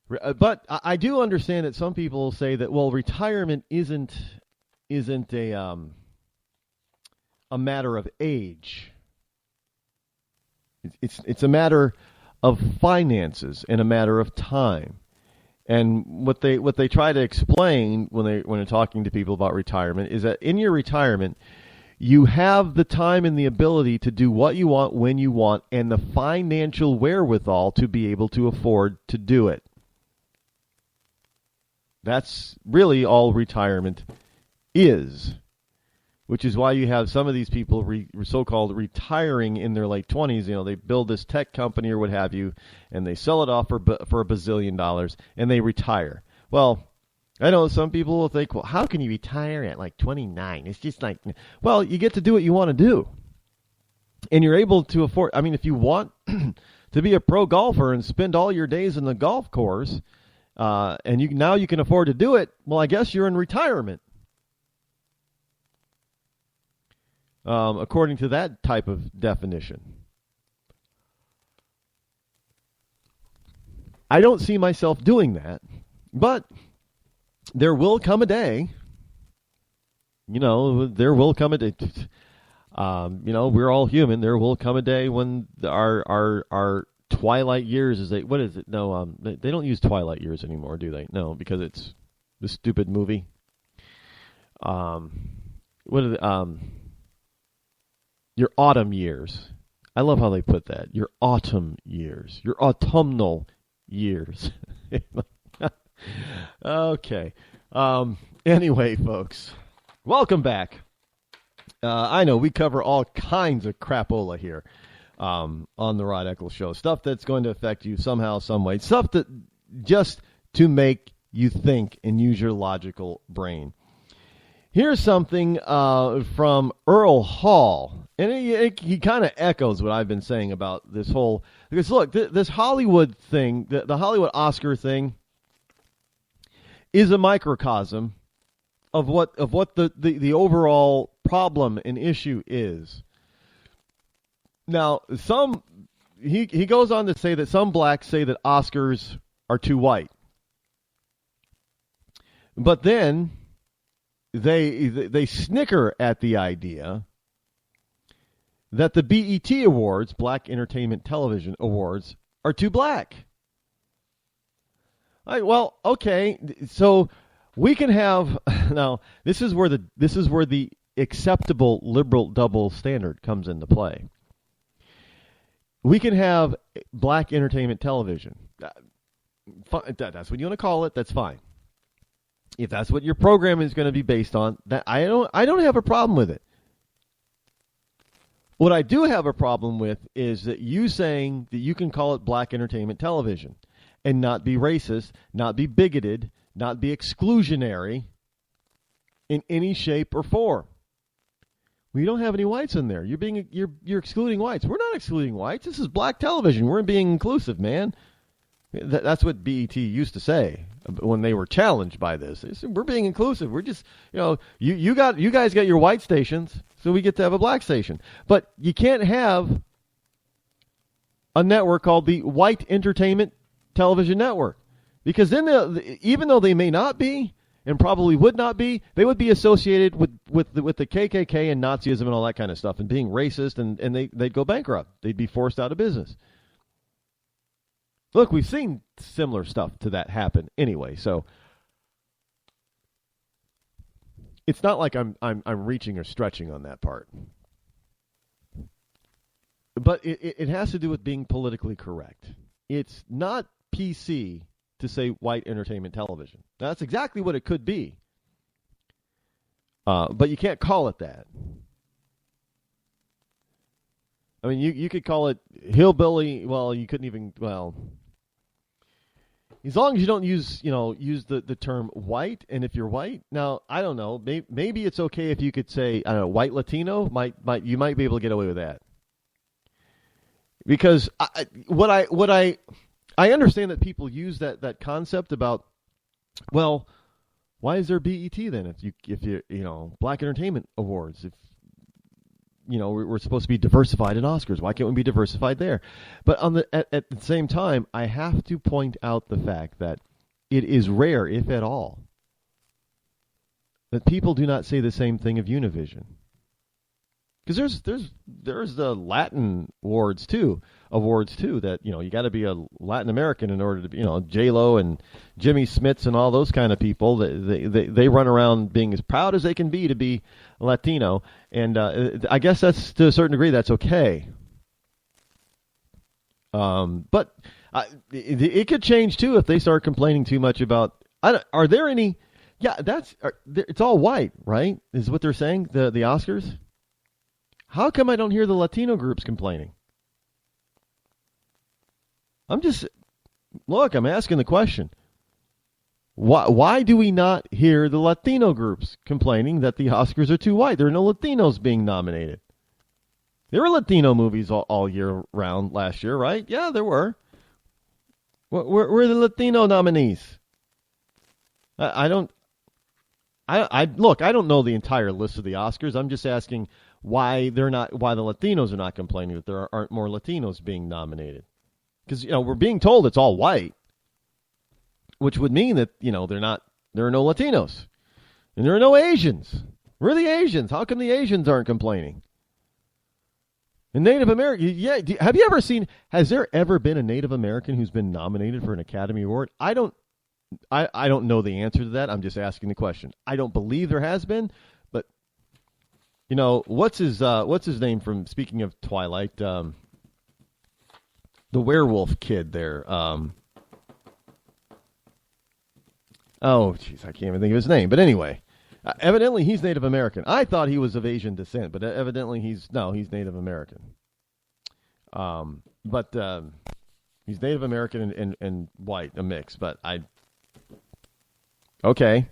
but I do understand that some people say that retirement isn't a matter of age. It's a matter of finances and a matter of time. And what they try to explain when they're talking to people about retirement is that in your retirement, you have the time and the ability to do what you want when you want, and the financial wherewithal to be able to afford to do it. That's really all retirement is, which is why you have some of these people so-called retiring in their late 20s. They build this tech company or what have you, and they sell it off for $1 bazillion, and they retire. Well, I know some people will think, well, how can you retire at like 29? It's just like, well, you get to do what you want to do. And you're able to afford, if you want to be a pro golfer and spend all your days in the golf course, and you can afford to do it, well, I guess you're in retirement. According to that type of definition. I don't see myself doing that, but there will come a day, there will come a day, we're all human. There will come a day when our twilight years what is it? No, they don't use twilight years anymore, do they? No, because it's the stupid movie. Your autumn years. I love how they put that. Your autumn years. Your autumnal years. Okay. Anyway, folks, welcome back. I know we cover all kinds of crapola here on the Rod Eccles Show. Stuff that's going to affect you somehow, some way. Stuff that just to make you think and use your logical brain. Here's something from Earl Hall. And he kind of echoes what I've been saying about this whole... Because, look, this Hollywood thing, the Hollywood Oscar thing, is a microcosm of what the overall problem and issue is. Now, he goes on to say that some blacks say that Oscars are too white. But then they snicker at the idea that the BET Awards, Black Entertainment Television Awards, are too black. Well, okay, so we can have now. This is where the acceptable liberal double standard comes into play. We can have black entertainment television. That's what you want to call it. That's fine. If that's what your program is going to be based on, that I don't have a problem with it. What I do have a problem with is that you saying that you can call it black entertainment television and not be racist, not be bigoted, not be exclusionary in any shape or form. We don't have any whites in there. You're excluding whites. We're not excluding whites. This is black television. We're being inclusive, man. That's what BET used to say when they were challenged by this. They said, we're being inclusive. We're just, you guys got your white stations, so we get to have a black station. But you can't have a network called the White Entertainment Television Network, because then even though they may not be and probably would not be, they would be associated with the KKK and Nazism and all that kind of stuff and being racist, and they'd go bankrupt. They'd be forced out of business. Look, we've seen similar stuff to that happen anyway, so it's not like I'm reaching or stretching on that part. But it has to do with being politically correct. It's not PC to say white entertainment television. That's exactly what it could be. But you can't call it that. You could call it hillbilly. Well, you couldn't even. Well, As long as you don't use the term white, and if you're white, now I don't know, maybe it's okay if you could say, I don't know, white Latino, you might be able to get away with that. Because I understand that people use that concept about, well, why is there BET then if you Black Entertainment Awards, if we're supposed to be diversified in Oscars. Why can't we be diversified there? But at the same time, I have to point out the fact that it is rare, if at all, that people do not say the same thing of Univision. Because there's the Latin awards too that you got to be a Latin American in order to be J-Lo and Jimmy Smits and all those kind of people. They run around being as proud as they can be to be Latino, and I guess that's to a certain degree that's okay. But it could change too if they start complaining too much about. Are there any? Yeah, it's all white, right? Is what they're saying. The Oscars. How come I don't hear the Latino groups complaining? I'm asking the question. Why do we not hear the Latino groups complaining that the Oscars are too white? There are no Latinos being nominated. There were Latino movies all year round last year, right? Yeah, there were. Where are the Latino nominees? I don't know the entire list of the Oscars. I'm just asking why the Latinos are not complaining that there aren't more Latinos being nominated. Because we're being told it's all white, which would mean that there are no Latinos, and there are no Asians. Where are the Asians? How come the Asians aren't complaining? And Native American, yeah. Have you ever seen? Has there ever been a Native American who's been nominated for an Academy Award? I don't know the answer to that. I'm just asking the question. I don't believe there has been, but what's his name from? Speaking of Twilight, the werewolf kid there. Oh, jeez, I can't even think of his name. But anyway, evidently he's Native American. I thought he was of Asian descent, but evidently he's Native American. But he's Native American and white, a mix. But okay.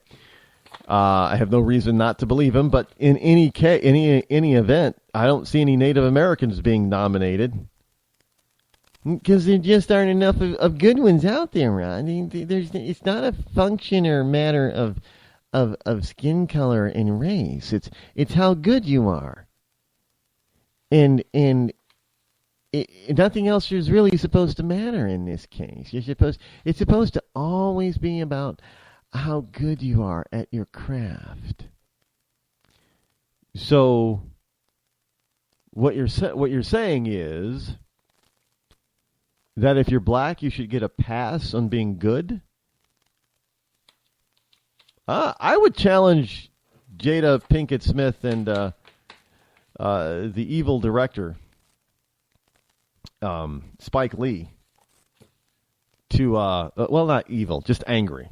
I have no reason not to believe him, but in any case, any event, I don't see any Native Americans being nominated because there just aren't enough of good ones out there, Rod. It's not a function or matter of skin color and race. It's how good you are, and nothing else is really supposed to matter in this case. It's supposed to always be about how good you are at your craft. So what you're saying is that if you're black, you should get a pass on being good? I would challenge Jada Pinkett Smith and the evil director, Spike Lee, to, well, not evil, just angry.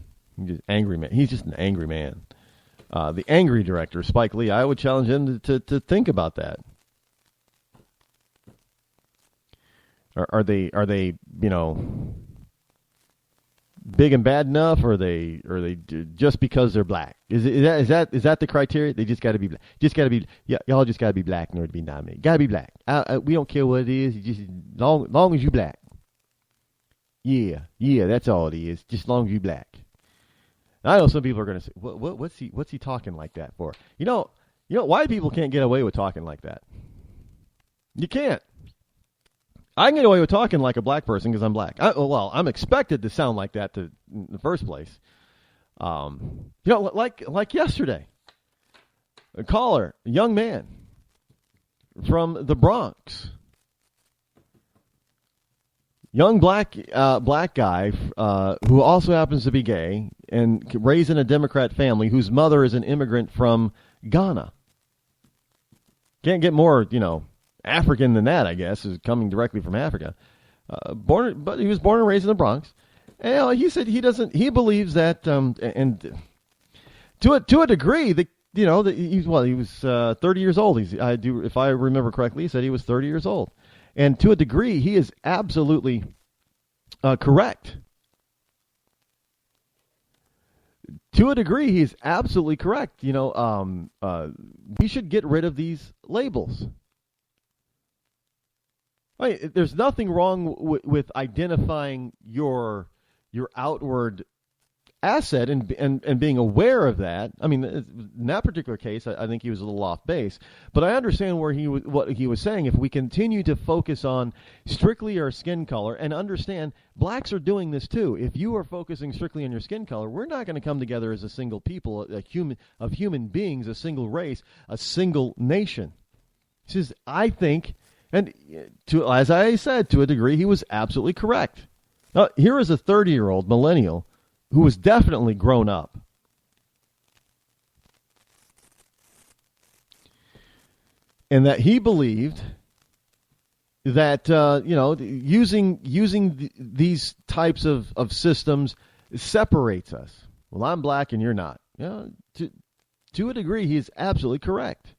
Angry man. He's just an angry man. The angry director, Spike Lee, I would challenge him to think about that. Are they big and bad enough, or are they just because they're black? Is that the criteria? They just got to be black. Y'all just got to be black in order to be nominated. Got to be black. We don't care what it is. Just long as you black. Yeah, that's all it is. Just long as you black. I know some people are going to say, "What's he talking like that for?" You know, white people can't get away with talking like that. You can't. I can get away with talking like a black person because I'm black. I'm expected to sound like that in the first place. Like yesterday, a caller, a young man from the Bronx, young black guy who also happens to be gay and raised in a Democrat family whose mother is an immigrant from Ghana. Can't get more, African than that, I guess, is coming directly from Africa. But he was born and raised in the Bronx. And he said he believes that, and to a degree, he was 30 years old. If I remember correctly, he said he was 30 years old. And to a degree, he is absolutely correct. To a degree, he's absolutely correct. We should get rid of these labels. Right, there's nothing wrong with identifying your outward asset and being aware of that. I mean, in that particular case, I think he was a little off base. But I understand what he was saying. If we continue to focus on strictly our skin color, and understand blacks are doing this too. If you are focusing strictly on your skin color, we're not going to come together as a single people, of human beings, a single race, a single nation. He says, I think, and as I said, to a degree, he was absolutely correct. Now, here is a 30-year-old millennial who was definitely grown up. And that he believed that, using these types of systems separates us. Well, I'm black and you're not. To a degree, he is absolutely correct.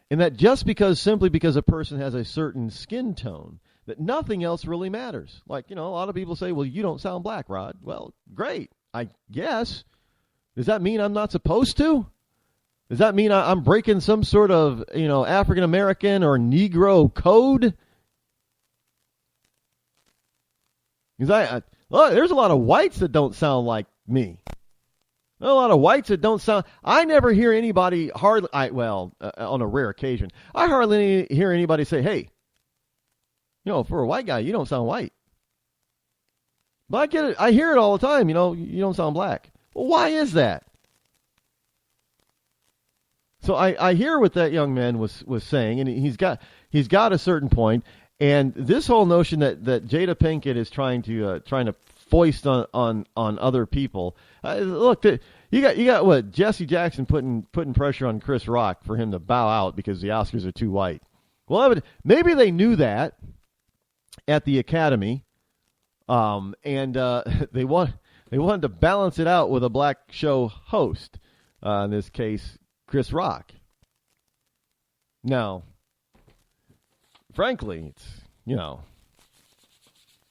And that simply because a person has a certain skin tone, that nothing else really matters. Like, a lot of people say, well, you don't sound black, Rod. Well, great, I guess. Does that mean I'm not supposed to? Does that mean I'm breaking some sort of, African-American or Negro code? Because there's a lot of whites that don't sound like me. A lot of whites that don't sound. I never hear anybody on a rare occasion, I hardly hear anybody say, "Hey, for a white guy, you don't sound white." But I get it. I hear it all the time. You don't sound black. Well, why is that? So I hear what that young man was saying, and he's got a certain point. And this whole notion that Jada Pinkett is trying to foist on other people. Look, you got what, Jesse Jackson putting pressure on Chris Rock for him to bow out because the Oscars are too white. Well, maybe they knew that at the Academy, and they wanted to balance it out with a black show host. In this case, Chris Rock. Now, frankly, it's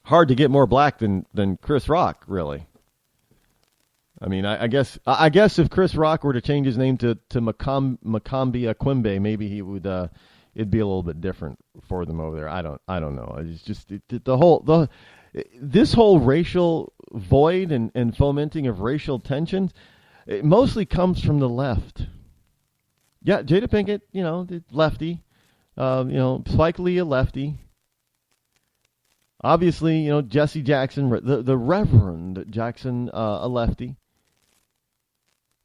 hard to get more black than Chris Rock, really. I mean, I guess if Chris Rock were to change his name to Makambi Akwembe, maybe he would. It'd be a little bit different for them over there. I don't know. It's just this whole racial void and fomenting of racial tensions. It mostly comes from the left. Yeah, Jada Pinkett, the lefty. Spike Lee, a lefty. Obviously, Jesse Jackson, the Reverend Jackson, a lefty.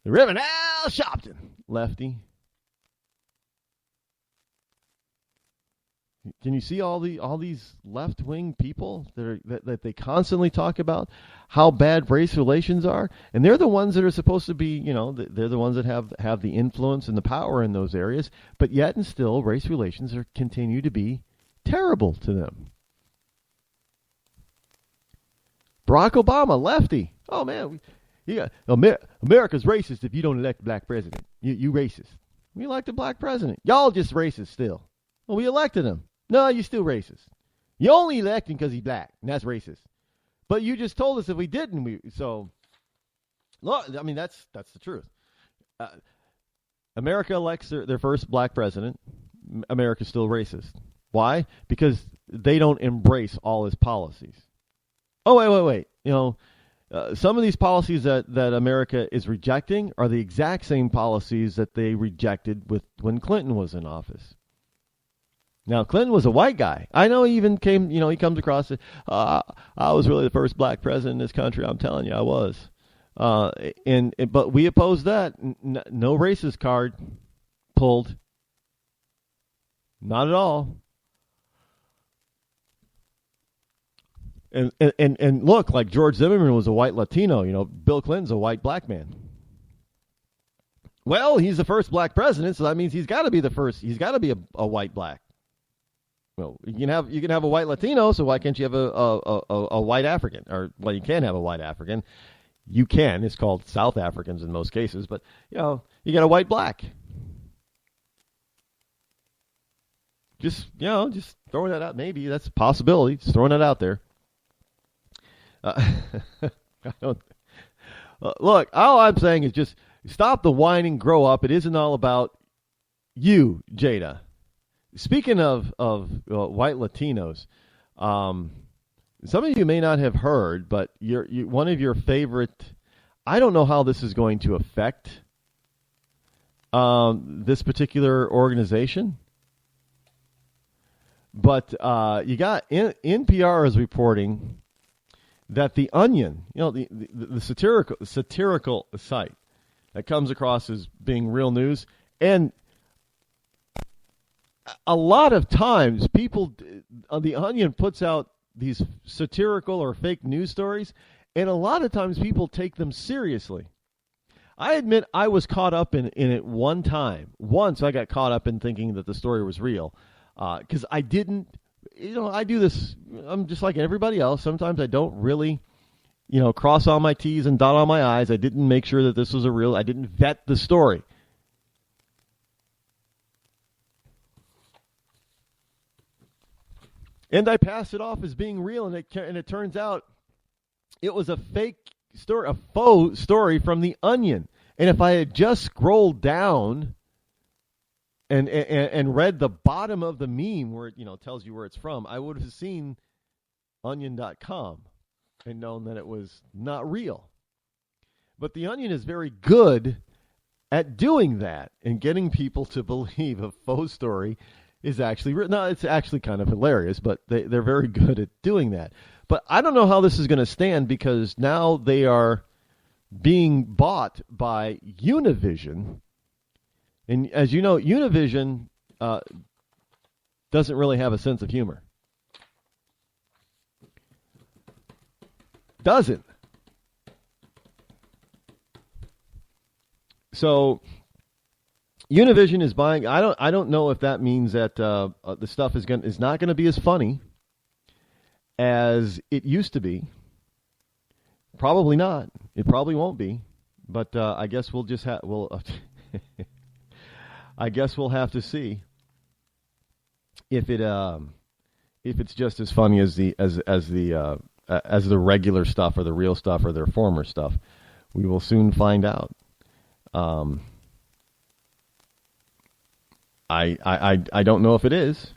The Reverend Al Sharpton, lefty. Can you see all these left-wing people that they constantly talk about how bad race relations are? And they're the ones that are supposed to be, they're the ones that have the influence and the power in those areas. But yet and still, race relations continue to be terrible to them. Barack Obama, lefty. Oh, man. America's racist if you don't elect a black president. You racist. We elect a black president. Y'all just racist still. Well, we elected him. No, you're still racist. You only elect him because he's black, and that's racist. But you just told us if we didn't, look, I mean, that's the truth. America elects their first black president. America's still racist. Why? Because they don't embrace all his policies. Oh, wait. Some of these policies that America is rejecting are the exact same policies that they rejected when Clinton was in office. Now, Clinton was a white guy. I know he even came, he comes across it. I was really the first black president in this country. I'm telling you, I was. But we opposed that. No racist card pulled. Not at all. And look, like George Zimmerman was a white Latino. Bill Clinton's a white black man. Well, he's the first black president, so that means he's got to be the first. He's got to be a white black. Well, you can have a white Latino, so why can't you have a white African? Or, well, you can have a white African. You can. It's called South Africans in most cases, but you got a white black. Just throwing that out. Maybe that's a possibility. Just throwing it out there. Look, all I'm saying is just stop the whining, grow up. It isn't all about you, Jada. Speaking of white Latinos, some of you may not have heard, but one of your favorite, I don't know how this is going to affect this particular organization, but you got NPR is reporting that The Onion, the satirical site that comes across as being real news, and a lot of times people, The Onion puts out these satirical or fake news stories, and a lot of times people take them seriously. I admit I was caught up in it one time. Once I got caught up in thinking that the story was real, because I didn't, I do this, I'm just like everybody else. Sometimes I don't really, cross all my T's and dot all my I's. I didn't make sure that this was I didn't vet the story. And I passed it off as being real, and it turns out it was a fake story, a faux story from The Onion. And if I had just scrolled down and read the bottom of the meme where it tells you where it's from, I would have seen onion.com and known that it was not real. But The Onion is very good at doing that and getting people to believe a faux story is actually written. No, it's actually kind of hilarious, but they're very good at doing that. But I don't know how this is going to stand, because now they are being bought by Univision. And as you know, Univision doesn't really have a sense of humor. Doesn't. So Univision is buying. I don't know if that means that the stuff is not going to be as funny as it used to be. Probably not. It probably won't be. But I guess we'll just I guess we'll have to see if it's just as funny as the regular stuff or the real stuff or their former stuff. We will soon find out. I don't know if it is.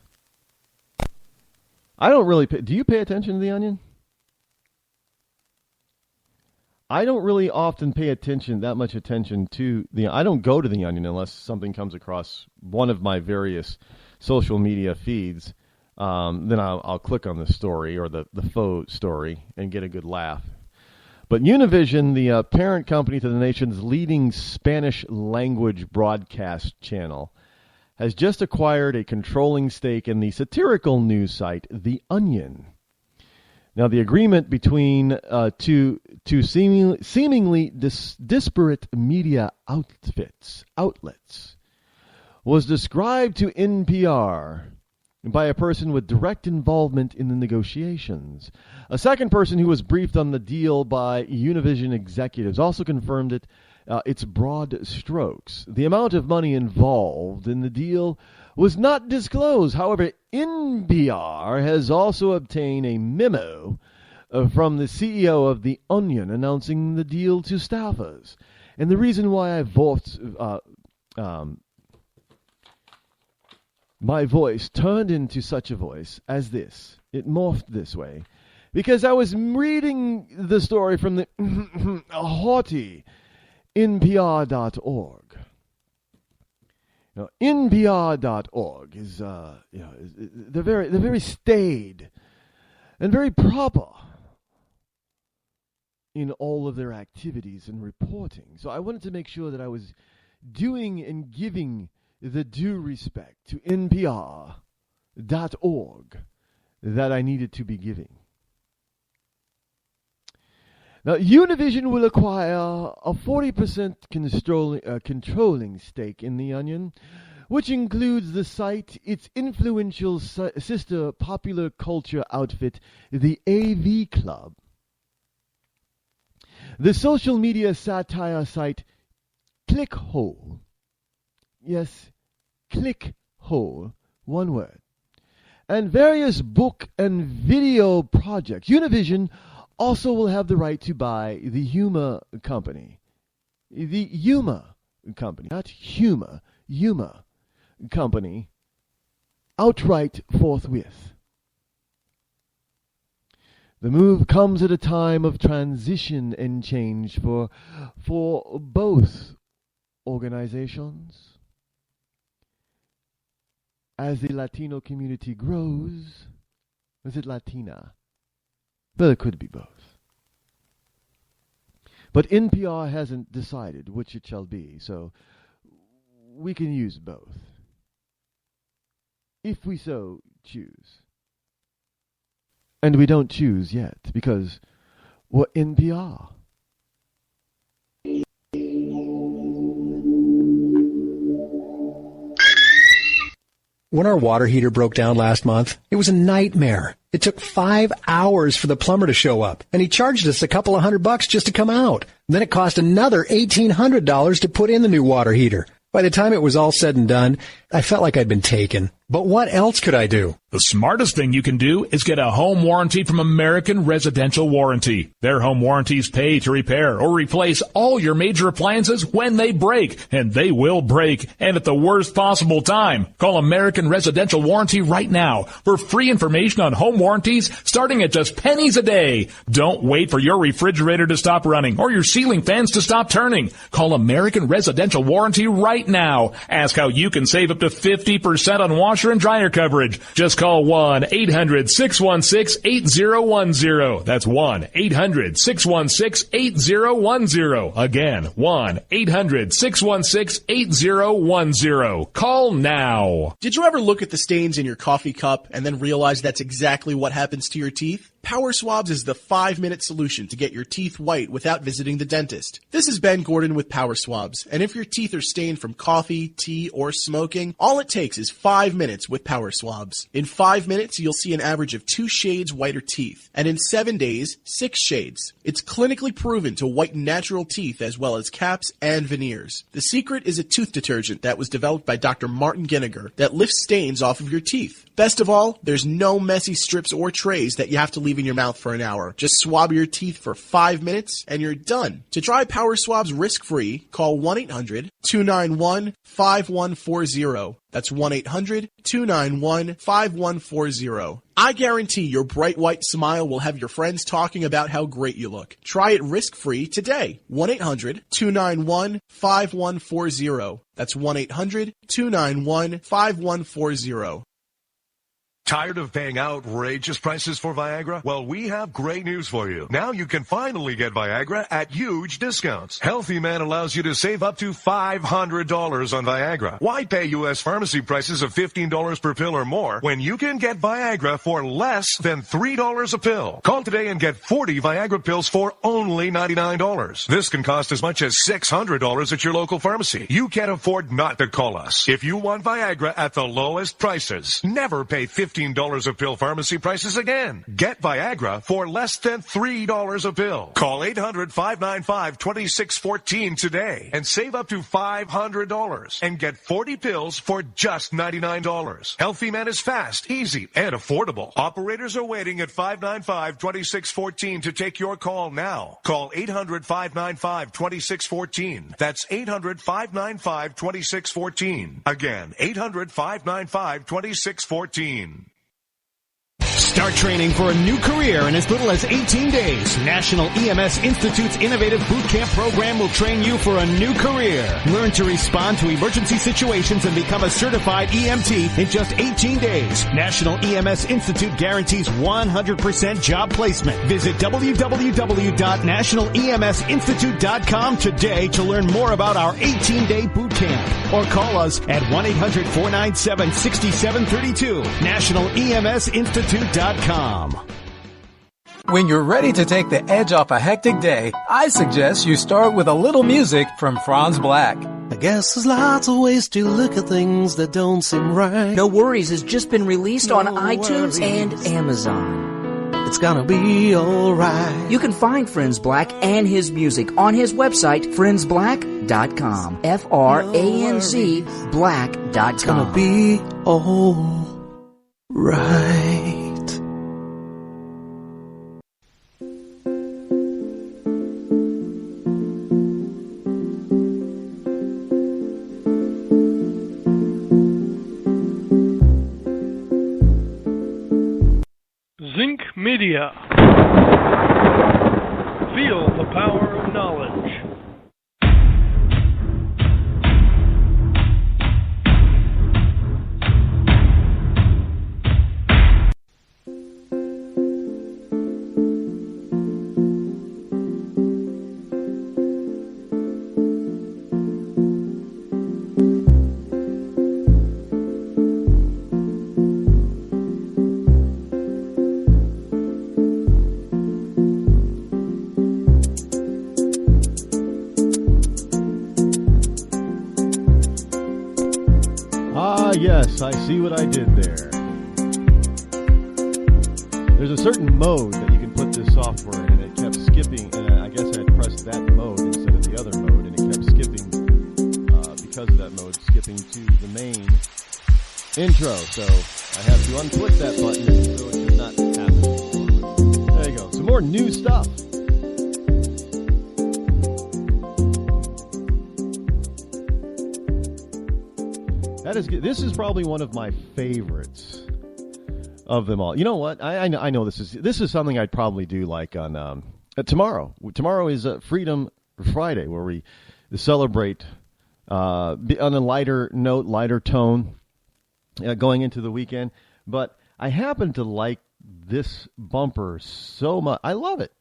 I don't really do you pay attention to The Onion? I don't really often pay that much attention to I don't go to The Onion unless something comes across one of my various social media feeds. Then I'll click on the story or the faux story and get a good laugh. But Univision, the parent company to the nation's leading Spanish language broadcast channel, has just acquired a controlling stake in the satirical news site The Onion. Now, the agreement between two seemingly disparate media outlets was described to NPR by a person with direct involvement in the negotiations. A second person who was briefed on the deal by Univision executives also confirmed its broad strokes. The amount of money involved in the deal was not disclosed. However, NPR has also obtained a memo from the CEO of The Onion announcing the deal to staffers. And the reason why my voice turned into such a voice as this, it morphed this way, because I was reading the story from the haughty NPR.org. Now, NPR.org is they're very staid and very proper in all of their activities and reporting. So I wanted to make sure that I was doing and giving the due respect to NPR.org that I needed to be giving. Now, Univision will acquire a 40% controlling stake in The Onion, which includes the site, its influential sister popular culture outfit, the AV Club, the social media satire site Clickhole. Yes, Clickhole, one word. And various book and video projects. Univision also will have the right to buy the Yuma Company. The Yuma Company, not Huma, Yuma Company, outright forthwith. The move comes at a time of transition and change for both organizations. As the Latino community grows, is it Latina? Well, it could be both. But NPR hasn't decided which it shall be, so we can use both, if we so choose. And we don't choose yet, because we're NPR. When our water heater broke down last month, it was a nightmare. It took 5 hours for the plumber to show up, and he charged us a couple of $100 just to come out. Then it cost another $1,800 to put in the new water heater. By the time it was all said and done, I felt like I'd been taken. But what else could I do? The smartest thing you can do is get a home warranty from American Residential Warranty. Their home warranties pay to repair or replace all your major appliances when they break, and they will break, and at the worst possible time. Call American Residential Warranty right now for free information on home warranties starting at just pennies a day. Don't wait for your refrigerator to stop running or your ceiling fans to stop turning. Call American Residential Warranty right now. Ask how you can save up to 50% on washer and dryer coverage. Just call 1-800-616-8010. That's 1-800-616-8010. Again, 1-800-616-8010. Call now. Did you ever look at the stains in your coffee cup and then realize that's exactly what happens to your teeth? Power Swabs is the 5-minute solution to get your teeth white without visiting the dentist. This is Ben Gordon with Power Swabs, and if your teeth are stained from coffee, tea, or smoking, all it takes is 5 minutes with Power Swabs. In 5 minutes, you'll see an average of 2 shades whiter teeth, and in 7 days, 6 shades. It's clinically proven to whiten natural teeth as well as caps and veneers. The secret is a tooth detergent that was developed by Dr. Martin Ginniger that lifts stains off of your teeth. Best of all, there's no messy strips or trays that you have to leave in your mouth for an hour. Just swab your teeth for 5 minutes and you're done. To try Power Swabs risk-free, call 1-800-291-5140. That's 1-800-291-5140. I guarantee your bright white smile will have your friends talking about how great you look. Try it risk-free today. 1-800-291-5140. That's 1-800-291-5140. Tired of paying outrageous prices for Viagra? Well, we have great news for you. Now you can finally get Viagra at huge discounts. Healthy Man allows you to save up to $500 on Viagra. Why pay U.S. pharmacy prices of $15 per pill or more when you can get Viagra for less than $3 a pill? Call today and get 40 Viagra pills for only $99. This can cost as much as $600 at your local pharmacy. You can't afford not to call us. If you want Viagra at the lowest prices, never pay $15 a pill pharmacy prices again. Get Viagra for less than $3 a pill. Call 800-595-2614 today and save up to $500 and get 40 pills for just $99. Healthy Man is fast, easy, and affordable. Operators are waiting at 595-2614 to take your call now. Call 800-595-2614. That's 800-595-2614. Again, 800-595-2614. Start training for a new career in as little as 18 days. National EMS Institute's innovative boot camp program will train you for a new career. Learn to respond to emergency situations and become a certified EMT in just 18 days. National EMS Institute guarantees 100% job placement. Visit www.nationaleMSinstitute.com today to learn more about our 18-day boot camp. Or call us at 1-800-497-6732. NationalEMSinstitute.com. When you're ready to take the edge off a hectic day, I suggest you start with a little music from Franz Black. I guess there's lots of ways to look at things that don't seem right. No Worries has just been released on iTunes and Amazon. It's gonna be alright. You can find Franz Black and his music on his website, friendsblack.com. F-R-A-N-Z black.com. It's gonna be alright. Media. Feel the power of knowledge. Yes, I see what I did there. There's a certain mode that you can put this software in, and it kept skipping, and I guess I had pressed that mode instead of the other mode, and it kept skipping, because of that mode, skipping to the main intro. So I have to unclick that button, so it should not happen anymore. There you go. Some more new stuff. This is probably one of my favorites of them all. You know what? I know this is something I'd probably do like on tomorrow. Tomorrow is Freedom Friday, where we celebrate on a lighter note, lighter tone, going into the weekend. But I happen to like this bumper so much. I love it.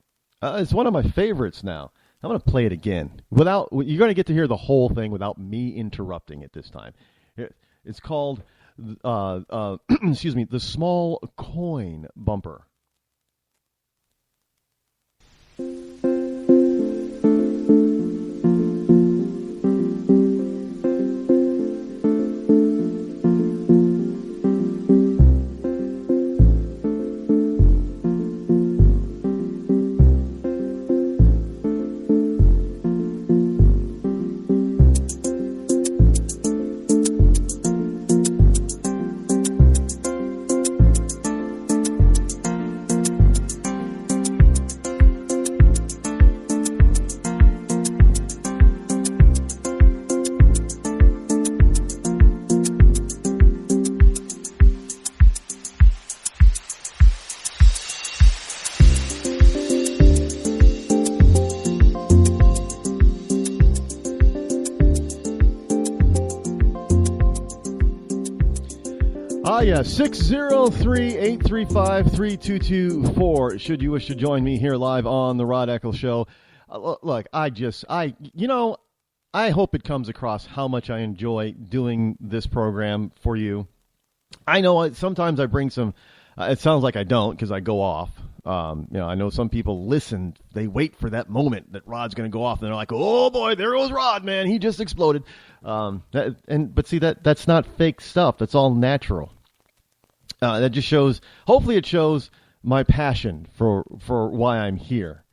It's one of my favorites now. I'm going to play it again. You're going to get to hear the whole thing without me interrupting it this time. It's called, excuse me, the Small Coin Bumper. Yeah, 603-835-3224. Should you wish to join me here live on the Rod Eccles Show. Look, I hope it comes across how much I enjoy doing this program for you. I know sometimes I bring some, it sounds like I don't because I go off. I know some people listen, they wait for that moment that Rod's going to go off, and they're like, oh boy, there goes Rod, man, he just exploded. But see, that's not fake stuff, that's all natural. That just shows, hopefully it shows my passion for why I'm here.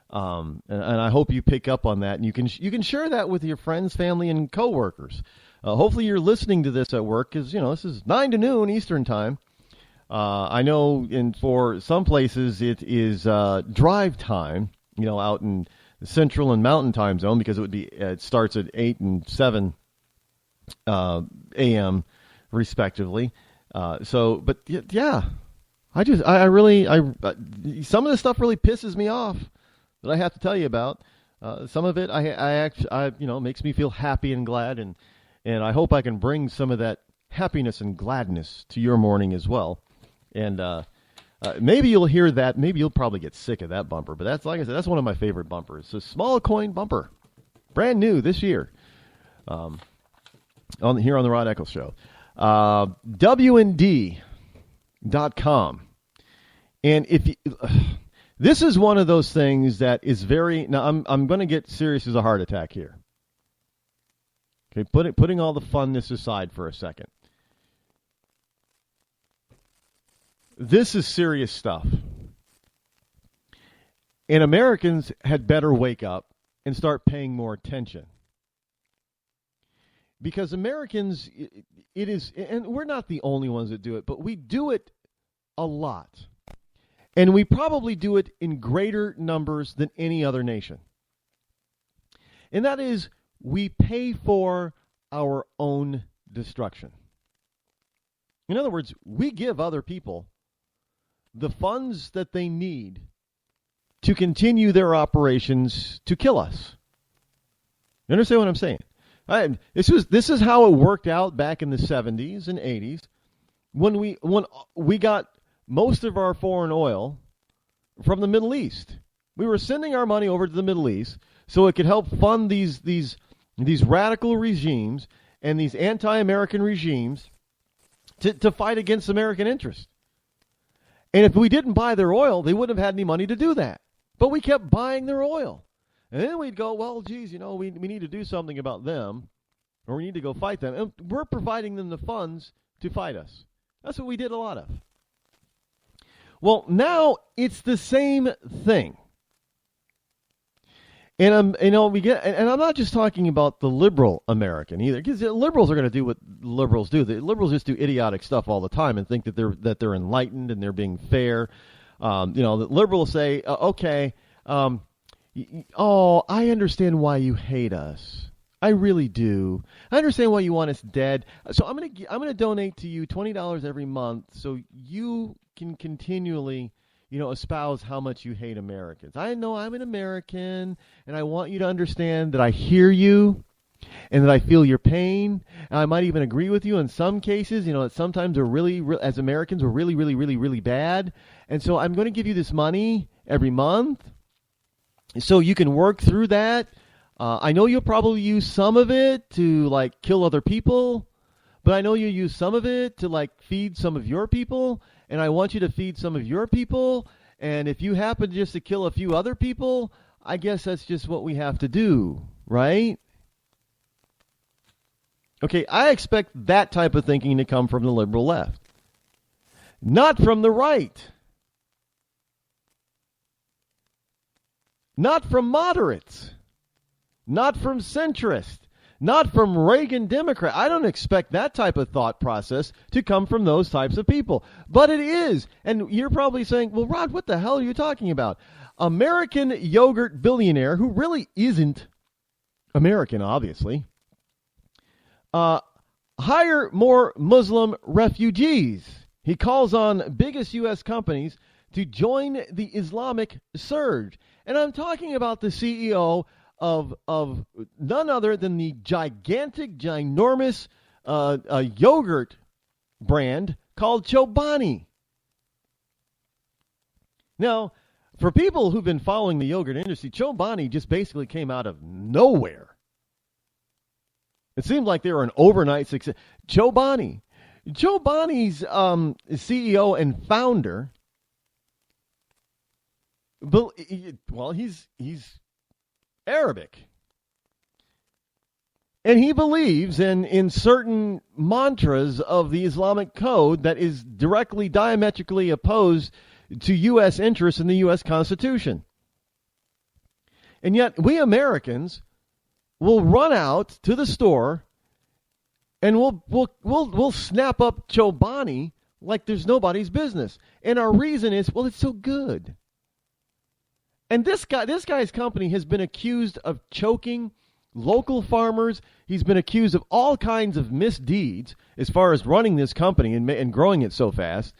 And I hope you pick up on that, and you can share that with your friends, family, and coworkers. Hopefully you're listening to this at work, because, this is 9 to noon Eastern time. I know for some places it is drive time, out in the Central and Mountain time zone, because it starts at 8 and 7 a.m. respectively. But yeah, I really some of the stuff really pisses me off that I have to tell you about. Some of it I makes me feel happy and glad, and I hope I can bring some of that happiness and gladness to your morning as well. And maybe you'll hear that. Maybe you'll probably get sick of that bumper, but that's, like I said, that's one of my favorite bumpers. It's a Small Coin Bumper, brand new this year, here on the Rod Eccles Show. WND.com. And this is one of those things that is now I'm going to get serious as a heart attack here. Okay, putting all the funness aside for a second. This is serious stuff. And Americans had better wake up and start paying more attention. Because Americans, it is, and we're not the only ones that do it, but we do it a lot. And we probably do it in greater numbers than any other nation. And that is, we pay for our own destruction. In other words, we give other people the funds that they need to continue their operations to kill us. You understand what I'm saying? This is how it worked out back in the 70s and 80s when we got most of our foreign oil from the Middle East. We were sending our money over to the Middle East so it could help fund these radical regimes and these anti-American regimes to fight against American interests. And if we didn't buy their oil, they wouldn't have had any money to do that. But we kept buying their oil. And then we'd go, well, geez, we need to do something about them, or we need to go fight them. And we're providing them the funds to fight us. That's what we did a lot of. Well, now it's the same thing. And I'm not just talking about the liberal American either, because the liberals are going to do what liberals do. The liberals just do idiotic stuff all the time and think that they're enlightened and they're being fair. The liberals say, okay. I understand why you hate us. I really do. I understand why you want us dead. So I'm gonna donate to you $20 every month so you can continually, espouse how much you hate Americans. I know I'm an American, and I want you to understand that I hear you, and that I feel your pain. And I might even agree with you in some cases. That sometimes as Americans, we're really, really, really, really bad. And so I'm going to give you this money every month, so you can work through that. I know you'll probably use some of it to kill other people, but I know you use some of it to feed some of your people, and I want you to feed some of your people. And if you happen just to kill a few other people, I guess that's just what we have to do, right? Okay, I expect that type of thinking to come from the liberal left, not from the right. Not from moderates, not from centrists, not from Reagan Democrat. I don't expect that type of thought process to come from those types of people. But it is. And you're probably saying, well, Rod, what the hell are you talking about? American yogurt billionaire, who really isn't American, obviously, hire more Muslim refugees. He calls on biggest U.S. companies to join the Islamic surge. And I'm talking about the CEO of none other than the gigantic, ginormous yogurt brand called Chobani. Now, for people who've been following the yogurt industry, Chobani just basically came out of nowhere. It seemed like they were an overnight success. Chobani's CEO and founder, well, he's Arabic. And he believes in certain mantras of the Islamic code that is directly, diametrically opposed to U.S. interests in the U.S. Constitution. And yet we Americans will run out to the store and we'll snap up Chobani like there's nobody's business. And our reason is, well, it's so good. And this guy's company has been accused of choking local farmers. He's been accused of all kinds of misdeeds as far as running this company and growing it so fast.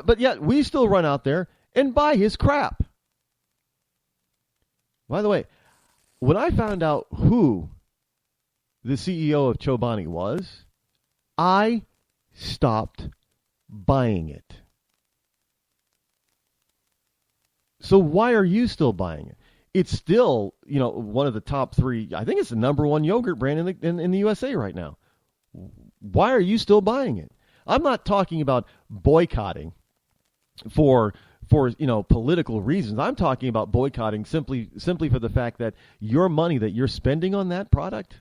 But yet we still run out there and buy his crap. By the way, when I found out who the CEO of Chobani was, I stopped buying it. So why are you still buying it? It's still, one of the top three. I think it's the number one yogurt brand in the USA right now. Why are you still buying it? I'm not talking about boycotting for political reasons. I'm talking about boycotting simply for the fact that your money that you're spending on that product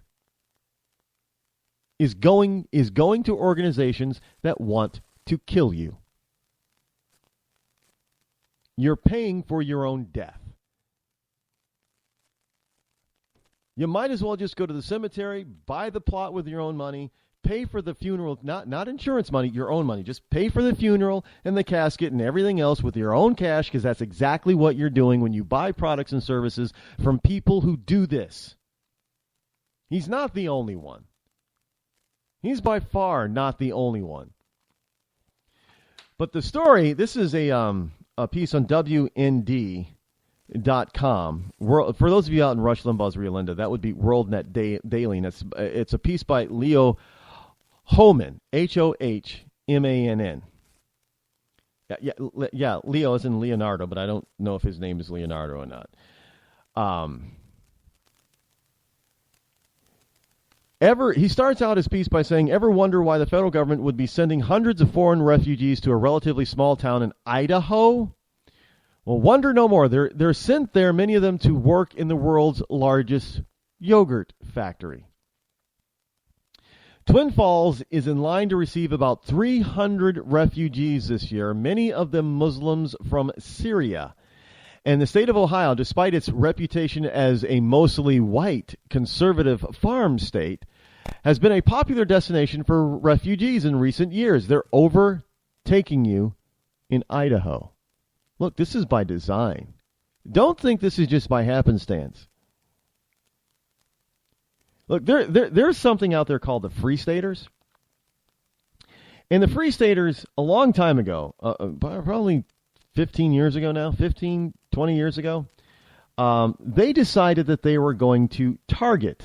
is going to organizations that want to kill you. You're paying for your own death. You might as well just go to the cemetery, buy the plot with your own money, pay for the funeral, not insurance money, your own money. Just pay for the funeral and the casket and everything else with your own cash, because that's exactly what you're doing when you buy products and services from people who do this. He's not the only one. He's by far not the only one. But the story, this is a piece on WND.com. For those of you out in Rush Limbaugh's Rio Linda, that would be WorldNet Daily. And it's a piece by Leo Hohmann, Hohmann. Yeah, Leo is in Leonardo, but I don't know if his name is Leonardo or not. He starts out his piece by saying, ever wonder why the federal government would be sending hundreds of foreign refugees to a relatively small town in Idaho? Well, wonder no more. They're sent there, many of them, to work in the world's largest yogurt factory. Twin Falls is in line to receive about 300 refugees this year, many of them Muslims from Syria. And the state of Ohio, despite its reputation as a mostly white, conservative farm state, has been a popular destination for refugees in recent years. They're overtaking you in Idaho. Look, this is by design. Don't think this is just by happenstance. Look, there's something out there called the Free Staters. And the Free Staters, a long time ago, probably 15 years ago now, 15, 20 years ago, they decided that they were going to target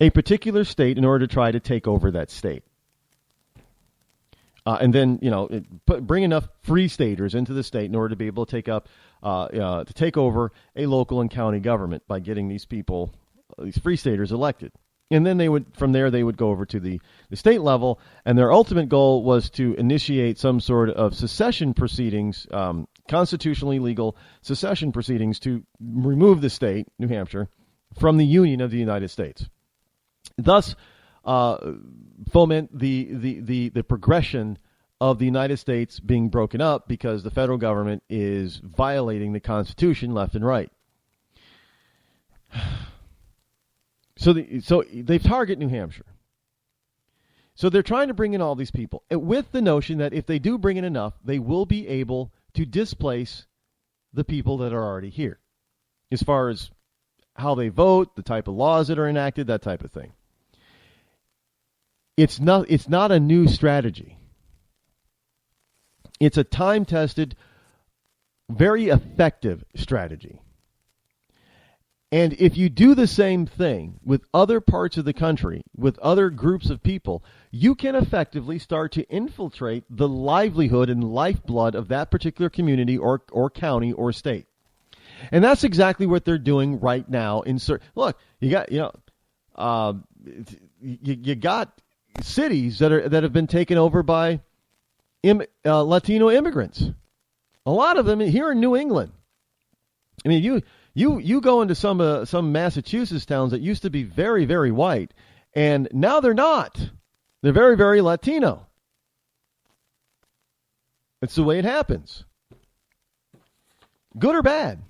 a particular state in order to try to take over that state. And then, bring enough Free Staters into the state in order to be able to take over a local and county government by getting these people, these Free Staters, elected. And then from there they would go over to the state level, and their ultimate goal was to initiate some sort of secession proceedings, constitutionally legal secession proceedings to remove the state, New Hampshire, from the Union of the United States. Thus, foment the progression of the United States being broken up because the federal government is violating the Constitution left and right. So they target New Hampshire. So they're trying to bring in all these people with the notion that if they do bring in enough, they will be able to displace the people that are already here, as far as how they vote, the type of laws that are enacted, that type of thing. It's not a new strategy. It's a time-tested, very effective strategy. And if you do the same thing with other parts of the country, with other groups of people, you can effectively start to infiltrate the livelihood and lifeblood of that particular community or county or state. And that's exactly what they're doing right now. Look, you got cities that have been taken over by Latino immigrants. A lot of them here in New England. I mean, you go into some Massachusetts towns that used to be very, very white, and now they're not. They're very, very Latino. It's the way it happens. Good or bad.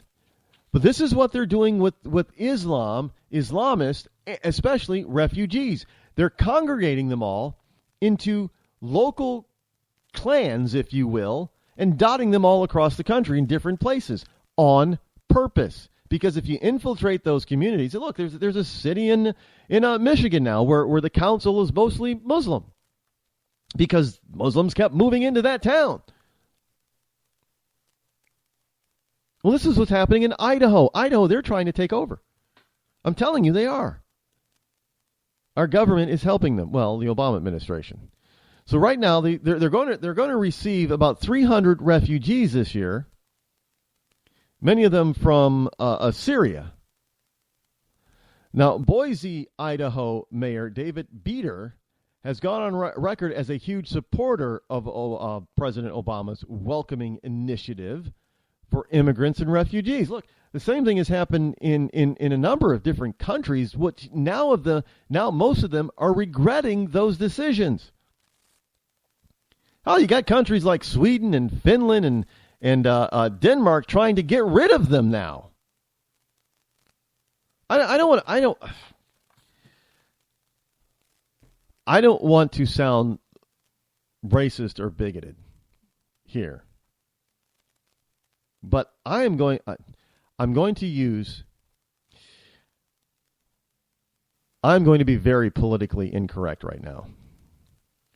But this is what they're doing with Islamists, especially refugees. They're congregating them all into local clans, if you will, and dotting them all across the country in different places on purpose. Because if you infiltrate those communities, look, there's a city in Michigan now where the council is mostly Muslim because Muslims kept moving into that town. Well, this is what's happening in Idaho. Idaho, they're trying to take over. I'm telling you, they are. Our government is helping them. Well, the Obama administration. So right now, they're going to receive about 300 refugees this year. Many of them from Syria. Now, Boise, Idaho Mayor David Beater has gone on record as a huge supporter of President Obama's welcoming initiative for immigrants and refugees. Look, the same thing has happened in a number of different countries, which now most of them are regretting those decisions. Oh, you got countries like Sweden and Finland and Denmark trying to get rid of them now. I don't want to sound racist or bigoted here, but I'm going to be very politically incorrect right now.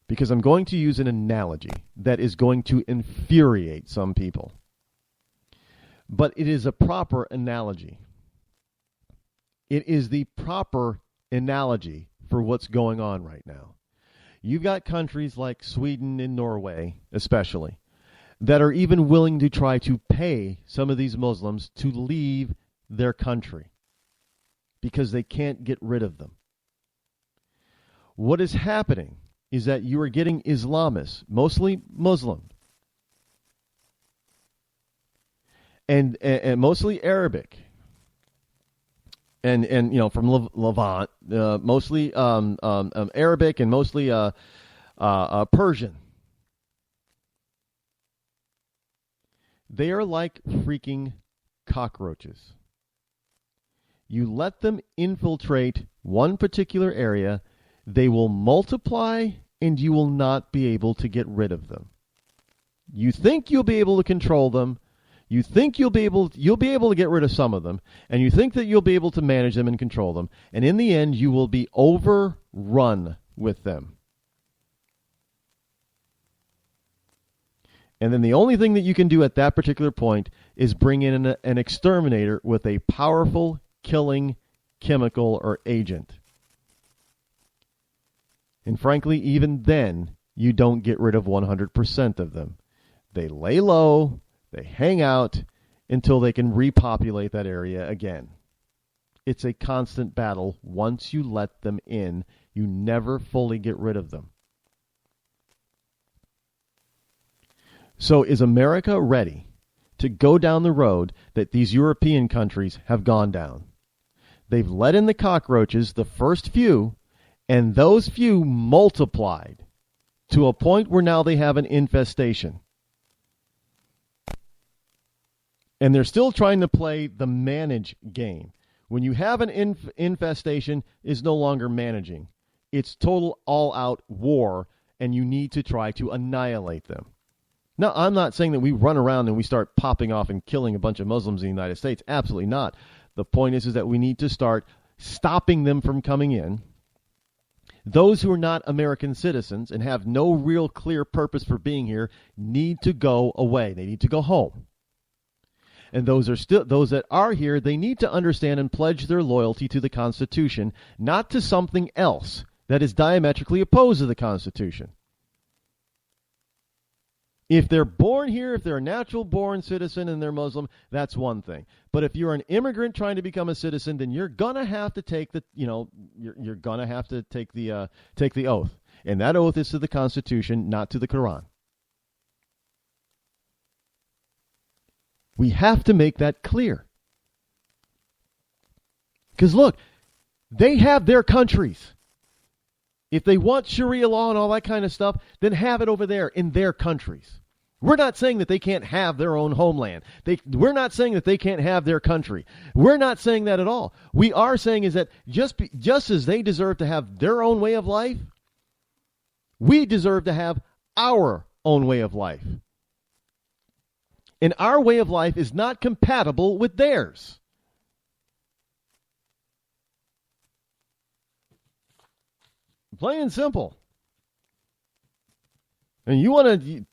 because I'm going to use an analogy that is going to infuriate some people. But it is a proper analogy. It is the proper analogy for what's going on right now. You've got countries like Sweden and Norway, especially, that are even willing to try to pay some of these Muslims to leave their country because they can't get rid of them. What is happening is that you are getting Islamists, mostly Muslim, and mostly Arabic, and you know, from Levant, mostly Arabic and mostly Persian. They are like freaking cockroaches. You let them infiltrate one particular area, they will multiply, and you will not be able to get rid of them. You think you'll be able to control them. You think you'll be able to get rid of some of them, and you think that you'll be able to manage them and control them, and in the end you will be overrun with them. And then the only thing that you can do at that particular point is bring in an exterminator with a powerful killing chemical or agent. And frankly, even then, you don't get rid of 100% of them. They lay low, they hang out until they can repopulate that area again. It's a constant battle. Once you let them in, you never fully get rid of them. So is America ready to go down the road that these European countries have gone down? They've let in the cockroaches, the first few, and those few multiplied to a point where now they have an infestation. And they're still trying to play the manage game. When you have an infestation, it's no longer managing. It's total all-out war, and you need to try to annihilate them. Now, I'm not saying that we run around and we start popping off and killing a bunch of Muslims in the United States. Absolutely not. The point is that we need to start stopping them from coming in. Those who are not American citizens and have no real clear purpose for being here need to go away. They need to go home. And those that are here, they need to understand and pledge their loyalty to the Constitution, not to something else that is diametrically opposed to the Constitution. If they're born here, if they're a natural-born citizen and they're Muslim, that's one thing. But if you're an immigrant trying to become a citizen, then you're gonna have to take you're gonna have to take the oath, and that oath is to the Constitution, not to the Quran. We have to make that clear. Because look, they have their countries. If they want Sharia law and all that kind of stuff, then have it over there in their countries. We're not saying that they can't have their own homeland. We're not saying that they can't have their country. We're not saying that at all. We are saying is that just as they deserve to have their own way of life, we deserve to have our own way of life. And our way of life is not compatible with theirs. Plain and simple. And you want to,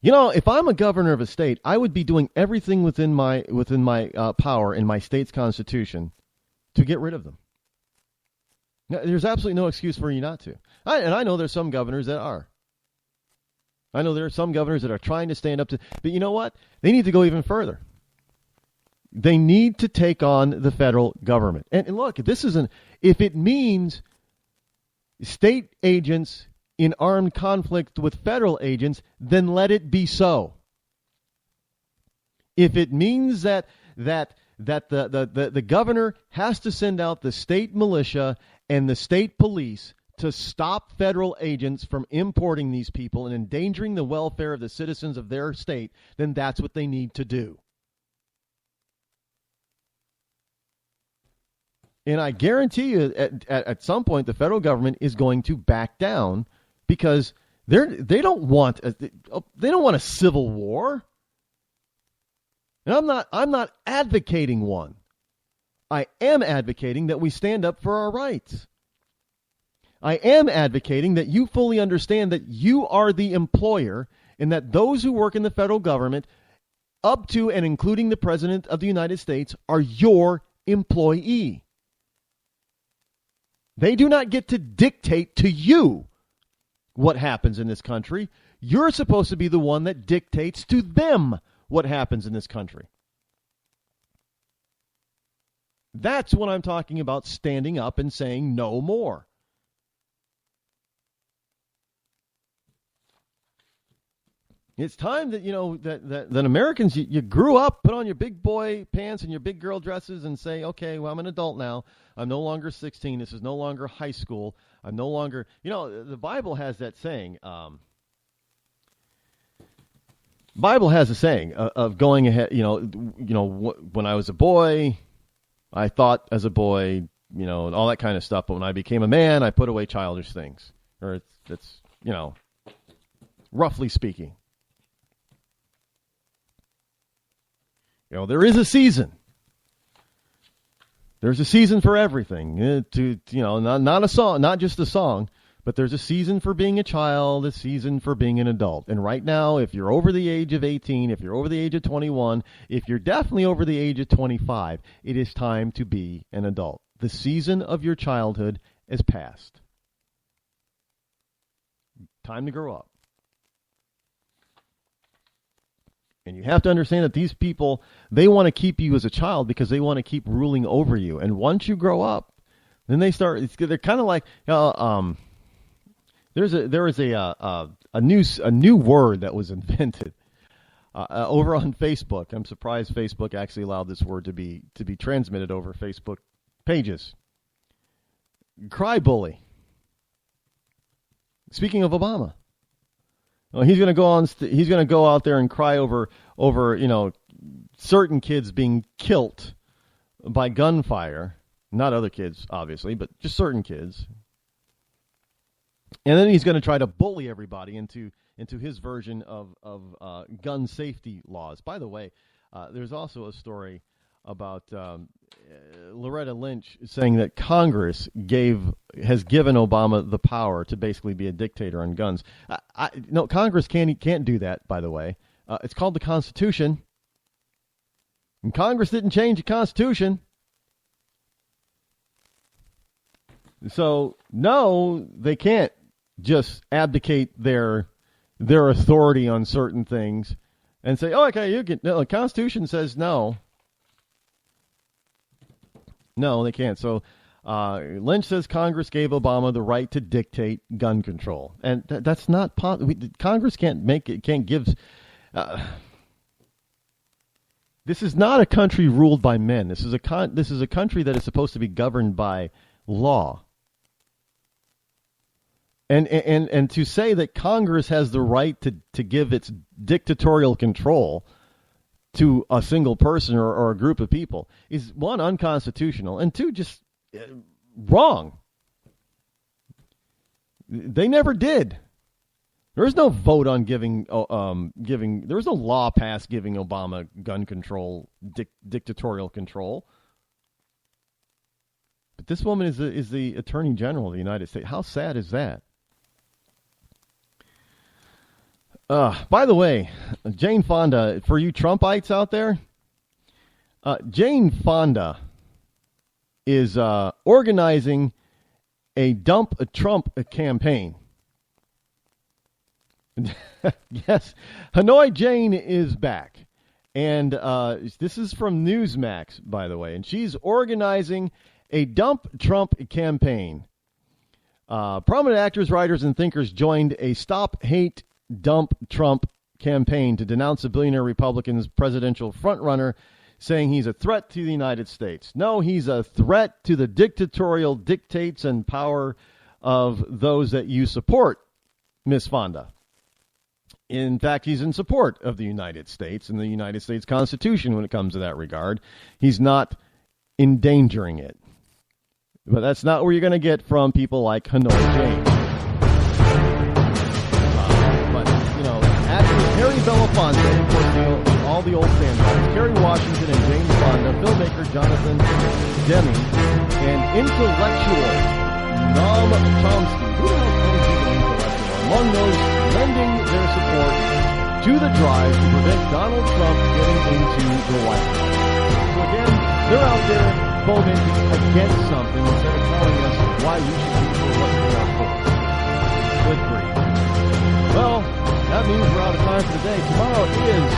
if I'm a governor of a state, I would be doing everything within my power in my state's constitution to get rid of them. Now, there's absolutely no excuse for you not to. And I know there's some governors that are. I know there are some governors that are trying to stand up to, but you know what? They need to go even further. They need to take on the federal government. And look, if it means state agents in armed conflict with federal agents, then let it be so. If it means that the governor has to send out the state militia and the state police to stop federal agents from importing these people and endangering the welfare of the citizens of their state, then that's what they need to do. And I guarantee you at some point the federal government is going to back down because they don't want a civil war. And I'm not advocating one. I am advocating that we stand up for our rights. I am advocating that you fully understand that you are the employer and that those who work in the federal government, up to and including the President of the United States, are your employee. They do not get to dictate to you what happens in this country. You're supposed to be the one that dictates to them what happens in this country. That's what I'm talking about, standing up and saying no more. It's time that, that Americans, you grew up, put on your big boy pants and your big girl dresses and say, okay, well, I'm an adult now. I'm no longer 16. This is no longer high school. I'm no longer, the Bible has that saying. Bible has a saying of going ahead, when I was a boy, I thought as a boy, and all that kind of stuff. But when I became a man, I put away childish things. Or it's roughly speaking. There is a season. There's a season for everything. Not a song, not just a song, but there's a season for being a child, a season for being an adult. And right now, if you're over the age of 18, if you're over the age of 21, if you're definitely over the age of 25, it is time to be an adult. The season of your childhood is past. Time to grow up. And you have to understand that these people, they want to keep you as a child because they want to keep ruling over you. And once you grow up, then they're kind of like, there is a new word that was invented over on Facebook. I'm surprised Facebook actually allowed this word to be transmitted over Facebook pages. Cry bully. Speaking of Obama. Well, he's going to go out there and cry over certain kids being killed by gunfire, not other kids obviously, but just certain kids. And then he's going to try to bully everybody into his version of gun safety laws. By the way, there's also a story about Loretta Lynch saying that Congress has given Obama the power to basically be a dictator on guns. No, Congress can't do that, by the way. It's called the Constitution. And Congress didn't change the Constitution. So, no, they can't just abdicate their authority on certain things and say, oh, okay, you can. No, the Constitution says no. No, they can't. So Lynch says Congress gave Obama the right to dictate gun control, and that's not Congress can't give. This is not a country ruled by men. This is a country that is supposed to be governed by law. And to say that Congress has the right to give its dictatorial control to a single person or a group of people is, one, unconstitutional, and two, just wrong. They never did. There was no vote on giving. There was no law passed giving Obama gun control, dictatorial control. But this woman is the Attorney General of the United States. How sad is that? By the way, Jane Fonda, for you Trumpites out there, Jane Fonda is organizing a Dump a Trump campaign. Yes, Hanoi Jane is back. And this is from Newsmax, by the way. And she's organizing a Dump Trump campaign. Prominent actors, writers, and thinkers joined a Stop Hate Dump Trump campaign to denounce the billionaire Republican's presidential frontrunner, saying he's a threat to the United States. No, he's a threat to the dictatorial dictates and power of those that you support, Miss Fonda. In fact, he's in support of the United States and the United States Constitution when it comes to that regard. He's not endangering it. But that's not where you're going to get from people like Hanoi Jane. Harry Belafonte, of course, all the old standards, Kerry Washington and James Fonda, filmmaker Jonathan Demme, and intellectual Noam Chomsky. Who the hell calls people intellectual? Among those lending their support to the drive to prevent Donald Trump getting into the White House. So again, they're out there fomenting against something instead of telling us why we should be for what we are for. Good grief. Well, that means we're out of time for today. Tomorrow is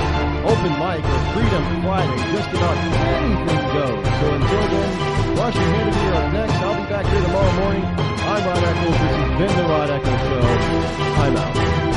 Open Mic or Freedom Friday. Just about anything goes. So until then, wash your hands here up next. I'll be back here tomorrow morning. I'm Rod Eccles. This has been the Rod Eccles Show. I'm out.